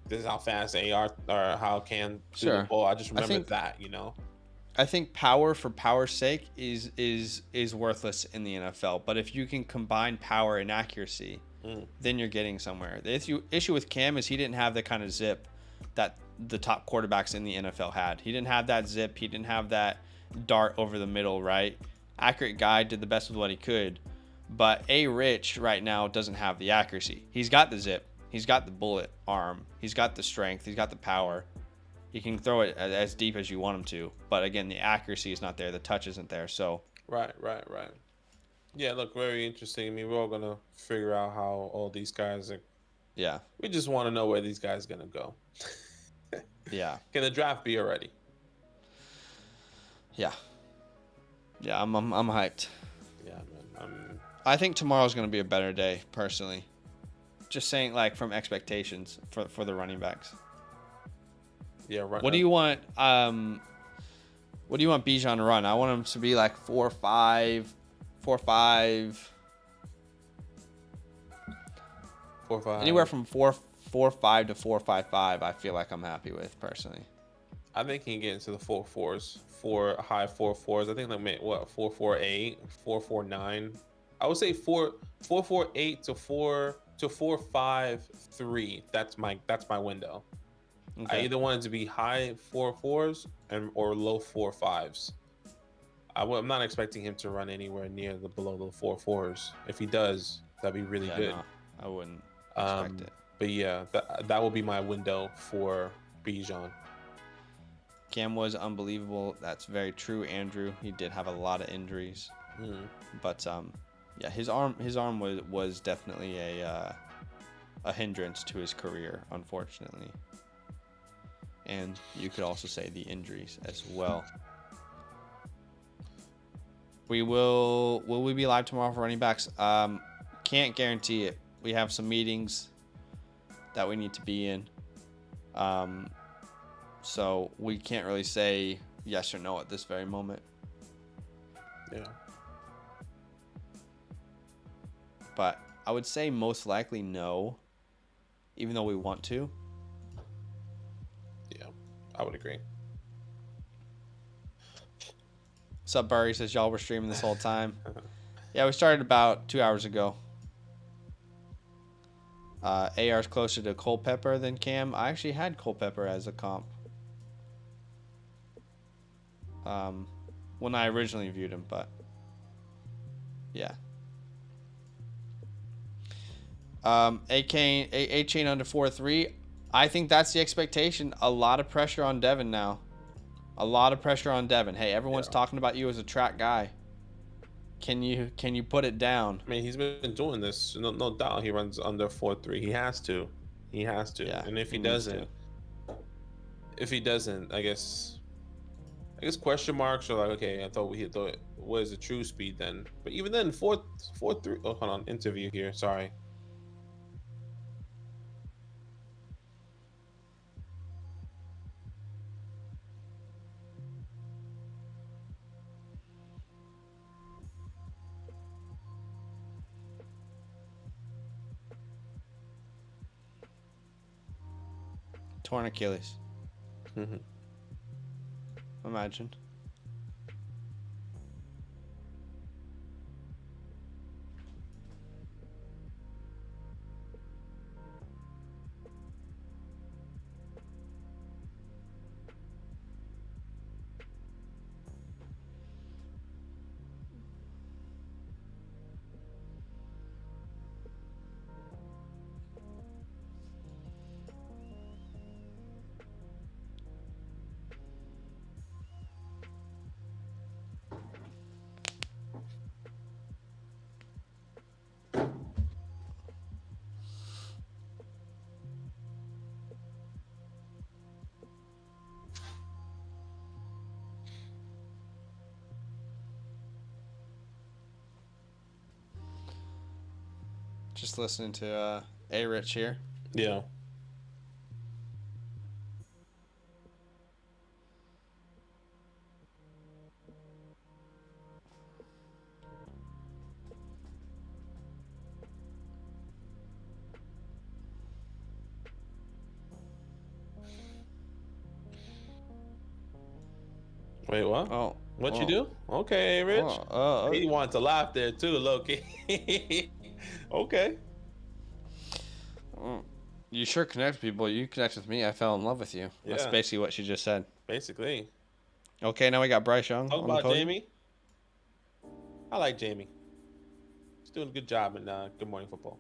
this is how fast they are or how Cam threw the ball. I just remember that, I think power for power's sake is worthless in the NFL. But if you can combine power and accuracy, then you're getting somewhere. The issue with Cam is he didn't have the kind of zip that the top quarterbacks in the NFL had. He didn't have that zip. He didn't have that dart over the middle, right? Accurate guy, did the best with what he could. But A. Rich right now doesn't have the accuracy. He's got the zip. He's got the bullet arm. He's got the strength. He's got the power. He can throw it as deep as you want him to. But again, the accuracy is not there. The touch isn't there. So Right. Yeah, look, very interesting. I mean, we're all gonna figure out how all these guys are. yeah, We just want to know where these guys are gonna go. yeah, Can the draft be already? yeah. I'm hyped. Yeah, man. I think tomorrow's going to be a better day, personally. Just saying, like, from expectations for the running backs. Yeah, right. What do you want? What do you want Bijan to run? I want him to be like 4.5, 4.5. 4.5. Anywhere from 4.5 to 4.55. I feel like I'm happy with personally. I think he can get into the 4.4s, high 4.4s. I think like what 4.48, 4.49. I would say 4.48 to 4.53. That's my window. Okay. I either want it to be high 4.4s or low 4.5s. I'm not expecting him to run anywhere near below the 4.4s. If he does, that'd be really good. No, I wouldn't expect it. But yeah, that will be my window for Bijan. Cam was unbelievable. That's very true, Andrew. He did have a lot of injuries, but yeah, his arm was definitely a hindrance to his career, unfortunately. And you could also say the injuries as well. Will we be live tomorrow for running backs? Can't guarantee it. We have some meetings that we need to be in. So we can't really say yes or no at this very moment. Yeah. But I would say most likely no, even though we want to. Yeah, I would agree. What's up, Burry? Says y'all were streaming this whole time. Yeah, we started about 2 hours ago. AR's closer to Culpepper than Cam. I actually had Culpepper as a comp. When I originally viewed him, but yeah. A-Chain under 4.3. I think that's the expectation. A lot of pressure on Devin now. A lot of pressure on Devin. Hey, everyone's talking about you as a track guy. Can you put it down? I mean, he's been doing this. No doubt he runs under 4.3. He has to. Yeah, and if he doesn't, I guess question marks are like, okay, I thought what is the true speed then? But even then, 4.3. Oh, hold on, interview here. Sorry. Torn Achilles. Imagine. Just listening to A-Rich here. Yeah. Wait, what? Oh. What you do? Okay, Rich. He wanted to laugh there too, Loki. Okay. You sure connect with people. You connect with me. I fell in love with you. Yeah. That's basically what she just said. Basically. Okay, now we got Bryce Young. Talk about Jamie. I like Jamie. doing a good job in Good Morning Football.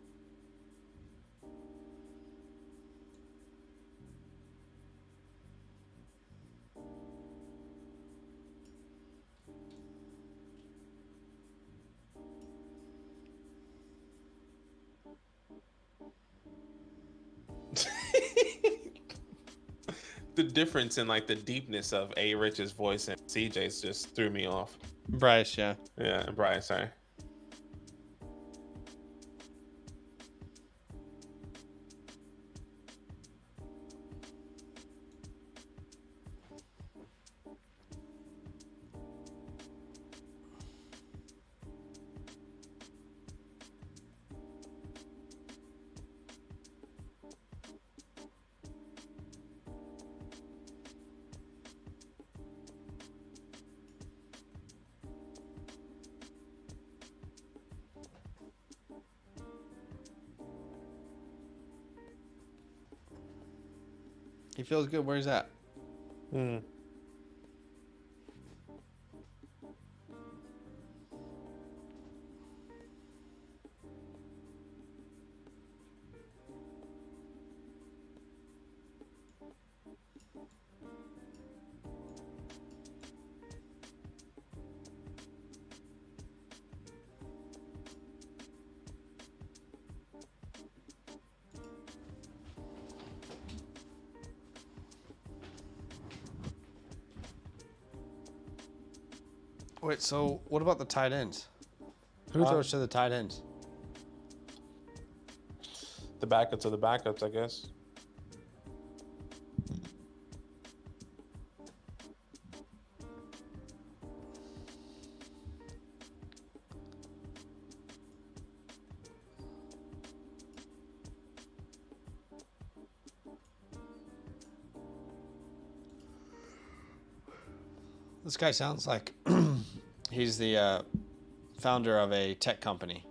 The difference in like the deepness of A. Rich's voice and CJ's just threw me off. Bryce, yeah. Yeah, Bryce, sorry. He feels good. Where's that? Wait, so what about the tight ends? Who throws to the tight ends? The backups of the backups, I guess. This guy sounds like he's the founder of a tech company.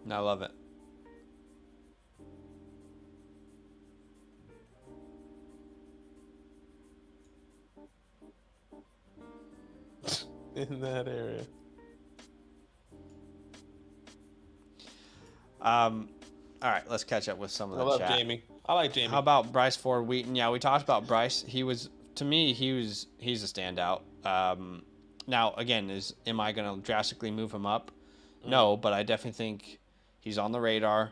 And I love it. In that area. All right, let's catch up with some of the I love chat. Jamie. I like Jamie. How about Bryce Ford Wheaton? Yeah, we talked about Bryce. He's a standout. Now again, am I going to drastically move him up? No, but I definitely think he's on the radar.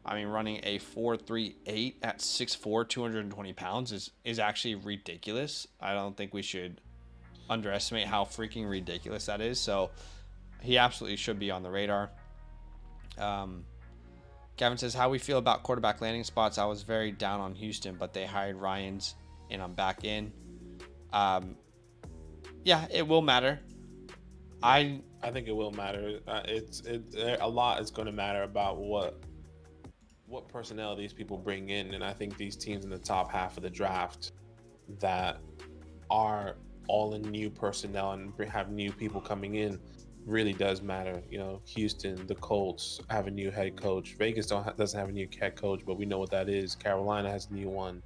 I mean, running a 4.38 at 6'4", 220 pounds is actually ridiculous. I don't think we should underestimate how freaking ridiculous that is. So he absolutely should be on the radar. Gavin says, how we feel about quarterback landing spots. I was very down on Houston, but they hired Ryans, and I'm back in. Yeah, it will matter. I think it will matter. A lot is going to matter about what personnel these people bring in, and I think these teams in the top half of the draft that are all in new personnel and have new people coming in really does matter. You know, Houston, the Colts have a new head coach. Vegas doesn't have a new head coach, but we know what that is. Carolina has a new one.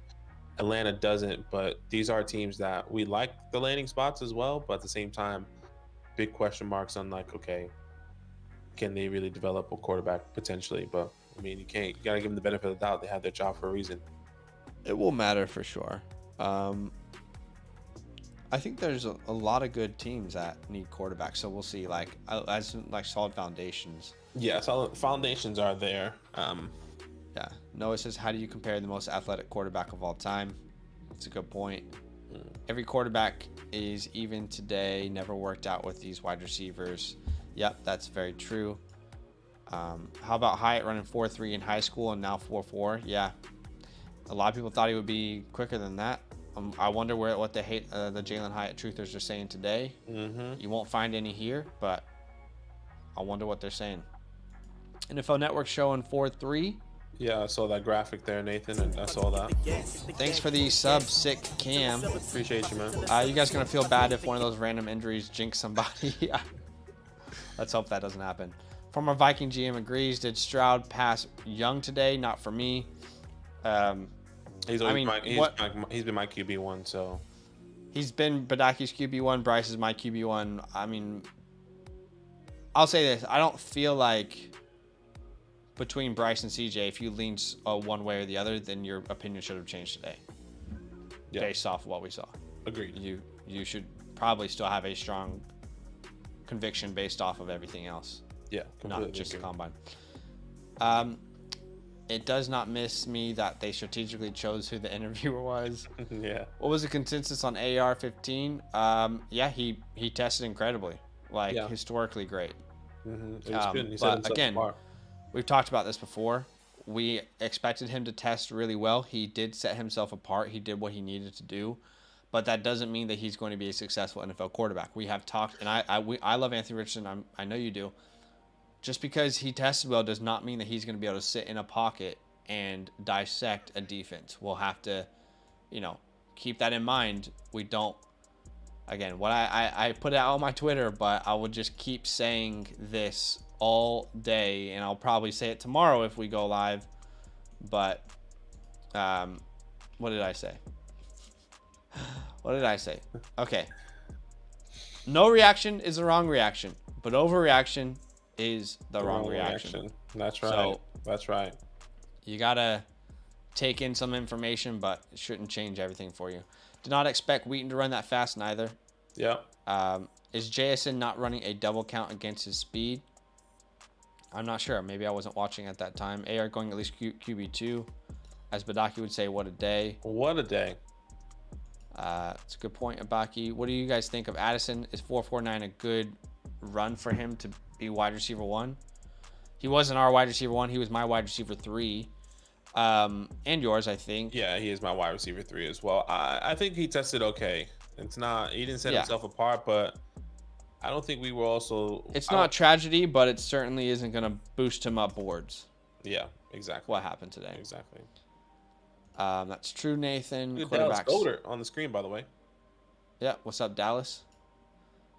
Atlanta doesn't, but these are teams that we like the landing spots as well, but at the same time, big question marks on like, okay, can they really develop a quarterback potentially? But I mean, you gotta give them the benefit of the doubt. They have their job for a reason. It will matter for sure. I think there's a lot of good teams that need quarterbacks, so we'll see. Like solid foundations. Yeah, solid foundations are there. Yeah. Noah says, how do you compare the most athletic quarterback of all time? It's a good point. Every quarterback is even today. Never worked out with these wide receivers. Yep, that's very true. How about Hyatt running 4.3 in high school and now 4.4? Yeah. A lot of people thought he would be quicker than that. I wonder what the Jalen Hyatt truthers are saying today. You won't find any here, but I wonder what they're saying. NFL Network showing 4.3. Yeah, I saw that graphic there, Nathan, and I saw that. Thanks for the sub, sick Cam. Appreciate you, man. You guys gonna feel bad if one of those random injuries jinx somebody? Yeah. Let's hope that doesn't happen. Former Viking GM agrees. Did Stroud pass Young today? Not for me. He's been my QB1, so he's been Badake's QB1. Bryce is my QB1. I mean, I'll say this. I don't feel like between Bryce and CJ, if you lean one way or the other, then your opinion should have changed today. Yeah. Based off what we saw. Agreed. You should probably still have a strong conviction based off of everything else. Yeah, not just the combine. It does not miss me that they strategically chose who the interviewer was. Yeah. What was the consensus on AR-15? Yeah, he tested incredibly, historically great. Mm-hmm. It was good. He but again, we've talked about this before. We expected him to test really well. He did set himself apart. He did what he needed to do, but that doesn't mean that he's going to be a successful NFL quarterback. We have talked, and I love Anthony Richardson. I know you do. Just because he tested well does not mean that he's going to be able to sit in a pocket and dissect a defense. We'll have to, keep that in mind. We don't. Again, what I put it out on my Twitter, but I will just keep saying this all day, and I'll probably say it tomorrow if we go live. But what did I say? What did I say? Okay. No reaction is the wrong reaction, but overreaction is the wrong reaction. That's right. So, that's right. You gotta take in some information, but it shouldn't change everything for you. Did not expect Wheaton to run that fast neither. Yeah. Is JSN not running a double count against his speed? I'm not sure. Maybe I wasn't watching at that time. AR going at least QB2. As Badake would say, what a day. What a day. It's a good point, Abaki. What do you guys think of Addison? Is 4.49 a good run for him to be wide receiver 1? He wasn't our wide receiver 1. He was my wide receiver 3. And yours, I think. Yeah, he is my wide receiver 3 as well. I think he tested okay. It's not, he didn't set himself apart, but I don't think we were also. It's not tragedy, but it certainly isn't going to boost him up boards. Yeah, exactly. What happened today? Exactly. That's true, Nathan. Dallas Golder on the screen, by the way. Yeah, what's up, Dallas?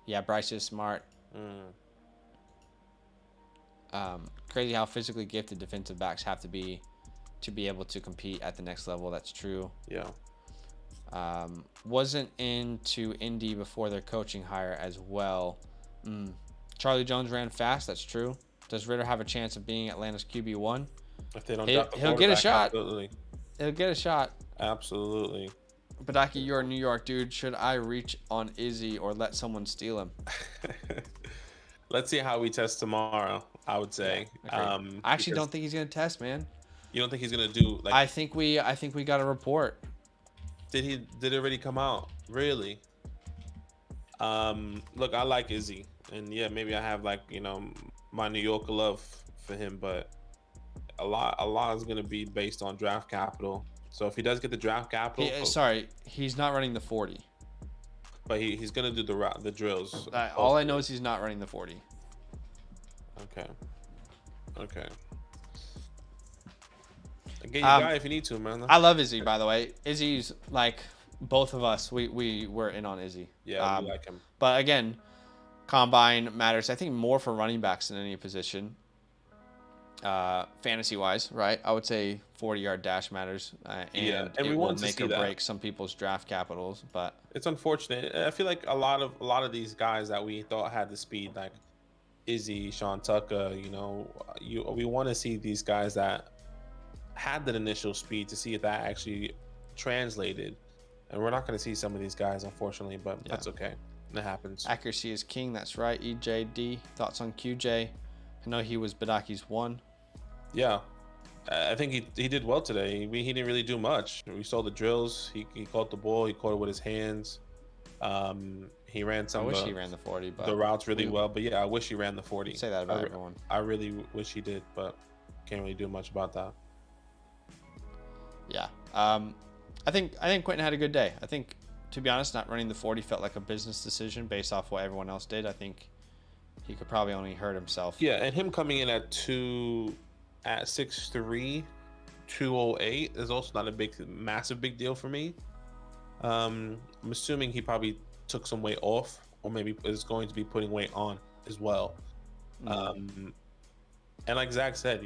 Yeah, Bryce is smart. Crazy how physically gifted defensive backs have to be able to compete at the next level. That's true. Yeah. Wasn't into Indy before their coaching hire as well. Charlie Jones ran fast. That's true. Does Ritter have a chance of being Atlanta's QB1? If they don't he'll get a shot. Absolutely. He'll get a shot. Absolutely. Badake, you're a New York dude. Should I reach on Izzy or let someone steal him? Let's see how we test tomorrow, I would say. Yeah, I actually don't think he's going to test, man. You don't think he's going to do like? I think we got a report. Did it already come out? Really? Look, I like Izzy, and yeah, maybe I have my New Yorker love for him, but a lot is gonna be based on draft capital. So if he does get the draft capital, he's not running the 40. But he's gonna do the drills. All I know is he's not running the 40. Okay. Get your guy if you need to, man. I love Izzy, by the way. Izzy's like both of us. We were in on Izzy. Yeah, we like him. But again, combine matters. I think more for running backs than any position. Fantasy wise, right? I would say 40-yard dash matters, and it will make or break some people's draft capitals. But it's unfortunate. I feel like a lot of these guys that we thought had the speed, like Izzy, Sean Tucker, we want to see these guys that had that initial speed to see if that actually translated. And we're not going to see some of these guys, unfortunately, but that's okay. It happens. Accuracy is king. That's right. EJD. Thoughts on QJ? I know he was Badake's 1. Yeah. I think he did well today. He didn't really do much. We saw the drills. He caught the ball. He caught it with his hands. He ran some. I wish he ran the 40, but the routes really well. But yeah, I wish he ran the 40. Say that about everyone. I really wish he did, but can't really do much about that. Yeah. I think Quentin had a good day. I think, to be honest, not running the 40 felt like a business decision based off what everyone else did. I think he could probably only hurt himself. Yeah, and him coming in at 6'3", 208 is also not a massive big deal for me. I'm assuming he probably took some weight off, or maybe is going to be putting weight on as well. And like Zach said,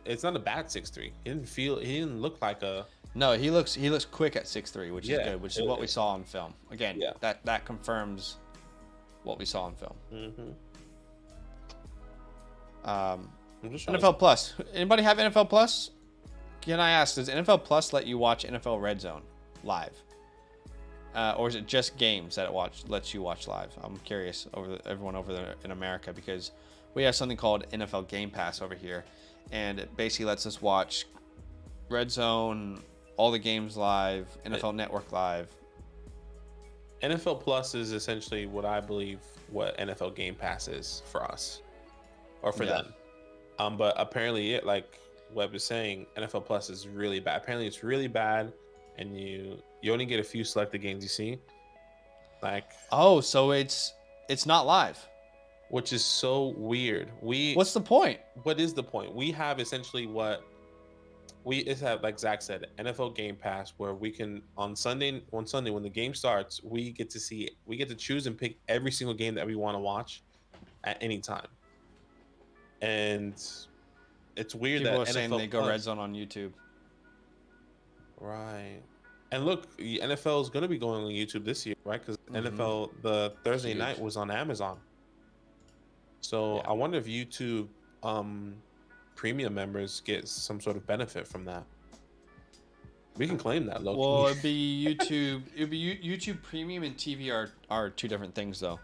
it's not a bad 6'3". He didn't look like a. No, he looks quick at 6'3", which is good, which is what we saw on film. Again, that confirms what we saw on film. I'm just trying NFL Plus. Anybody have NFL Plus? Can I ask, does NFL Plus let you watch NFL Red Zone live? Or is it just games that it lets you watch live? I'm curious everyone over there in America, because we have something called NFL Game Pass over here, and it basically lets us watch Red Zone, all the games live, NFL Network live. NFL Plus is essentially what I believe what NFL Game Pass is for us, or for them. But apparently, like Webb is saying, NFL Plus is really bad. Apparently, it's really bad, and you only get a few selected games you see. Like, oh, so it's not live, which is so weird. What's the point? What is the point? We have essentially what we have, like Zach said, NFL Game Pass, where we can on Sunday when the game starts, we get to choose and pick every single game that we want to watch at any time. And it's weird People that are saying NFL they go Red Zone on YouTube. Right. And look, the NFL is going to be going on YouTube this year, right? Because NFL, the Thursday night was on Amazon. So I wonder if YouTube premium members get some sort of benefit from that. We can claim that, low-key. Well, it'd be YouTube. YouTube Premium and TV are two different things, though.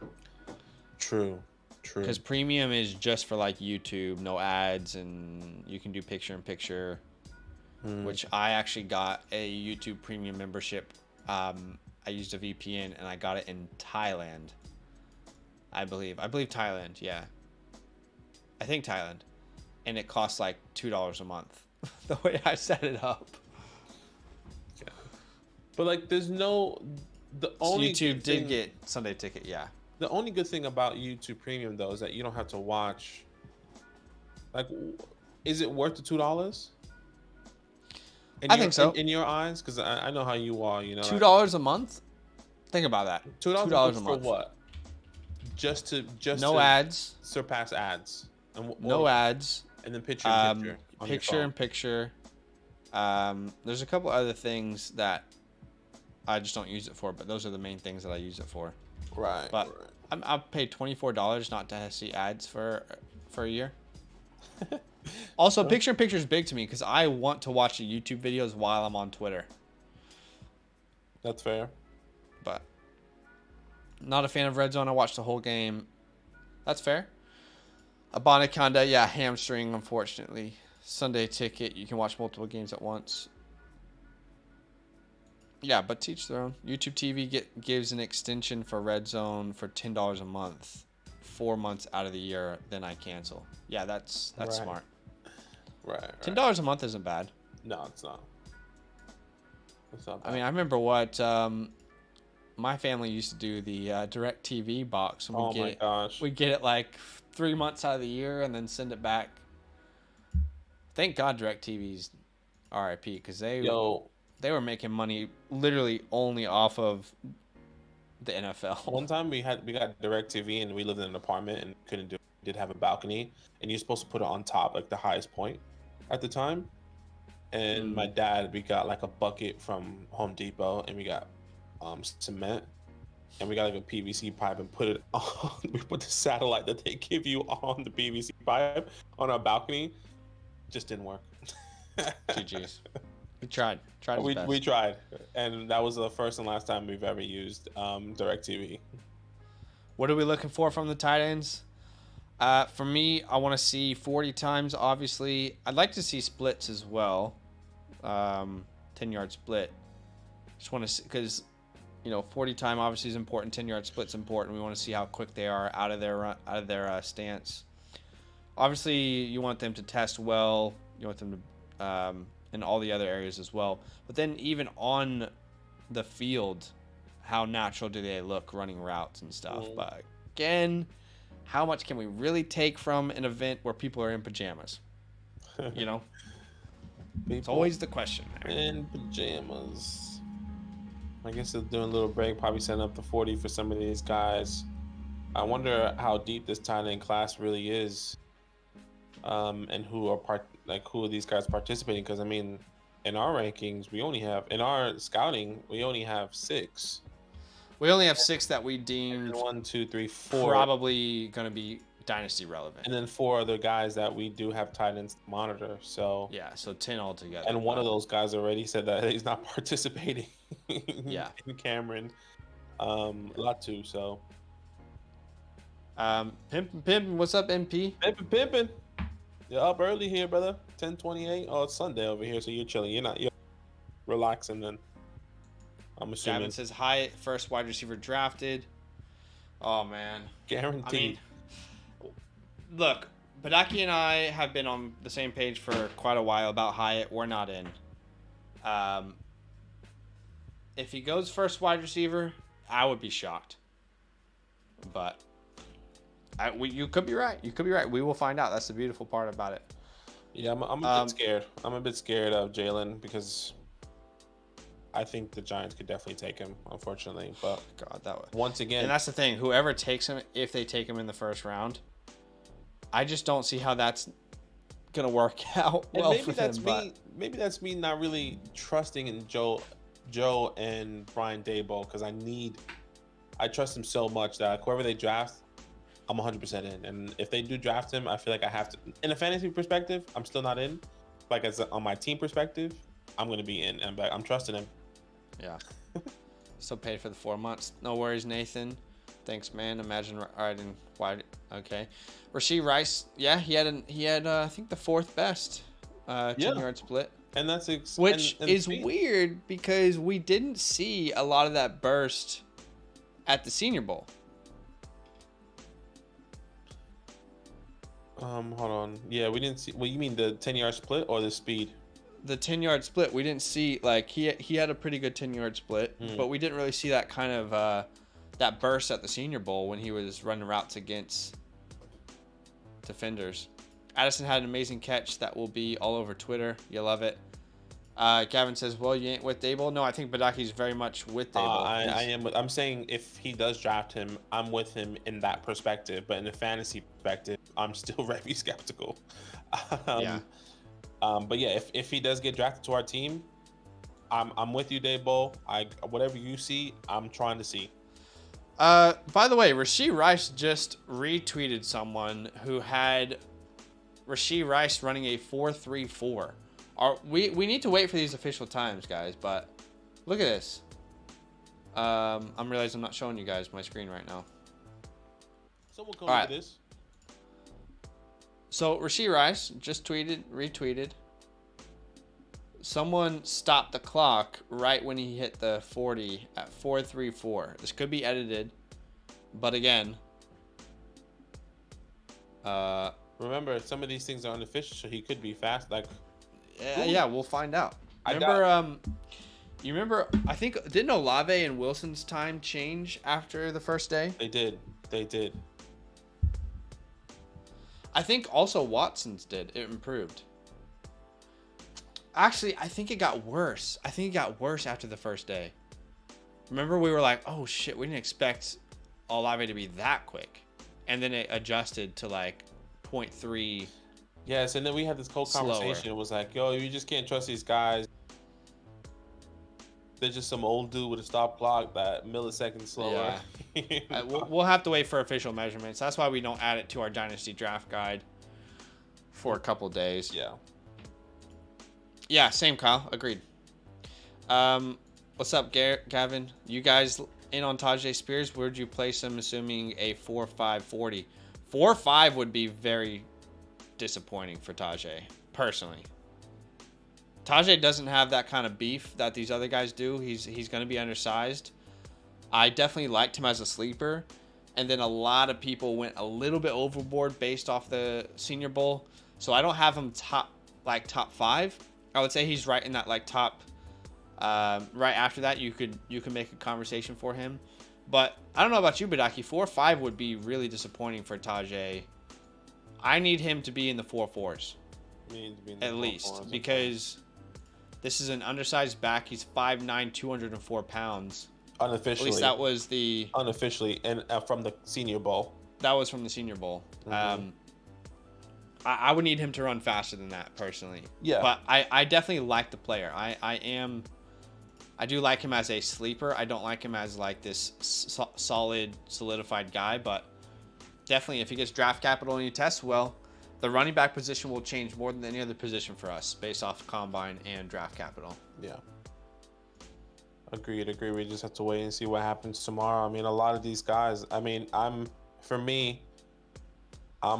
True. Because Premium is just for like YouTube, no ads, and you can do picture-in-picture. Which I actually got a YouTube Premium membership. I used a VPN and I got it in Thailand. I believe Thailand. Yeah, I think Thailand, and it costs like $2 a month. The way I set it up. Yeah. But like, there's no only YouTube did get Sunday Ticket. Yeah. The only good thing about YouTube Premium though is that you don't have to watch. Like, is it worth the $2? I think so. In your eyes, because I know how you are. You know, $2 a month. Think about that. $2 a month for what? Just to no ads. Surpass ads. No ads. And then picture in picture. There's a couple other things that I just don't use it for, but those are the main things that I use it for. Right. But I'll pay $24 not to see ads for a year. Also, picture in picture is big to me because I want to watch the YouTube videos while I'm on Twitter. That's fair. But not a fan of Red Zone. I watched the whole game. That's fair. Badake, hamstring, unfortunately. Sunday Ticket, you can watch multiple games at once. Yeah, but teach their own. YouTube TV gives an extension for Red Zone for $10 a month, 4 months out of the year. Then I cancel. Yeah, that's right. Smart. Right. $10 a month isn't bad. No, it's not. It's not bad. I mean, I remember what my family used to do, the DirecTV box. And gosh. We'd get it like 3 months out of the year and then send it back. Thank God DirecTV's RIP, because they were making money literally only off of the NFL. One time we got DirecTV and we lived in an apartment and did have a balcony, and you're supposed to put it on top, like the highest point at the time. And my dad, we got like a bucket from Home Depot, and we got cement, and we got like a PVC pipe and put it on. We put the satellite that they give you on the PVC pipe on our balcony. Just didn't work. GG's. We tried. We tried, and that was the first and last time we've ever used DirecTV. What are we looking for from the tight ends? For me, I want to see 40 times, obviously. I'd like to see splits as well. 10-yard split. Just want to see, because 40 time obviously is important. 10-yard split's important. We want to see how quick they are out of their stance. Obviously, you want them to test well. You want them to in all the other areas as well. But then even on the field, how natural do they look running routes and stuff? But again, how much can we really take from an event where people are in pajamas? It's always the question there. In pajamas. I guess they're doing a little break, probably setting up the 40 for some of these guys. I wonder how deep this tight end class really is, and who are these guys participating? Because I mean, in our rankings, in our scouting, we only have 6. We only have 6 that we deemed 1, 2, 3, 4 probably going to be dynasty relevant. And then 4 other guys that we do have tight ends to monitor. So yeah, so 10 altogether. And one of those guys already said that he's not participating. Yeah. In Cameron, Latu. So Pimpin', what's up, MP? Pimpin'. You're up early here, brother. 10:28. Oh, it's Sunday over here, so you're chilling. You're relaxing then. I'm assuming. Gavin says Hyatt, first wide receiver drafted. Oh man, Guaranteed. I mean, look, Badake and I have been on the same page for quite a while about Hyatt. We're not in. If he goes first wide receiver, I would be shocked. But you could be right. You could be right. We will find out. That's the beautiful part about it. Yeah, I'm a bit scared. I'm a bit scared of Jalen because I think the Giants could definitely take him, unfortunately. But God, that would, once again, and that's the thing. Whoever takes him, if they take him in the first round, I just don't see how that's gonna work out well for him. Maybe that's me not really trusting in Joe and Brian Daboll because I trust him so much that whoever they draft, I'm 100% in. And if they do draft him, I feel like I have to. In a fantasy perspective, I'm still not in. Like on my team perspective, I'm gonna be in. I'm trusting him. Yeah. Still paid for the 4 months. No worries, Nathan. Thanks, man. Imagine riding wide. Okay. Rashee Rice. Yeah, he had I think the 4th best 10-yard split. And that's which is weird because we didn't see a lot of that burst at the Senior Bowl. Hold on. Yeah, we didn't see. Well, you mean the 10-yard split or the speed? The 10-yard split, we didn't see. Like he had a pretty good 10-yard split, but we didn't really see that kind of that burst at the Senior Bowl when he was running routes against defenders. Addison had an amazing catch that will be all over Twitter. You love it. Gavin says, "Well, you ain't with Daboll." No, I think Badake's very much with Daboll. I am. I'm saying if he does draft him, I'm with him in that perspective. But in the fantasy perspective, I'm still very skeptical. Yeah. But yeah, if he does get drafted to our team, I'm with you, Daboll. Whatever you see, I'm trying to see. By the way, Rashee Rice just retweeted someone who had Rashee Rice running a 4.34. We need to wait for these official times, guys, but look at this. I'm realizing I'm not showing you guys my screen right now. Someone come look at this. So Rashee Rice just retweeted. Someone stopped the clock right when he hit the 40 at 4.34. This could be edited, but again, remember some of these things are unofficial, so he could be fast. Like, yeah, we'll find out. Remember, you remember? I think didn't Olave and Wilson's time change after the first day? They did. I think also Watson's did. It improved. Actually, I think it got worse. I think it got worse after the first day. Remember, we were like, "Oh shit, we didn't expect Olave to be that quick," and then it adjusted to like 0.3. Yes, and then we had this whole conversation. Slower. It was like, "Yo, you just can't trust these guys. They're just some old dude with a stop clock that millisecond slower." Yeah. We'll have to wait for official measurements. That's why we don't add it to our Dynasty draft guide for a couple days. Yeah. Yeah, same, Kyle. Agreed. What's up, Gavin? You guys in on Tajay Spears? Where'd you place him, assuming a 4.5 40? 4.5 would be very disappointing for Tajay, personally. Tajay doesn't have that kind of beef that these other guys do. He's going to be undersized. I definitely liked him as a sleeper, and then a lot of people went a little bit overboard based off the Senior Bowl. So I don't have him top 5. I would say he's right in that like top. Right after that, you could make a conversation for him. But I don't know about you, Badake. 4.5 would be really disappointing for Tajay. I need him to be in the 4.4s. At least, because this is an undersized back. He's 5'9", 204 pounds. Unofficially. At least that was the... Unofficially, and from the Senior Bowl. That was from the Senior Bowl. Mm-hmm. I would need him to run faster than that, personally. Yeah. But I definitely like the player. I do like him as a sleeper. I don't like him as like this solid, solidified guy, but definitely, if he gets draft capital and he tests well, the running back position will change more than any other position for us based off combine and draft capital. Yeah. Agreed. We just have to wait and see what happens tomorrow. I mean, a lot of these guys, I mean, I'm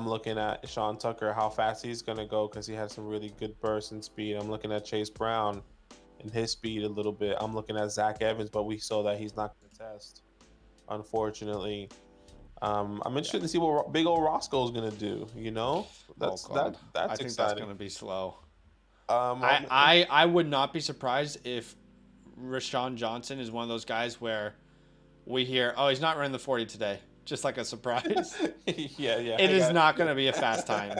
looking at Sean Tucker, how fast he's going to go because he has some really good burst and speed. I'm looking at Chase Brown and his speed a little bit. I'm looking at Zach Evans, but we saw that he's not going to test, unfortunately. I'm interested to see what big old Roscoe's going to do, you know? That's I think exciting. that's going to be slow. I I would not be surprised if Rashawn Johnson is one of those guys where we hear, oh, he's not running the 40 today. Just like a surprise. yeah. It is not going to be a fast time.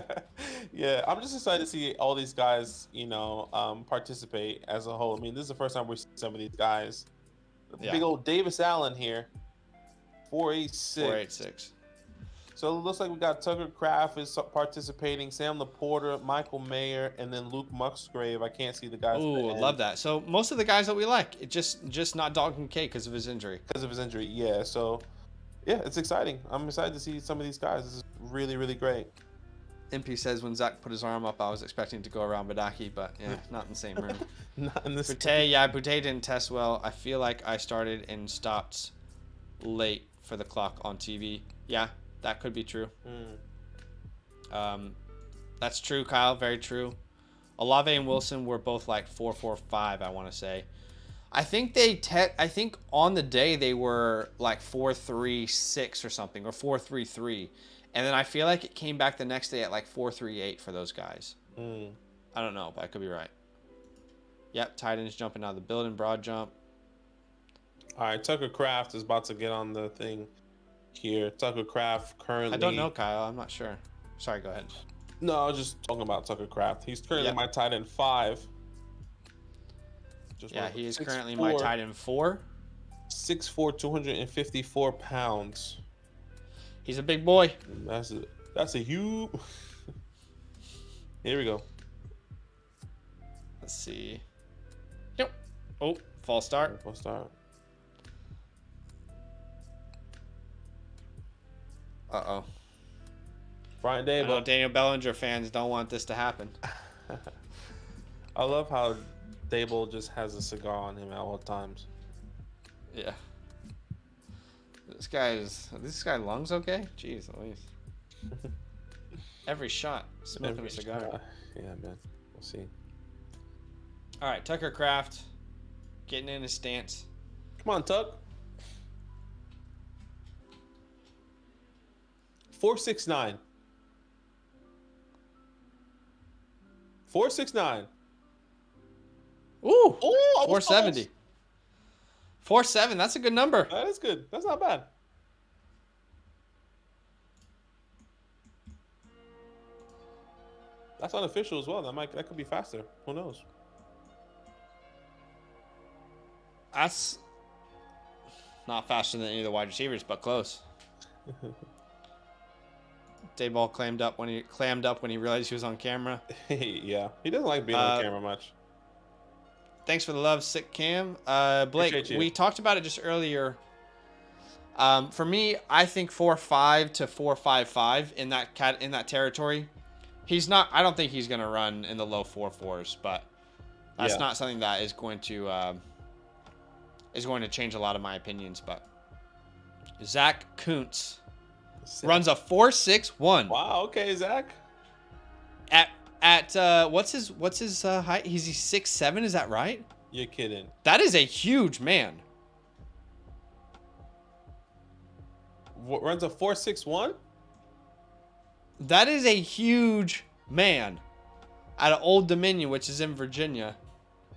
Yeah, I'm just excited to see all these guys, participate as a whole. I mean, this is the first time we're seeing some of these guys. Yeah. Big old Davis Allen here, 486. 486. So it looks like we got Tucker Kraft is participating, Sam Laporta, Michael Mayer, and then Luke Musgrave. I can't see the guys. Ooh, I love that. So most of the guys that we like, it just not Dalton K because of his injury. Yeah. So, yeah, it's exciting. I'm excited to see some of these guys. This is really, really great. MP says when Zach put his arm up, I was expecting to go around Badake, but yeah, not in the same room. Not in this. Boutte didn't test well. I feel like I started and stopped late for the clock on TV. Yeah, that could be true. That's true, Kyle. Very true. Olave and Wilson were both like 4.45, I want to say. I think I think on the day they were like 4.36 or something, or 4.33. And then I feel like it came back the next day at like 4.38 for those guys. I don't know, but I could be right. Yep, tight ends jumping out of the building, broad jump. All right, Tucker Kraft is about to get on the thing here. Tucker Kraft currently... I don't know, Kyle. I'm not sure. Sorry, go ahead. No, I was just talking about Tucker Kraft. He's currently my tight end 5. He is currently my tight end 4. 6'4", 254 pounds. He's a big boy. That's a huge... Here we go. Let's see. Yep. Oh, false start. False start. Uh-oh. Brian Dable. I know Daniel Bellinger fans don't want this to happen. I love how Dable just has a cigar on him at all times. Yeah. This guy lungs okay? Jeez Louise. Every shot smoking a cigar. Yeah, man. We'll see. All right, Tucker Kraft getting in his stance. Come on, Tuck. 469. 469. Ooh, 470. 4.7. That's a good number. That is good. That's not bad. That's unofficial as well. That could be faster. Who knows? That's not faster than any of the wide receivers, but close. Dayball clammed up when he realized he was on camera. Yeah, he doesn't like being on camera much. Thanks for the love, Sick Cam. Blake, we talked about it just earlier. For me, I think 4.5 to 4.55 in that territory. I don't think he's going to run in the low 4.4s, but that's not something that is going to change a lot of my opinions. But Zach Kuntz runs a 4.61. Wow. Okay, Zach. At what's his height? He's 6'7". Is that right? You're kidding. That is a huge man. Runs a 4.61. That is a huge man. Out of Old Dominion, which is in Virginia.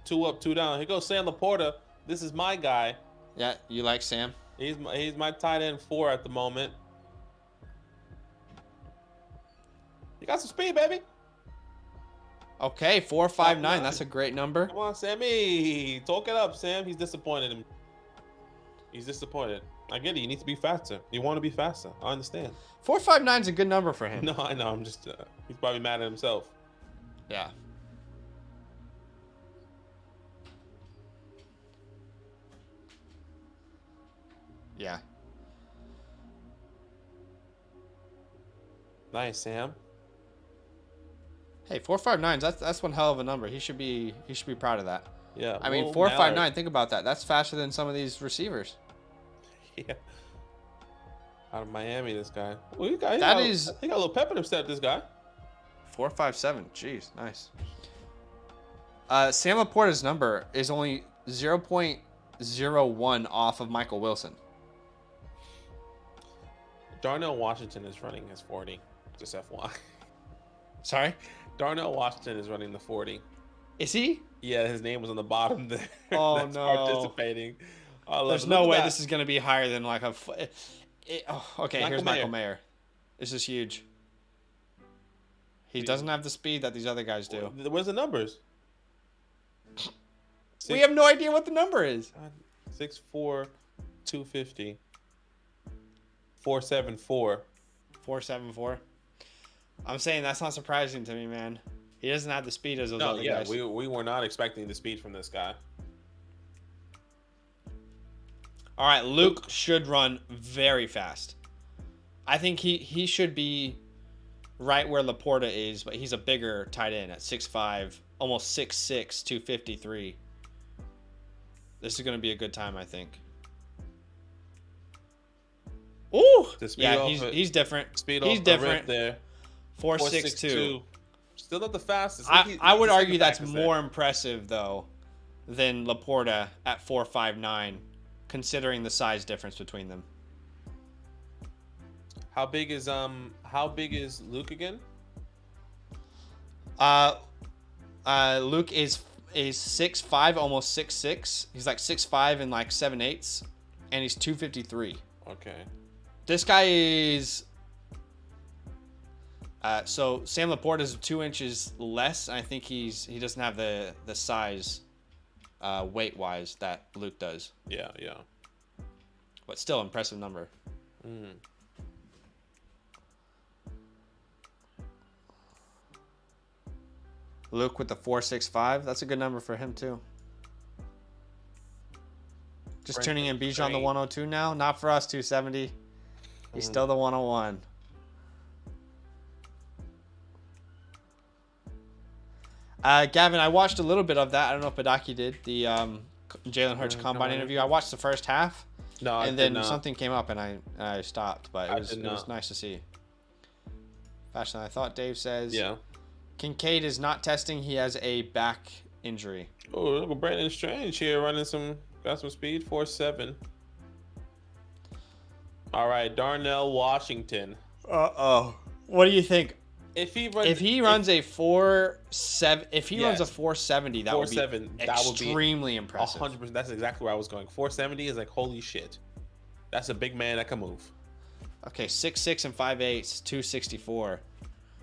2 up, 2 down. Here goes Sam Laporta. This is my guy. Yeah, you like Sam? He's my tight end 4 at the moment. You got some speed, baby. Okay, 4.59. That's a great number. Come on, Sammy. Talk it up, Sam. He's disappointed. He's disappointed. I get it. You need to be faster. You want to be faster. I understand. 4.59 is a good number for him. No, I know. I'm just... he's probably mad at himself. Yeah. Yeah. Nice, Sam. Hey, 459. That's one hell of a number. He should be proud of that. Yeah. I mean, Will 459. Mallard. Think about that. That's faster than some of these receivers. Yeah. Out of Miami, this guy. Well, he got That a little pep in him step, this guy. 457. Jeez, nice. Sam Laporta's number is only 0.01 off of Michael Wilson. Darnell Washington is running his 40. Just FYI. Sorry? Darnell Washington is running the 40. Is he? Yeah, his name was on the bottom there. Oh, That's no. Participating. There's no way this is going to be higher than like a... okay, here's Michael Mayer. Mayer. This is huge. He doesn't have the speed that these other guys do. Where's the numbers? We have no idea what the number is. 6'4", 250. 474. 474. I'm saying that's not surprising to me, man. He doesn't have the speed as those other guys. We were not expecting the speed from this guy. All right, Luke should run very fast. I think he should be right where Laporta is, but he's a bigger tight end at 6'5", almost 6'6", 253. This is going to be a good time, I think. Ooh! Yeah, he's different. He's different. There. 4.62. Still not the fastest. I would argue that's more impressive, though, than Laporta at 4.59, considering the size difference between them. How big is Luke again? Luke is 6'5", almost 6'6". He's like 6'5" and like 7/8, and he's 253. Okay. This guy is so Sam Laporta is 2 inches less. I think he doesn't have the size weight wise that Luke does. Yeah. But still impressive number. Mm. Luke with the 4.65. That's a good number for him too. Just tuning in Bijan the 102 now. Not for us, 270. He's still the 101. Gavin, I watched a little bit of that. I don't know if Badake did the Jalen Hurts combine interview. I watched the first half. No, and then something came up and I stopped, but it was nice to see. Faster than I thought. Dave says. Yeah. Kincaid is not testing. He has a back injury. Oh, look at Brandon Strange here running got some speed. 4.7. All right, Darnell Washington. What do you think? If he runs a 4.70, that would be extremely impressive. 100%. That's exactly where I was going. 4.70 is like holy shit. That's a big man that can move. Okay, 6'6" and 5'8", 264.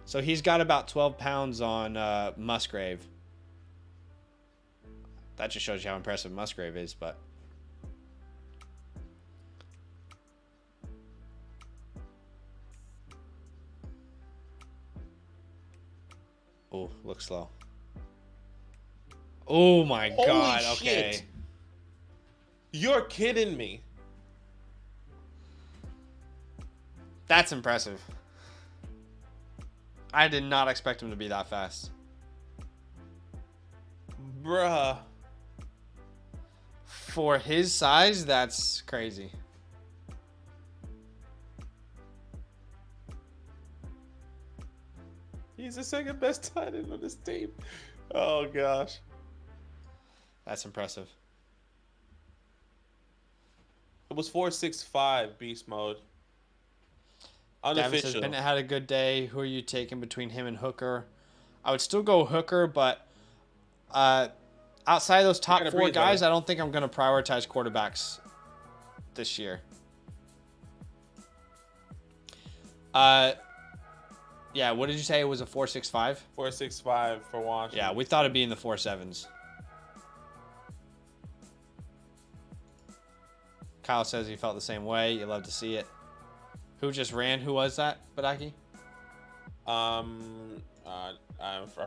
So he's got about 12 pounds on Musgrave. That just shows you how impressive Musgrave is, but. Oh, looks slow. Oh my God, okay. Shit. You're kidding me. That's impressive. I did not expect him to be that fast. Bruh. For his size, that's crazy. He's the second best tight end on this team. Oh, gosh. That's impressive. It was 4.65 beast mode. Unofficial. Gavin says Bennett had a good day. Who are you taking between him and Hooker? I would still go Hooker, but outside of those top four guys, I don't think I'm going to prioritize quarterbacks this year. Yeah, what did you say? It was a 4.65? 4.65 for Washington. Yeah, we thought it'd be in the 4.7s. Kyle says he felt the same way. You love to see it. Who just ran? Who was that, Badake? I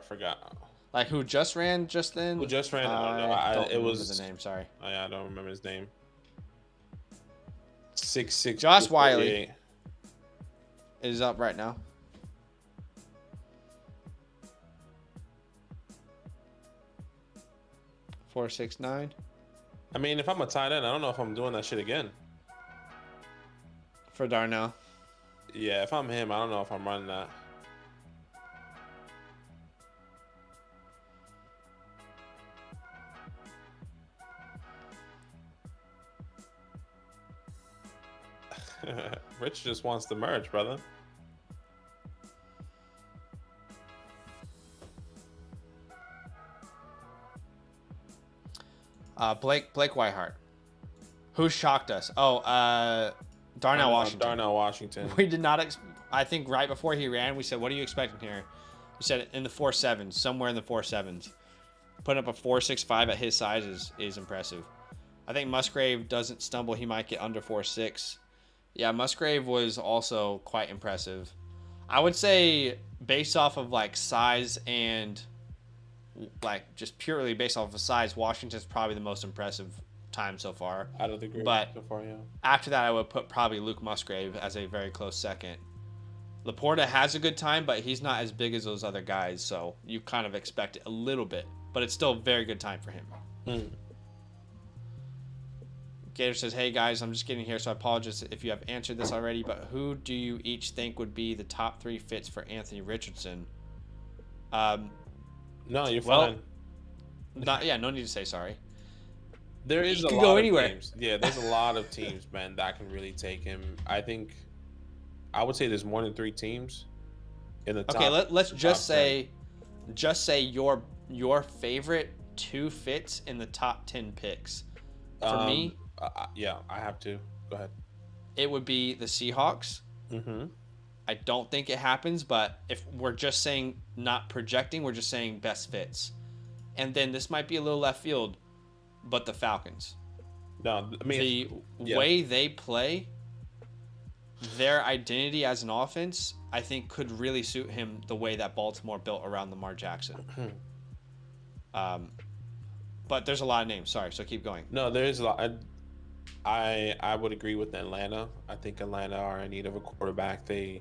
forgot. Like who just ran just then? Who just ran? I don't remember the name. Sorry. Oh, yeah, I don't remember his name. 6'6". Josh Wiley is up right now. 4.69. I mean, if I'm a tight end, I don't know if I'm doing that shit again. For Darnell. Yeah, if I'm him, I don't know if I'm running that. Rich just wants to merge, brother. Blake Whitehart. Who shocked us? Darnell Washington. Darnell Washington. We did not. I think right before he ran, we said, "What are you expecting here?" We said in the 4.7s, somewhere in the 4.7s. Putting up a 4.65 at his size is impressive. I think Musgrave doesn't stumble. He might get under 4.6. Yeah, Musgrave was also quite impressive. I would say based off of like size and like just purely based off of size, Washington's probably the most impressive time so far. Out of the group but so far, yeah. After that, I would put probably Luke Musgrave as a very close second. Laporta has a good time, but he's not as big as those other guys, so you kind of expect it a little bit, but it's still a very good time for him. Gator says, "Hey guys, I'm just getting here, so I apologize if you have answered this already, but who do you each think would be the top 3 fits for Anthony Richardson?" No, you're fine. No need to say sorry. There is a lot of teams. Yeah, there's a lot of teams, man, that can really take him. I would say there's more than 3 teams in the top. Okay, let's just say your favorite 2 fits in the top 10 picks. For me, yeah, I have to. Go ahead. It would be the Seahawks. Mm-hmm. I don't think it happens, but if we're just saying not projecting, we're just saying best fits. And then this might be a little left field, but the Falcons. No, I mean the way they play, their identity as an offense, I think could really suit him the way that Baltimore built around Lamar Jackson. But there's a lot of names. Sorry, so keep going. No, there is a lot. I would agree with Atlanta. I think Atlanta are in need of a quarterback. They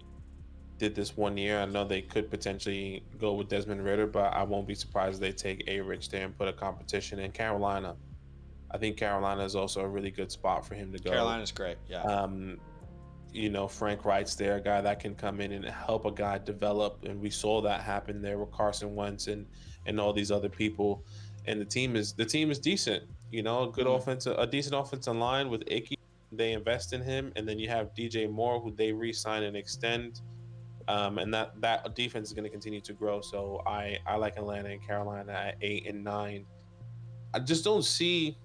did this one year. I know they could potentially go with Desmond Ridder, but I won't be surprised if they take A-Rich there and put a competition in Carolina. I think Carolina is also a really good spot for him to go. Carolina's great, yeah. Frank Wright's there, a guy that can come in and help a guy develop, and we saw that happen there with Carson Wentz and all these other people. And the team is decent. A decent offensive line with Icky. They invest in him, and then you have DJ Moore, who they re-sign and extend. And that defense is going to continue to grow. So I like Atlanta and Carolina at 8 and 9. I just don't see.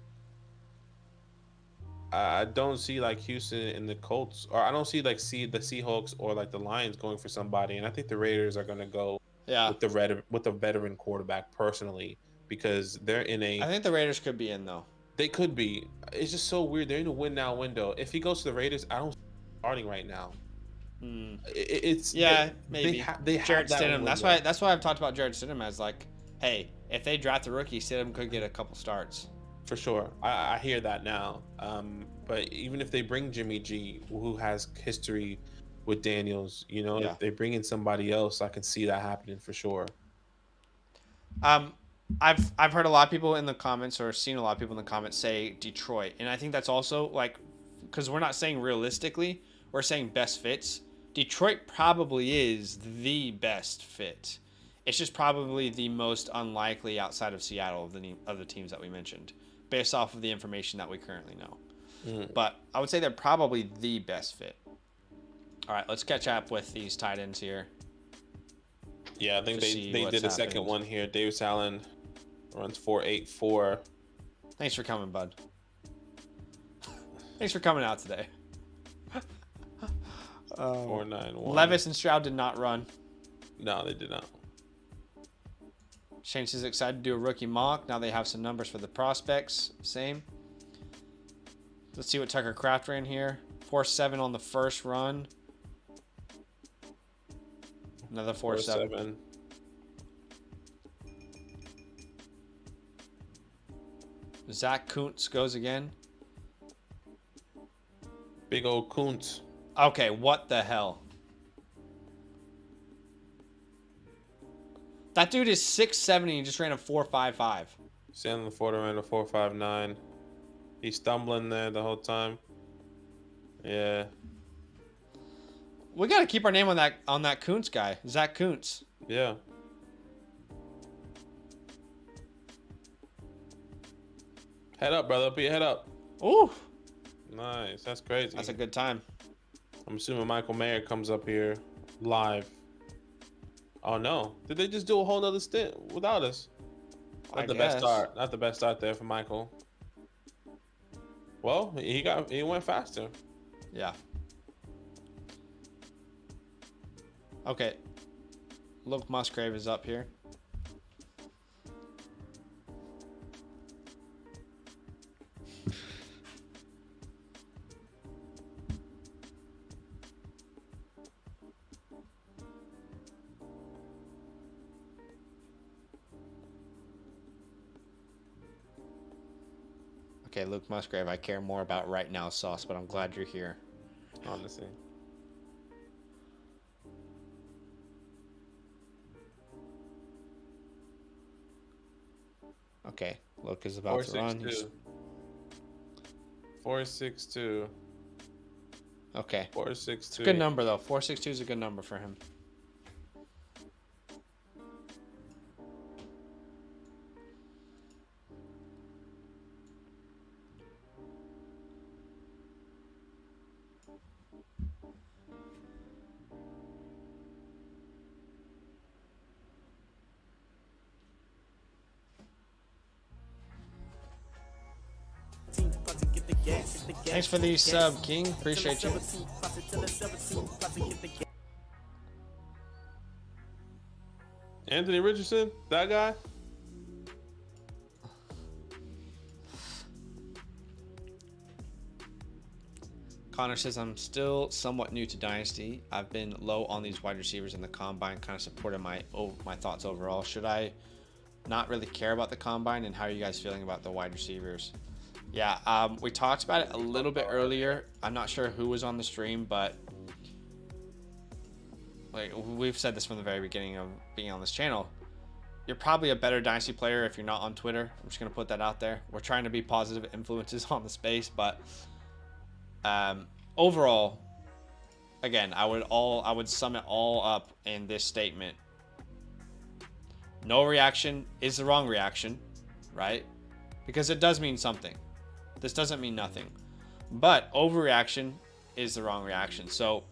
I don't see like Houston and the Colts, or I don't see like the Seahawks or like the Lions going for somebody. And I think the Raiders are going to go with the veteran quarterback personally, because they're in a. I think the Raiders could be in though. They could be. It's just so weird. They're in a win now window. If he goes to the Raiders, I don't see him starting right now. Maybe they Jarrett Stidham. That's why I've talked about Jarrett Stidham as like, hey, if they draft a rookie, Stidham could get a couple starts. For sure, I hear that now. But even if they bring Jimmy G, who has history with Daniels, if they bring in somebody else, I can see that happening for sure. I've heard a lot of people in the comments, or seen a lot of people in the comments say Detroit, and I think that's also like, because we're not saying realistically, we're saying best fits. Detroit probably is the best fit. It's just probably the most unlikely outside of Seattle of the teams that we mentioned, based off of the information that we currently know. But I would say they're probably the best fit. All right, let's catch up with these tight ends here. Yeah, I think they did a second one here. Davis Allen runs 4.84. Thanks for coming, bud. Thanks for coming out today. 4.91. Levis and Stroud did not run. No, they did not. Shane is excited to do a rookie mock. Now they have some numbers for the prospects. Same. Let's see what Tucker Kraft ran here. 4.7 on the first run. Another 4.7. Zach Kuntz goes again. Big old Kuntz. Okay, what the hell? That dude is 6'7" and he just ran a 4.55. Standing the fort around a 4.59. He's stumbling there the whole time. Yeah. We got to keep our name on that Kuntz guy, Zach Kuntz. Yeah. Head up, brother. Put your head up. Ooh. Nice. That's crazy. That's a good time. I'm assuming Michael Mayer comes up here live. Oh no! Did they just do a whole nother stint without us? Not the best start. Not the best start there for Michael. Well, he went faster. Yeah. Okay. Luke Musgrave is up here. Okay, Luke Musgrave, I care more about right now, Sauce, but I'm glad you're here. Honestly. Okay, Luke is about to run. 4.62. Okay. 4.62. It's a good number, though. 4.62 is a good number for him. Thanks for the sub, King. Appreciate you. Anthony Richardson, that guy. Connor says, I'm still somewhat new to Dynasty. I've been low on these wide receivers in the combine, kind of supported my thoughts overall. Should I not really care about the combine, and how are you guys feeling about the wide receivers? Yeah, we talked about it a little bit earlier. I'm not sure who was on the stream, but like we've said this from the very beginning of being on this channel. You're probably a better Dynasty player if you're not on Twitter. I'm just going to put that out there. We're trying to be positive influences on the space, but overall, again, I would sum it all up in this statement. No reaction is the wrong reaction, right? Because it does mean something. This doesn't mean nothing. But overreaction is the wrong reaction. So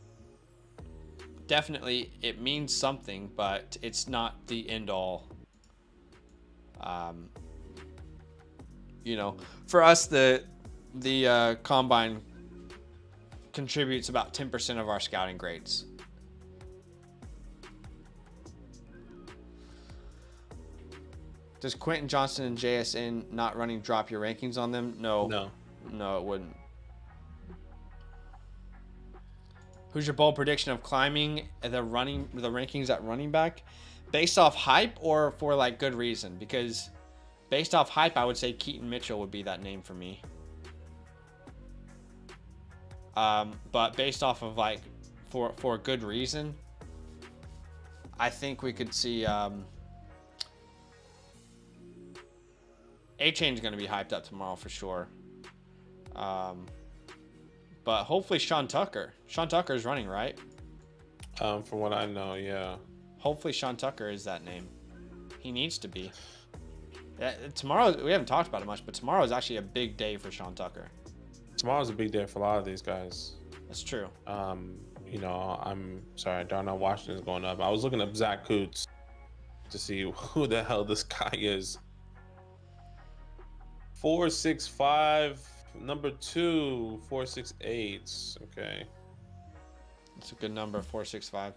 definitely it means something, but it's not the end all. You know, for us, the combine contributes about 10% of our scouting grades. Does Quentin Johnston and JSN not running drop your rankings on them? No, it wouldn't. Who's your bold prediction of climbing the rankings at running back, based off hype or for like good reason? Because based off hype, I would say Keaton Mitchell would be that name for me. But based off of like for a good reason, I think we could see A-Chain's going to be hyped up tomorrow for sure. But hopefully Sean Tucker. Sean Tucker is running, right? From what I know, yeah. Hopefully Sean Tucker is that name. He needs to be. Tomorrow, we haven't talked about it much, but tomorrow is actually a big day for Sean Tucker. Tomorrow's a big day for a lot of these guys. That's true. You know, I'm sorry, Darnell Washington's going up. I was looking up Zach Kuntz to see who the hell this guy is. 4.65, number 2, 4.68. Okay. That's a good number, 4.65.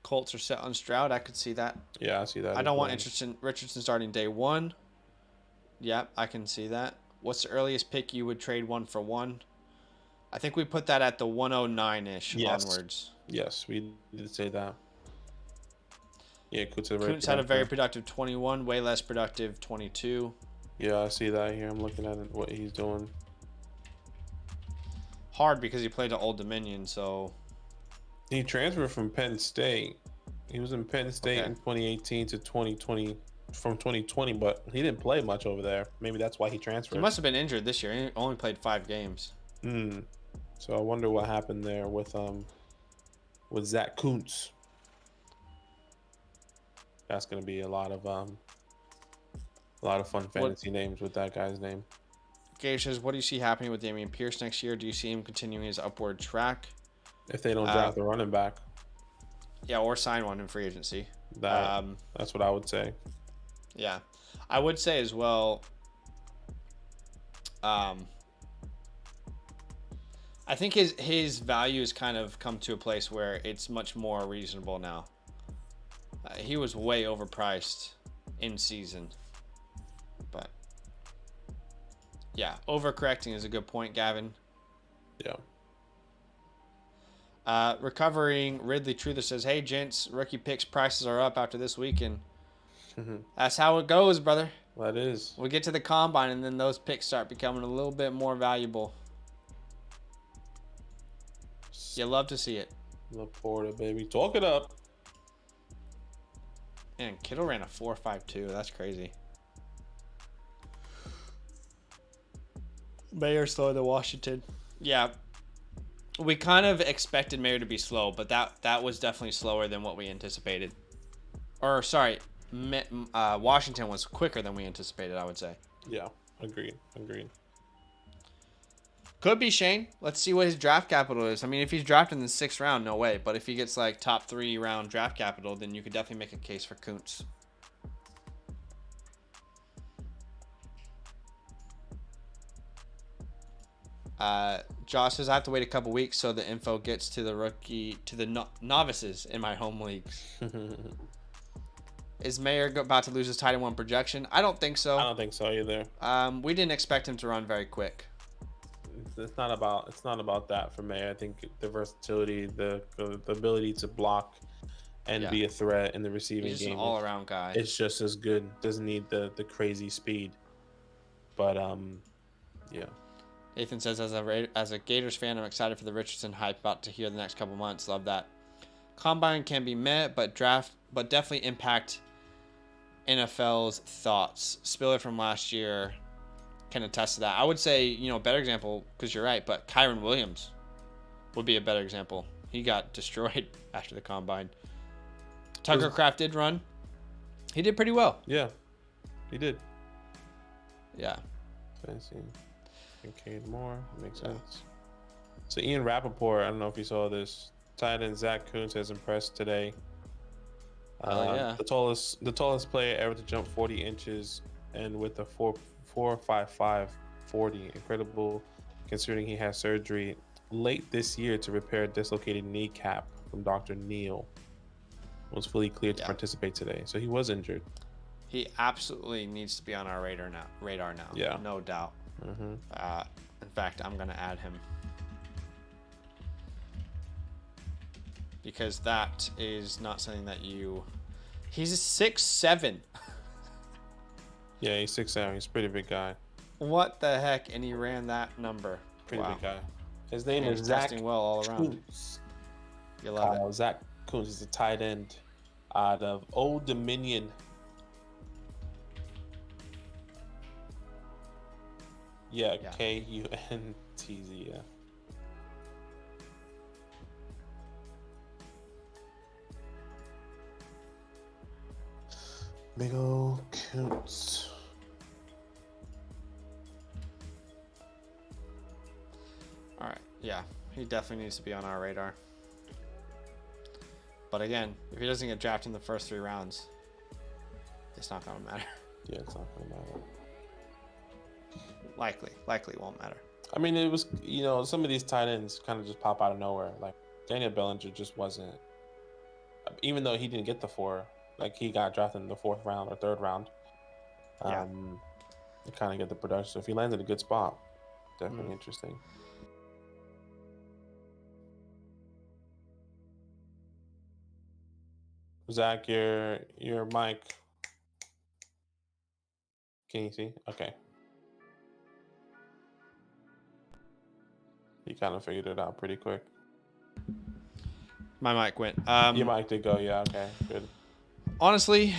Colts are set on Stroud. I could see that. Yeah, I see that. I don't want Richardson starting day 1. Yep, I can see that. What's the earliest pick you would trade 1-for-1? I think we put that at the 109-ish onwards. Yes, we did say that. Yeah, Kuntz had a very productive 21, way less productive 22. Yeah, I see that here. I'm looking at what he's doing. Hard because he played at Old Dominion, so... He transferred from Penn State. He was in Penn State Okay. in 2018 to 2020, from 2020, but he didn't play much over there. Maybe that's why he He transferred. must have been injured this year. He only played 5 games. Hmm. So I wonder what happened there with Zach Kuntz. That's gonna be a lot of fun What fantasy names with that guy's name. Gage says, what do you see happening with Dameon Pierce next year? Do you see him continuing his upward track? If they don't draft a running back, Yeah, or sign one in free agency. that's what I would say. Yeah. I would say as well, I think his value has kind of come to a place where it's much more reasonable now. He was way overpriced in season. But yeah, overcorrecting is a good point, Gavin. Yeah. Recovering Ridley Truther says, hey, gents, rookie picks prices are up after this weekend. That's how it goes, brother. That is. We get to the combine, and then those picks start becoming a little bit more valuable. You love to see it. Laporta, baby. Talk it up. Man, Kittle ran a 4.52. That's crazy. Mayer slower than Washington. Yeah. We kind of expected Mayer to be slow, but that was definitely slower than what we anticipated. Or, sorry, Washington was quicker than we anticipated, I would say. Yeah, agreed. Could be Shane. Let's see what his draft capital is. I mean, if he's drafted in the 6th round, no way. But if he gets like top 3 round draft capital, then you could definitely make a case for Kuntz. Josh says I have to wait a couple weeks so the info gets to the novices in my home leagues. Is Mayer about to lose his tight end 1 projection? I don't think so. I don't think so either. We didn't expect him to run very quick. It's not about that for me. I think the versatility, the ability to block and be a threat in the receiving He's game. He's an all-around guy. It's just as good. Doesn't need the crazy speed. But yeah. Nathan says, as a Gators fan, I'm excited for the Richardson hype about to hear the next couple months. Love that. Combine can be met, but definitely impact NFL's thoughts. Spiller from last year can attest to that. I would say, better example, because you're right, but Kyron Williams would be a better example. He got destroyed after the combine. Tucker Kraft did run. He did pretty well. Yeah, he did. Yeah. Fancy. Kincaid Moore. Makes sense. So Ian Rappaport, I don't know if you saw this. Tight end Zach Kuntz has impressed today. The tallest player ever to jump 40 inches and with a 4.55 40. Incredible considering he had surgery late this year to repair a dislocated kneecap from Dr. Neal. Was fully cleared to participate today. So he was injured. He absolutely needs to be on our radar now. Yeah. No doubt. Mm-hmm. In fact, I'm going to add him. Because that is not something that He's a 6'7". Yeah, he's 6'7". He's a pretty big guy. What the heck? And he ran that number. Pretty big guy. His name is Zach Zach well all around. Kuntz. You love it. Zach Kuntz is a tight end out of Old Dominion. Yeah, Kuntz. Yeah. Big ol' Kuntz. All right. Yeah, he definitely needs to be on our radar. But again, if he doesn't get drafted in the first 3 rounds, it's not going to matter. Yeah, it's not going to matter. Likely won't matter. I mean, it was, some of these tight ends kind of just pop out of nowhere. Like, Daniel Bellinger just wasn't, even though he didn't get the 4, like, he got drafted in the 4th round or 3rd round. You kind of get the production. So if he lands in a good spot, definitely interesting. Zach, your mic. Can you see? Okay. He kind of figured it out pretty quick. My mic went. Your mic did go. Yeah. Okay. Good. Honestly,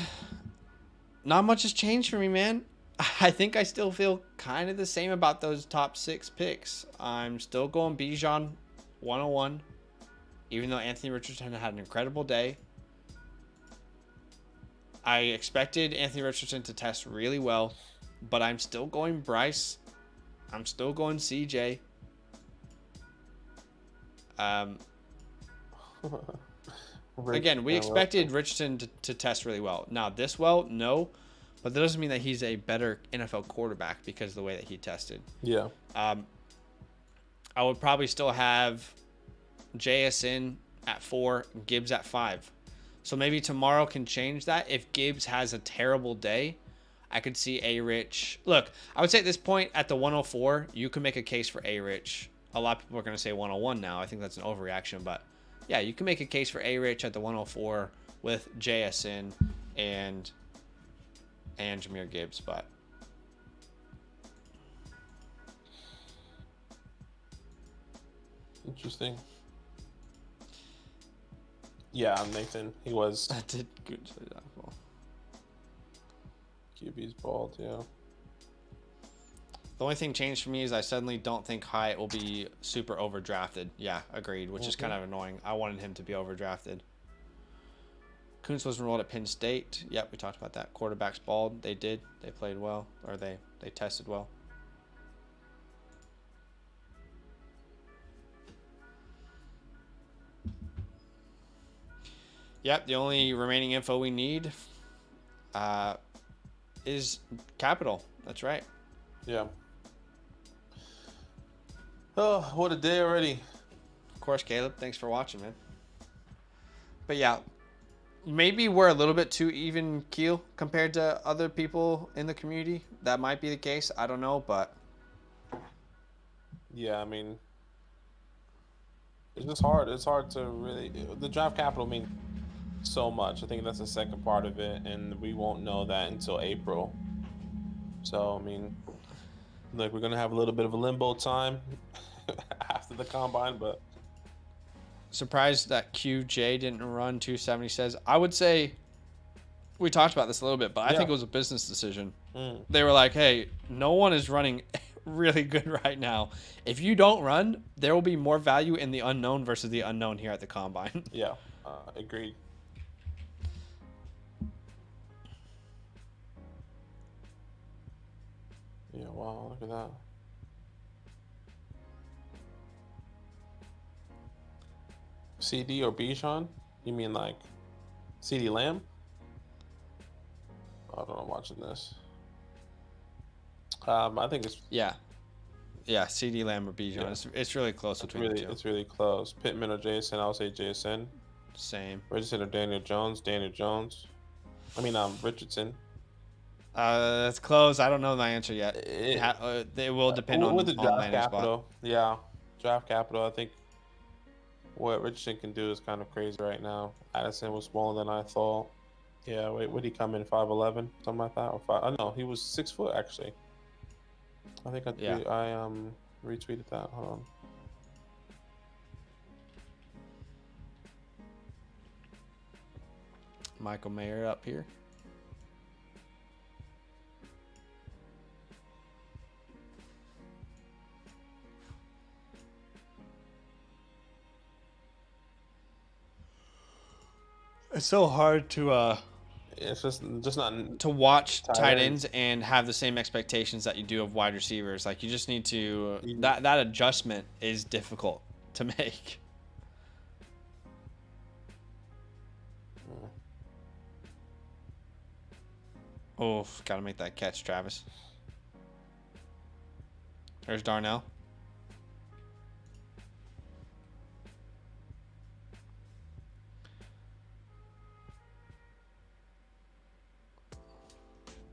not much has changed for me, man. I think I still feel kind of the same about those top 6 picks. I'm still going Bijan 101, even though Anthony Richardson had an incredible day. I expected Anthony Richardson to test really well, but I'm still going Bryce. I'm still going CJ. Again, we expected Richardson to test really well. Now, this well, no. But that doesn't mean that he's a better NFL quarterback because of the way that he tested. Yeah. I would probably still have JSN at 4, Gibbs at 5. So maybe tomorrow can change that. If Gibbs has a terrible day, I could see A-Rich. Look, I would say at this point at the 104, you can make a case for A-Rich. A lot of people are going to say 101 now. I think that's an overreaction. But, yeah, you can make a case for A-Rich at the 104 with JSN and Jahmyr Gibbs, but interesting. Yeah, Nathan. He was. I did good. QB's bald. Yeah. The only thing changed for me is I suddenly don't think Hyatt will be super overdrafted. Yeah, agreed, which is kind of annoying. I wanted him to be overdrafted. Kuntz was enrolled at Penn State. Yep, we talked about that. Quarterback's bald. They did. They played well, or they tested well. Yep, the only remaining info we need is capital. That's right. Yeah. Oh, what a day already. Of course, Caleb. Thanks for watching, man. But yeah, maybe we're a little bit too even keel compared to other people in the community. That might be the case. I don't know, but yeah, I mean, it's just hard. It's hard to really. The draft capital means so much. I think that's the second part of it, and we won't know that until April. So I mean, like we're gonna have a little bit of a limbo time after the combine, but surprised that QJ didn't run 270 says. I would say we talked about this a little bit, but I think it was a business decision. They were like, hey, no one is running really good right now. If you don't run, there will be more value in the unknown versus the unknown here at the combine. Yeah, agreed. Yeah, wow, look at that. CD or Bijan? You mean like CD Lamb? I don't know. Watching this, I think it's yeah. CD Lamb or Bijan. Yeah. It's really close between the two. It's really close. Pittman or JSN? I'll say JSN. Same. Richardson or Daniel Jones? Daniel Jones. I mean, Richardson. That's close. I don't know my answer yet. It will depend on the draft capital. Spot. Yeah, draft capital. I think what Richardson can do is kind of crazy right now. Addison was smaller than I thought. Yeah, wait, would he come in 5'11", something like that, or 5? I know he was 6 foot actually. I think I retweeted that. Hold on. Michael Mayer up here. It's so hard to it's just not to watch tight ends and have the same expectations that you do of wide receivers. Like you just need to that adjustment is difficult to make. Oh, gotta make that catch, Travis. There's Darnell.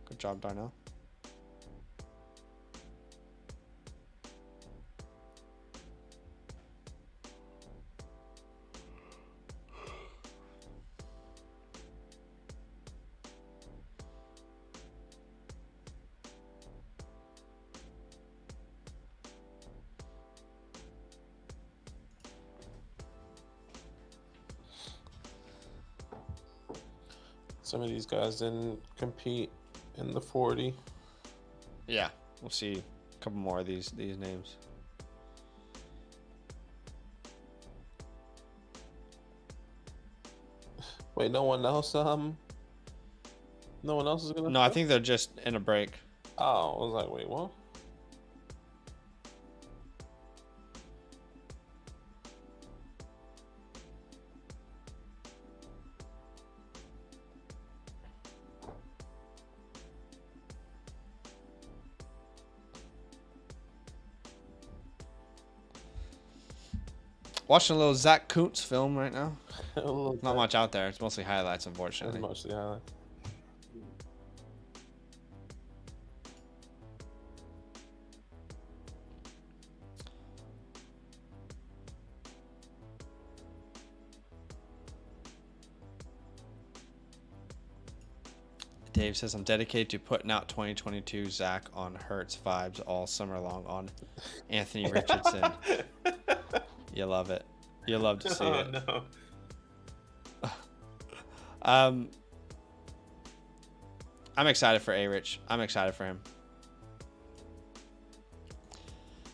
Good job, Darnell. Some of these guys didn't compete in the 40. Yeah, we'll see a couple more of these names. Wait, no one else? No one else is gonna. No, I think they're just in a break. Oh, I was like, wait, what? Watching a little Zach Kuntz film right now. Not Not much out there. It's mostly highlights, unfortunately. Mostly highlight. Dave says, I'm dedicated to putting out 2022 Zach on Hertz vibes all summer long on Anthony Richardson. You love it. You love to see it. No. I'm excited for A-Rich. I'm excited for him.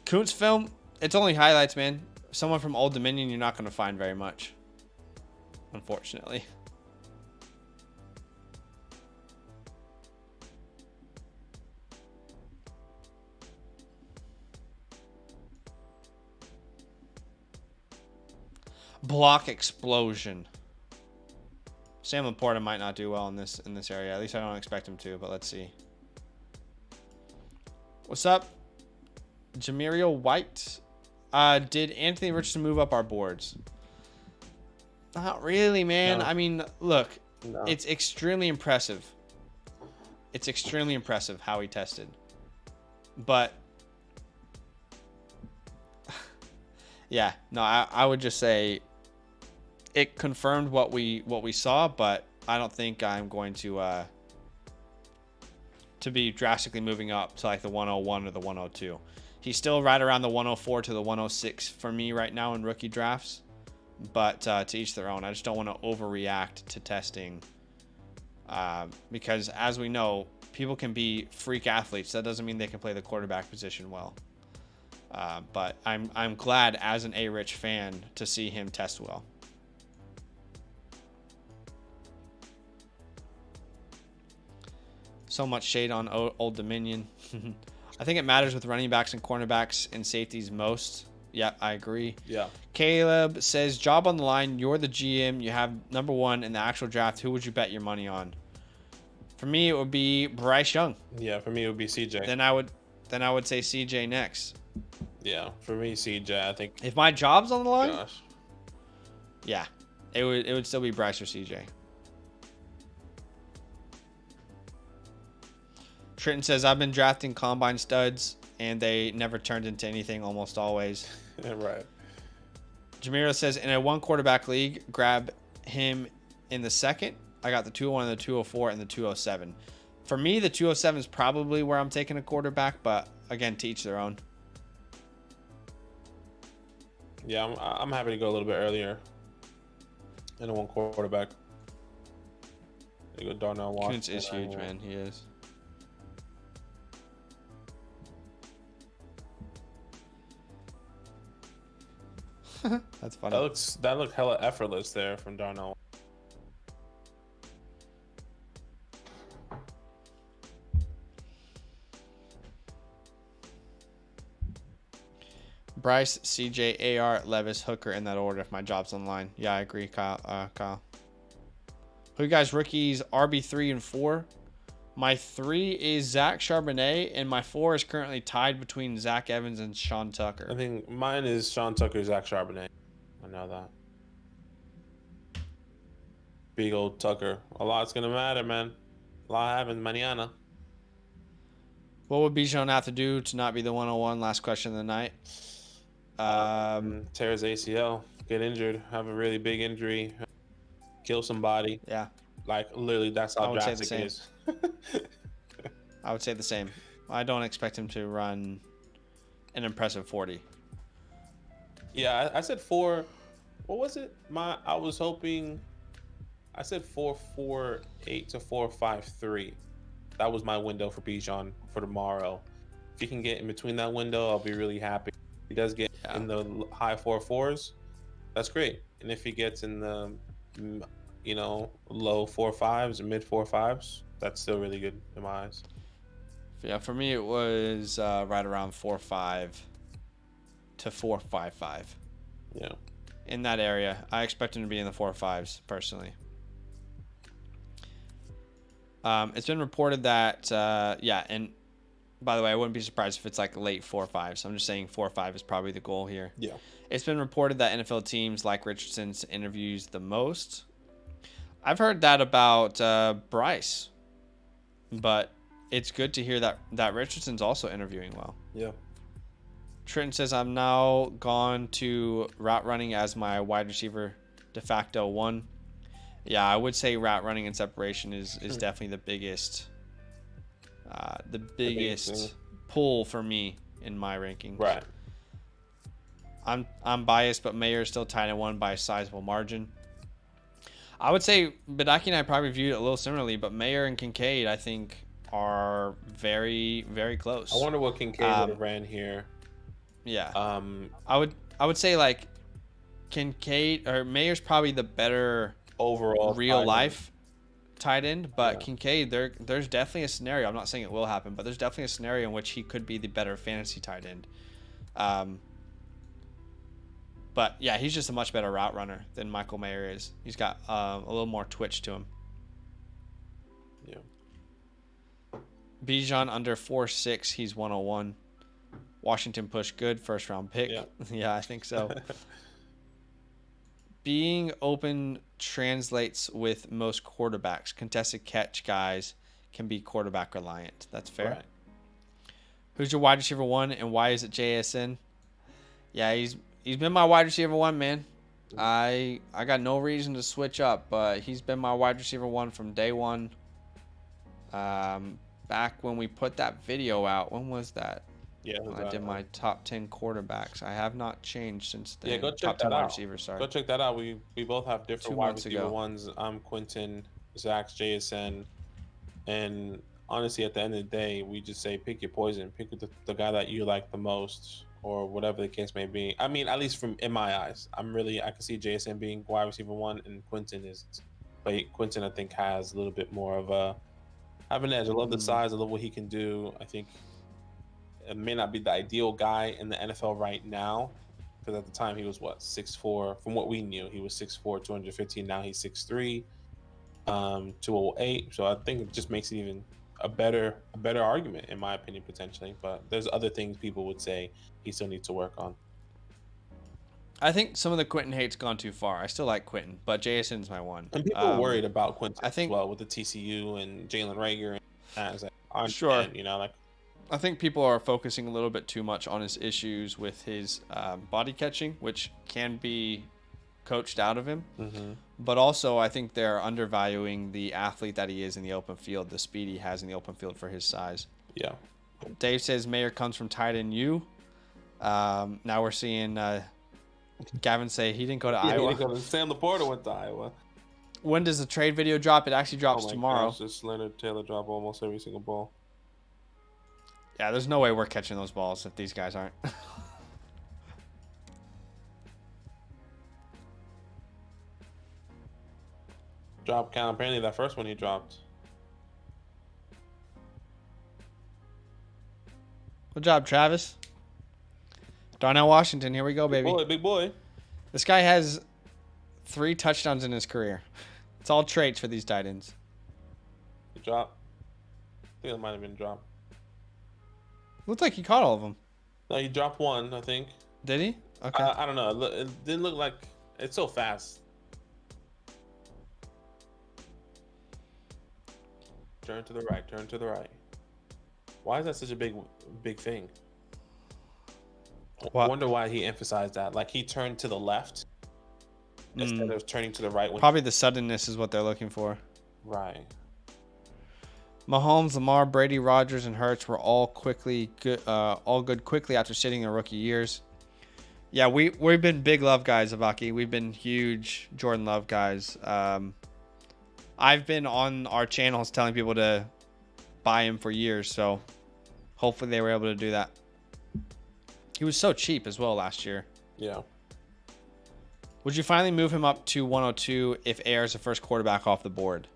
Kuntz film, it's only highlights, man. Someone from Old Dominion, you're not going to find very much, unfortunately. Block explosion. Sam Laporta might not do well in this area. At least I don't expect him to, but let's see. What's up? Jamirio White. Did Anthony Richardson move up our boards? Not really, man. No. I mean, look, No. it's extremely impressive. It's extremely impressive how he tested. But yeah, no, I would just say it confirmed what we saw, but I don't think I'm going to be drastically moving up to like the 101 or the 102. He's still right around the 104 to the 106 for me right now in rookie drafts, but to each their own. I just don't want to overreact to testing because, as we know, people can be freak athletes. That doesn't mean they can play the quarterback position well. But I'm glad as an A-Rich fan to see him test well. So much shade on Old Dominion. I think it matters with running backs and cornerbacks and safeties most. Yeah, I agree. Yeah. Caleb says, job on the line. You're the GM. You have number one in the actual draft. Who would you bet your money on? For me, it would be Bryce Young. Yeah, for me it would be CJ. Then I would say CJ next. Yeah, for me CJ. I think. If my job's on the line, Gosh. yeah, it would still be Bryce or CJ. Trenton says, I've been drafting combine studs, and they never turned into anything almost always. Right. Jamiro says, in a one quarterback league, grab him in the second. I got the 201 and the 204 and the 207. For me, the 207 is probably where I'm taking a quarterback, but again, to each their own. Yeah, I'm happy to go a little bit earlier in a one quarterback. There you go, Darnell Washington. Kuntz is huge, man. He is. That's funny. That looked hella effortless there from Darnell. Bryce, CJ, AR, Levis, Hooker in that order if my job's online. Yeah, I agree, Kyle. Who you guys rookies RB3 and 4? My 3 is Zach Charbonnet, and my 4 is currently tied between Zach Evans and Sean Tucker. I think mine is Sean Tucker, Zach Charbonnet. I know that. Big old Tucker. A lot's gonna matter, man. A lot happens mañana. What would Bijan have to do to not be the 101? Last question of the night. Tear his ACL, get injured, have a really big injury, kill somebody. Yeah. Like, literally, that's how drastic it is. I would say the same. I don't expect him to run an impressive 40. Yeah, I said 4. What was it? I I said 4.48 to 4.53. That was my window for Bijan for tomorrow. If he can get in between that window, I'll be really happy. If he does get in the high 4.4s, that's great. And if he gets in the low 4.5s and mid 4.5s, that's still really good in my eyes. Yeah, for me it was right around 4.5 to 4.55. Yeah. In that area, I expect him to be in the 4.5s personally. It's been reported that and by the way, I wouldn't be surprised if it's like late 4.5. So I'm just saying 4.5 is probably the goal here. Yeah. It's been reported that NFL teams like Richardson's interviews the most. I've heard that about Bryce, but it's good to hear that Richardson's also interviewing well. Yeah. Trenton says, I'm now gone to route running as my wide receiver de facto one. Yeah, I would say route running and separation is definitely the biggest pull for me in my rankings. Right. I'm biased, but Mayer is still tied at one by a sizable margin. I would say Badake and I probably viewed it a little similarly, but Mayer and Kincaid, I think, are very, very close. I wonder what Kincaid would have ran here. Yeah. I would say like Kincaid or Mayer's probably the better overall real life tight end, but Kincaid, there's definitely a scenario. I'm not saying it will happen, but there's definitely a scenario in which he could be the better fantasy tight end. But yeah, he's just a much better route runner than Michael Mayer is. He's got a little more twitch to him. Yeah. Bijan under 4.6, he's 101. Washington push, good first round pick. Yeah, yeah, I think so. Being open translates with most quarterbacks. Contested catch guys can be quarterback reliant. That's fair. Right. Who's your wide receiver one, and why is it JSN? Yeah, he's been my wide receiver one, man. I got no reason to switch up, but he's been my wide receiver one from day one. Back when we put that video out, when was that? Yeah, I did my top 10 quarterbacks. I have not changed since then. Yeah, go check top that 10 wide out. receivers, sorry. Go check that out. We both have different 2 wide months receiver ago. ones. I'm Quentin, Zach's JSN, and honestly, at the end of the day, we just say pick your poison, pick the guy that you like the most, or whatever the case may be. I mean, at least in my eyes, I can see JSN being wide receiver one, and Quentin I think has a little bit more of an edge. I love the size. I love what he can do. I think it may not be the ideal guy in the NFL right now, because at the time he was 6'4". From what we knew, he was 6'4", 215. Now he's 6'3", 208. So I think it just makes it even a better argument, in my opinion, potentially. But there's other things people would say he still needs to work on. I think some of the Quentin hate's gone too far. I still like Quentin, but JSN's my one. And people are worried about Quentin I think, as well, with the TCU and Jalen Reagor. Sure. And, I think people are focusing a little bit too much on his issues with his body catching, which can be coached out of him. Mm-hmm. But also, I think they're undervaluing the athlete that he is in the open field, the speed he has in the open field for his size. Yeah. Dave says Mayer comes from tight end U. Now we're seeing Gavin say he didn't go to Iowa. Sam Laporta went to Iowa. When does the trade video drop? It actually drops tomorrow. Gosh, this Leonard Taylor drop almost every single ball. Yeah, there's no way we're catching those balls if these guys aren't. Drop count. Apparently that first one he dropped. Good job, Travis. Darnell Washington, here we go, baby. Big boy. This guy has 3 touchdowns in his career. It's all traits for these tight ends. He dropped. I think it might have been dropped. Looked like he caught all of them. No, he dropped one, I think. Did he? Okay. I don't know. It didn't look like it's so fast. Turn to the right. Turn to the right. Why is that such a big thing? I wonder why he emphasized that. Like he turned to the left instead of turning to the right. Probably the suddenness is what they're looking for. Right. Mahomes, Lamar, Brady, Rodgers, and Hurts were all good quickly after sitting their rookie years. Yeah, we've been big Love guys, Badake. We've been huge Jordan Love guys. I've been on our channels telling people to buy him for years, so hopefully they were able to do that. He was so cheap as well last year. Yeah. Would you finally move him up to 102 if AR is the first quarterback off the board?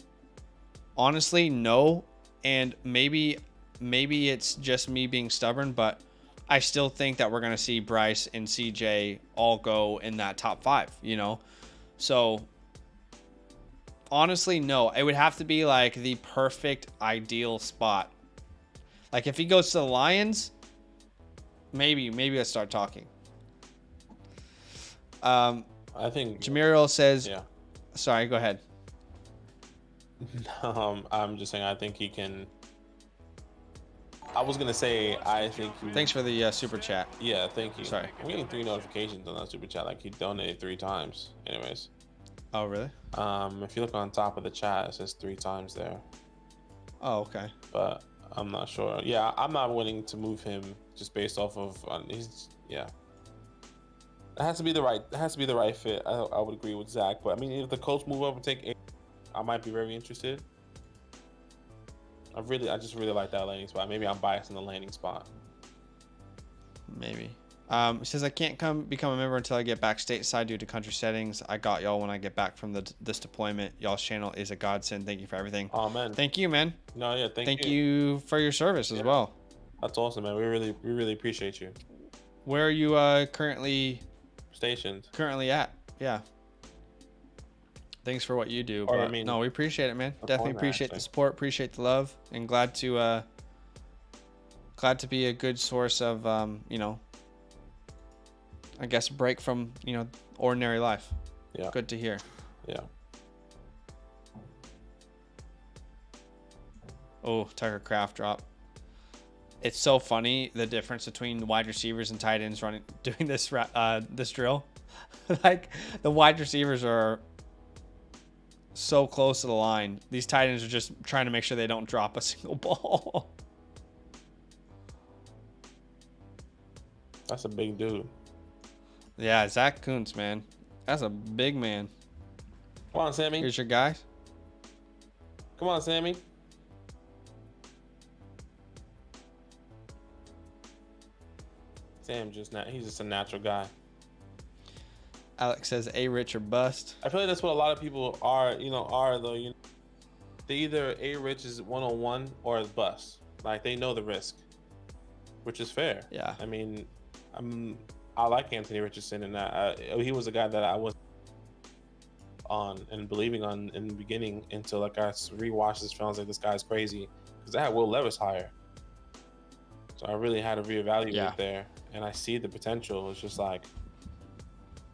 Honestly, no. And maybe it's just me being stubborn, but I still think that we're going to see Bryce and CJ all go in that top 5, you know? So honestly, no. It would have to be like the perfect ideal spot. Like if he goes to the Lions, maybe let's start talking. I think Jamiriel says, yeah. Sorry, go ahead. I'm just saying I think he can. I was gonna say I think he, Thanks for the super chat. Yeah, thank you. Sorry. I'm getting 3 notifications on that super chat. Like he donated 3 times. Anyways. Oh really? If you look on top of the chat, it says 3 times there. Oh okay. But I'm not sure. Yeah, I'm not willing to move him just based off of his. Yeah. It has to be the right fit. I would agree with Zach, but I mean, if the Colts move up and take 8, I might be very interested. I just really like that landing spot. Maybe I'm biased in the landing spot. Maybe. It says I can't become a member until I get back stateside due to country settings. I got y'all when I get back from this deployment. Y'all's channel is a godsend. Thank you for everything. Oh man. Thank you, man. No, yeah, thank you for your service as well. That's awesome, man. We really appreciate you. Where are you currently stationed? Currently at? Yeah. Thanks for what you do. Or, but I mean, no, we appreciate it, man. Definitely appreciate the support, appreciate the love, and glad to be a good source of you know, I guess a break from, you know, ordinary life. Yeah. Good to hear. Yeah. Oh, Tucker Craft drop. It's so funny the difference between wide receivers and tight ends doing this drill. Like the wide receivers are so close to the line. These tight ends are just trying to make sure they don't drop a single ball. That's a big dude. Yeah, Zach Kuntz, man. That's a big man. Come on, Sammy. Here's your guy. Come on, Sammy. Sam he's just a natural guy. Alex says A rich or bust. I feel like that's what a lot of people are though. You know, they either A rich is 101 or is bust. Like they know the risk, which is fair. Yeah. I mean, I like Anthony Richardson, and he was a guy that I was on and believing on in the beginning until like I rewatched his films. Like this guy's crazy because I had Will Levis higher, so I really had to reevaluate there, and I see the potential. It's just like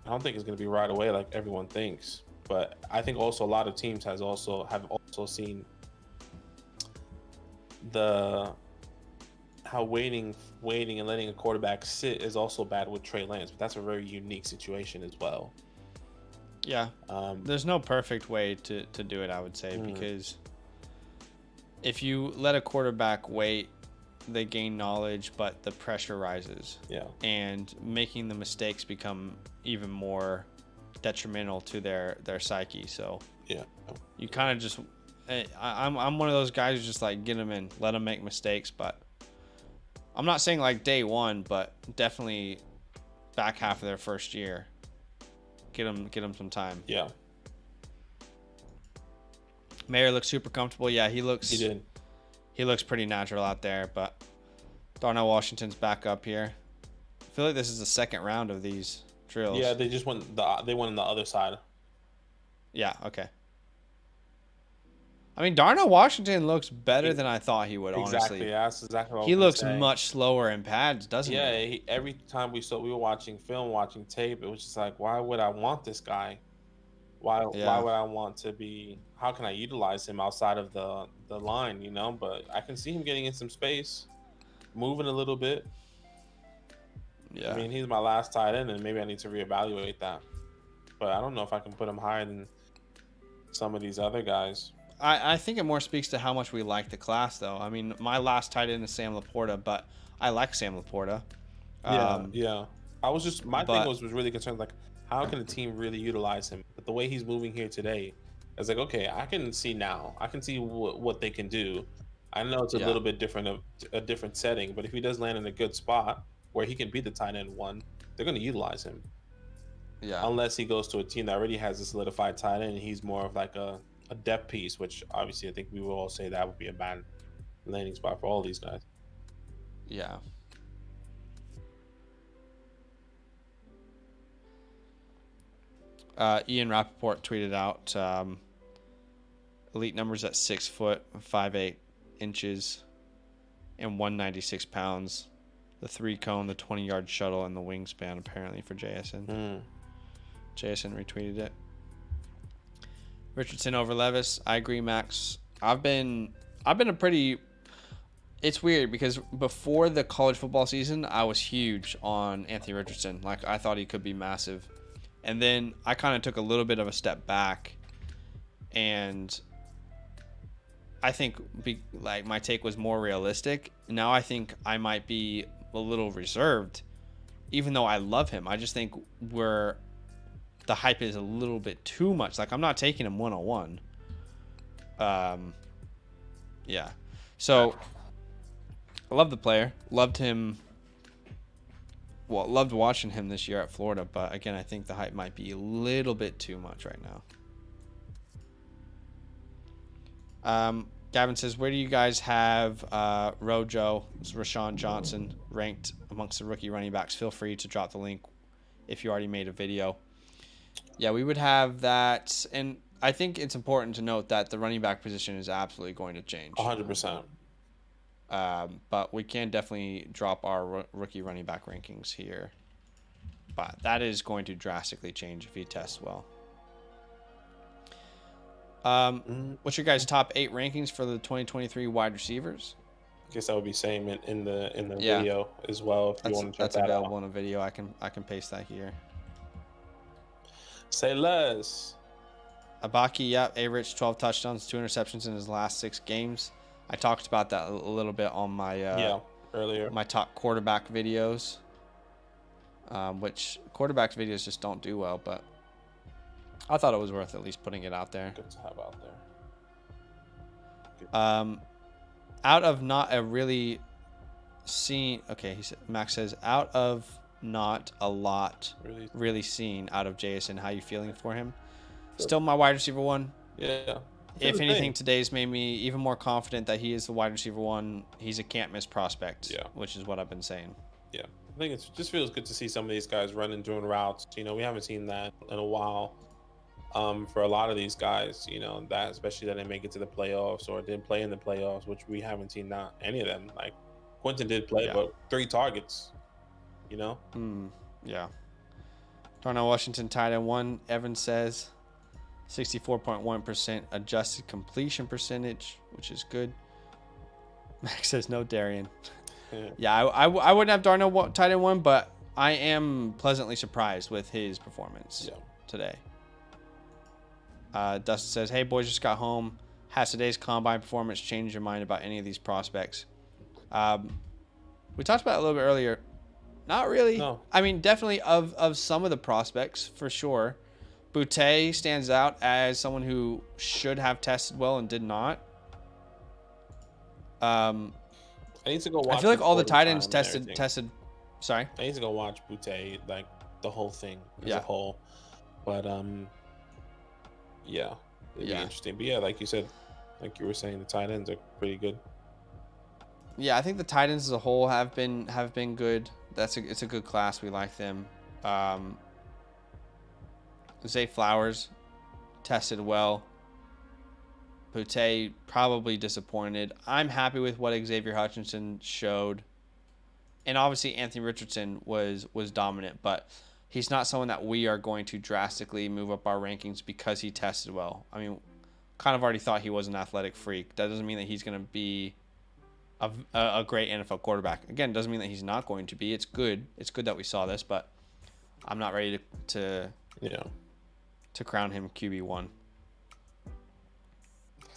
I don't think it's going to be right away like everyone thinks, but I think also a lot of teams have also seen how waiting and letting a quarterback sit is also bad with Trey Lance, but that's a very unique situation as well. Yeah. There's no perfect way to do it, I would say, because if you let a quarterback wait, they gain knowledge, but the pressure rises. Yeah. And making the mistakes become even more detrimental to their psyche. So yeah, you kind of just I'm one of those guys who's just like get them in, let them make mistakes, but I'm not saying like day one, but definitely back half of their first year. Get them some time. Yeah. Mayer looks super comfortable. Yeah, he looks pretty natural out there, but Darnell Washington's back up here. I feel like this is the second round of these drills. Yeah, they went on the other side. Yeah, okay. I mean, Darnell Washington looks better than I thought he would, honestly. Exactly, yeah, that's exactly what he looks much slower in pads, doesn't he? Yeah, every time we were watching film, watching tape, it was just like, why would I want this guy? Why would I want to be? How can I utilize him outside of the line? You know, but I can see him getting in some space, moving a little bit. Yeah, I mean, he's my last tight end, and maybe I need to reevaluate that. But I don't know if I can put him higher than some of these other guys. I think it more speaks to how much we like the class, though. I mean, my last tight end is Sam Laporta, but I like Sam Laporta. Yeah. I was just thing was really concerned, like, how can a team really utilize him? But the way he's moving here today, It's like, okay, I can see now. I can see what they can do. I know it's a Yeah. little bit different of a different setting, but if he does land in a good spot where he can be the tight end one, they're going to utilize him. Yeah. Unless he goes to a team that already has a solidified tight end and he's more of like a depth piece, which obviously I think we will all say that would be a bad landing spot for all these guys. Yeah. Ian Rappaport tweeted out elite numbers at 6 foot, 5'8" inches, and 196 pounds. The 3-cone, the 20-yard shuttle, and the wingspan apparently for JSN. JSN retweeted it. Richardson over Levis. I agree, Max. I've been a pretty. It's weird because before the college football season, I was huge on Anthony Richardson. Like, I thought he could be massive. And then I kind of took a little bit of a step back, and I think like my take was more realistic. Now I think I might be a little reserved, even though I love him. I just think the hype is a little bit too much. Like, I'm not taking him 101. Yeah. So I love the player. Loved him. Well, loved watching him this year at Florida, but again, I think the hype might be a little bit too much right now. Gavin says, where do you guys have Rojo, Rashawn Johnson ranked amongst the rookie running backs? Feel free to drop the link if you already made a video. Yeah, we would have that. And I think it's important to note that the running back position is absolutely going to change. 100%. But we can definitely drop our rookie running back rankings here. But that is going to drastically change if he tests well. What's your guys' top 8 rankings for the 2023 wide receivers? I guess that would be same in the video as well. If you want to check that's that available out. in a video. I can paste that here. Say less. Badake, yeah, A-Rich, 12 touchdowns, 2 interceptions in his last 6 games. I talked about that a little bit on my earlier. My top quarterback videos, which quarterback videos just don't do well, but I thought it was worth at least putting it out there. Good to have out there. Out of not a really seen. Okay, Max says out of not a lot really seen out of Jason. How you feeling for him? Still my wide receiver one. Yeah. If anything, today's made me even more confident that he is the wide receiver one. He's a can't miss prospect. Yeah. Which is what I've been saying. Yeah. I think it just feels good to see some of these guys running doing routes. You know, we haven't seen that in a while. For a lot of these guys, you know, that especially that didn't make it to the playoffs or didn't play in the playoffs, which we haven't seen any of them. Like Quentin did play, but 3 targets. You know. Yeah. Darnell Washington tight end 1. Evan says 64.1% adjusted completion percentage, which is good. Max says no Darian. Yeah, I wouldn't have Darnell tight end 1, but I am pleasantly surprised with his performance today. Dustin says, hey, boys, just got home. Has today's combine performance changed your mind about any of these prospects? We talked about it a little bit earlier. Not really. No. I mean, definitely of some of the prospects, for sure. Boutte stands out as someone who should have tested well and did not. I need to go watch. I feel like all the tight ends tested. Sorry. I need to go watch Boutte, like the whole thing as a whole. But yeah, it'd be interesting. But yeah, like you said, like you were saying, the tight ends are pretty good. Yeah, I think the tight ends as a whole have been good. It's a good class. We like them. Zay Flowers tested well. Boutte probably disappointed. I'm happy with what Xavier Hutchinson showed. And obviously Anthony Richardson was dominant, but he's not someone that we are going to drastically move up our rankings because he tested well. I mean, kind of already thought he was an athletic freak. That doesn't mean that he's going to be a great NFL quarterback. Again, doesn't mean that he's not going to be. It's good. It's good that we saw this, but I'm not ready to crown him QB1.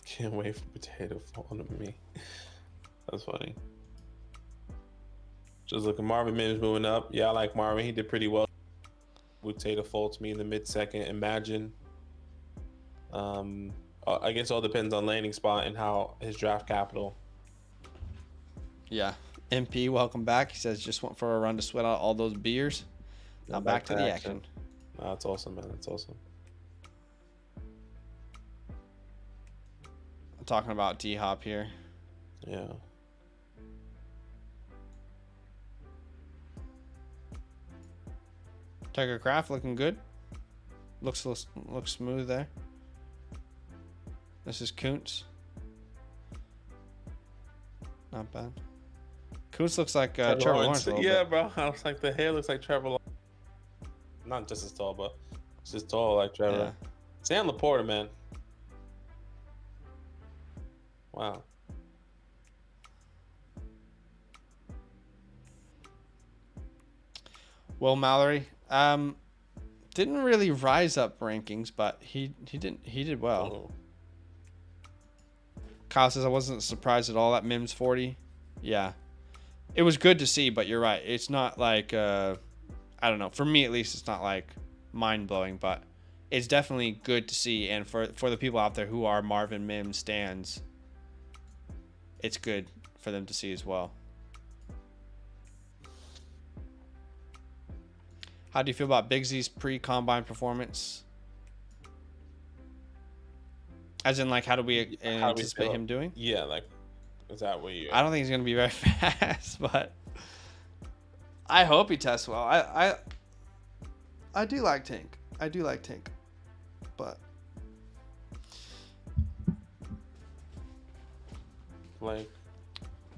Can't wait for Potato falling to me. That's funny. Just looking, Marvin Mims moving up. Yeah, I like Marvin. He did pretty well. Potato fall to me in the mid-second. Imagine. I guess it all depends on landing spot and how his draft capital. Yeah. MP, welcome back. He says just went for a run to sweat out all those beers. Now back to the action. That's awesome, man. That's awesome. I'm talking about D-Hop here. Yeah. Tiger Craft looking good. Looks smooth there. This is Kuntz. Not bad. Kuntz looks like Trevor Lawrence. Yeah, bro. I was like, the hair looks like Trevor Lawrence. Not just as tall, but just tall like Trevor. Yeah. Sam Laporta, man. Wow. Will Mallory didn't really rise up rankings, but he did well. Kyle says I wasn't surprised at all at Mims 40. Yeah, it was good to see, but you're right. It's not like I don't know. For me at least, it's not like mind blowing, but it's definitely good to see. And for the people out there who are Marvin Mims stans, it's good for them to see as well. How do you feel about Bigsy's pre-combine performance? As in, like, how do we anticipate him doing? Yeah, like, is that what you... I don't think he's going to be very fast, but I hope he tests well. I do like Tank. But... like...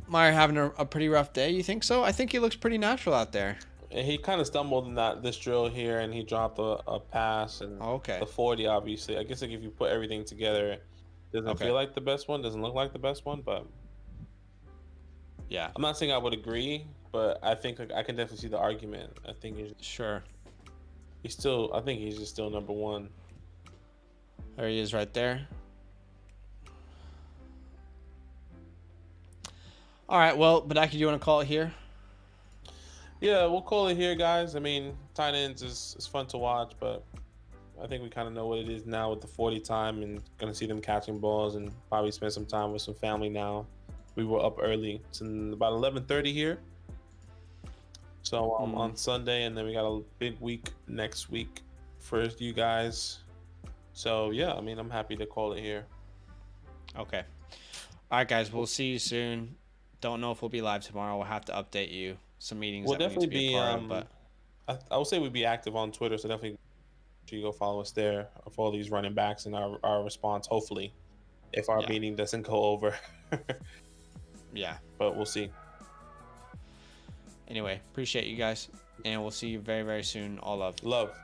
Meyer having a pretty rough day, you think so? I think he looks pretty natural out there. He kind of stumbled in this drill here, and he dropped a pass and the 40. Obviously, I guess like if you put everything together, it doesn't feel like the best one, doesn't look like the best one, but yeah, I'm not saying I would agree, but I think like I can definitely see the argument. I think I think he's just still number one. There he is, right there. All right, well, Badake, do you want to call it here? Yeah, we'll call it here, guys. I mean, tight ends is fun to watch, but I think we kind of know what it is now with the 40 time and going to see them catching balls and probably spend some time with some family now. We were up early. It's about 11:30 here. So on Sunday, and then we got a big week next week for you guys. So, yeah, I mean, I'm happy to call it here. Okay. All right, guys, we'll see you soon. Don't know if we'll be live tomorrow. We'll have to update you. Some meetings we'll definitely be a part of, but I would say we'd be active on Twitter, so definitely you go follow us there for all these running backs and our response, hopefully, if our meeting doesn't go over. Yeah, but we'll see. Anyway, appreciate you guys, and we'll see you very, very soon. All love.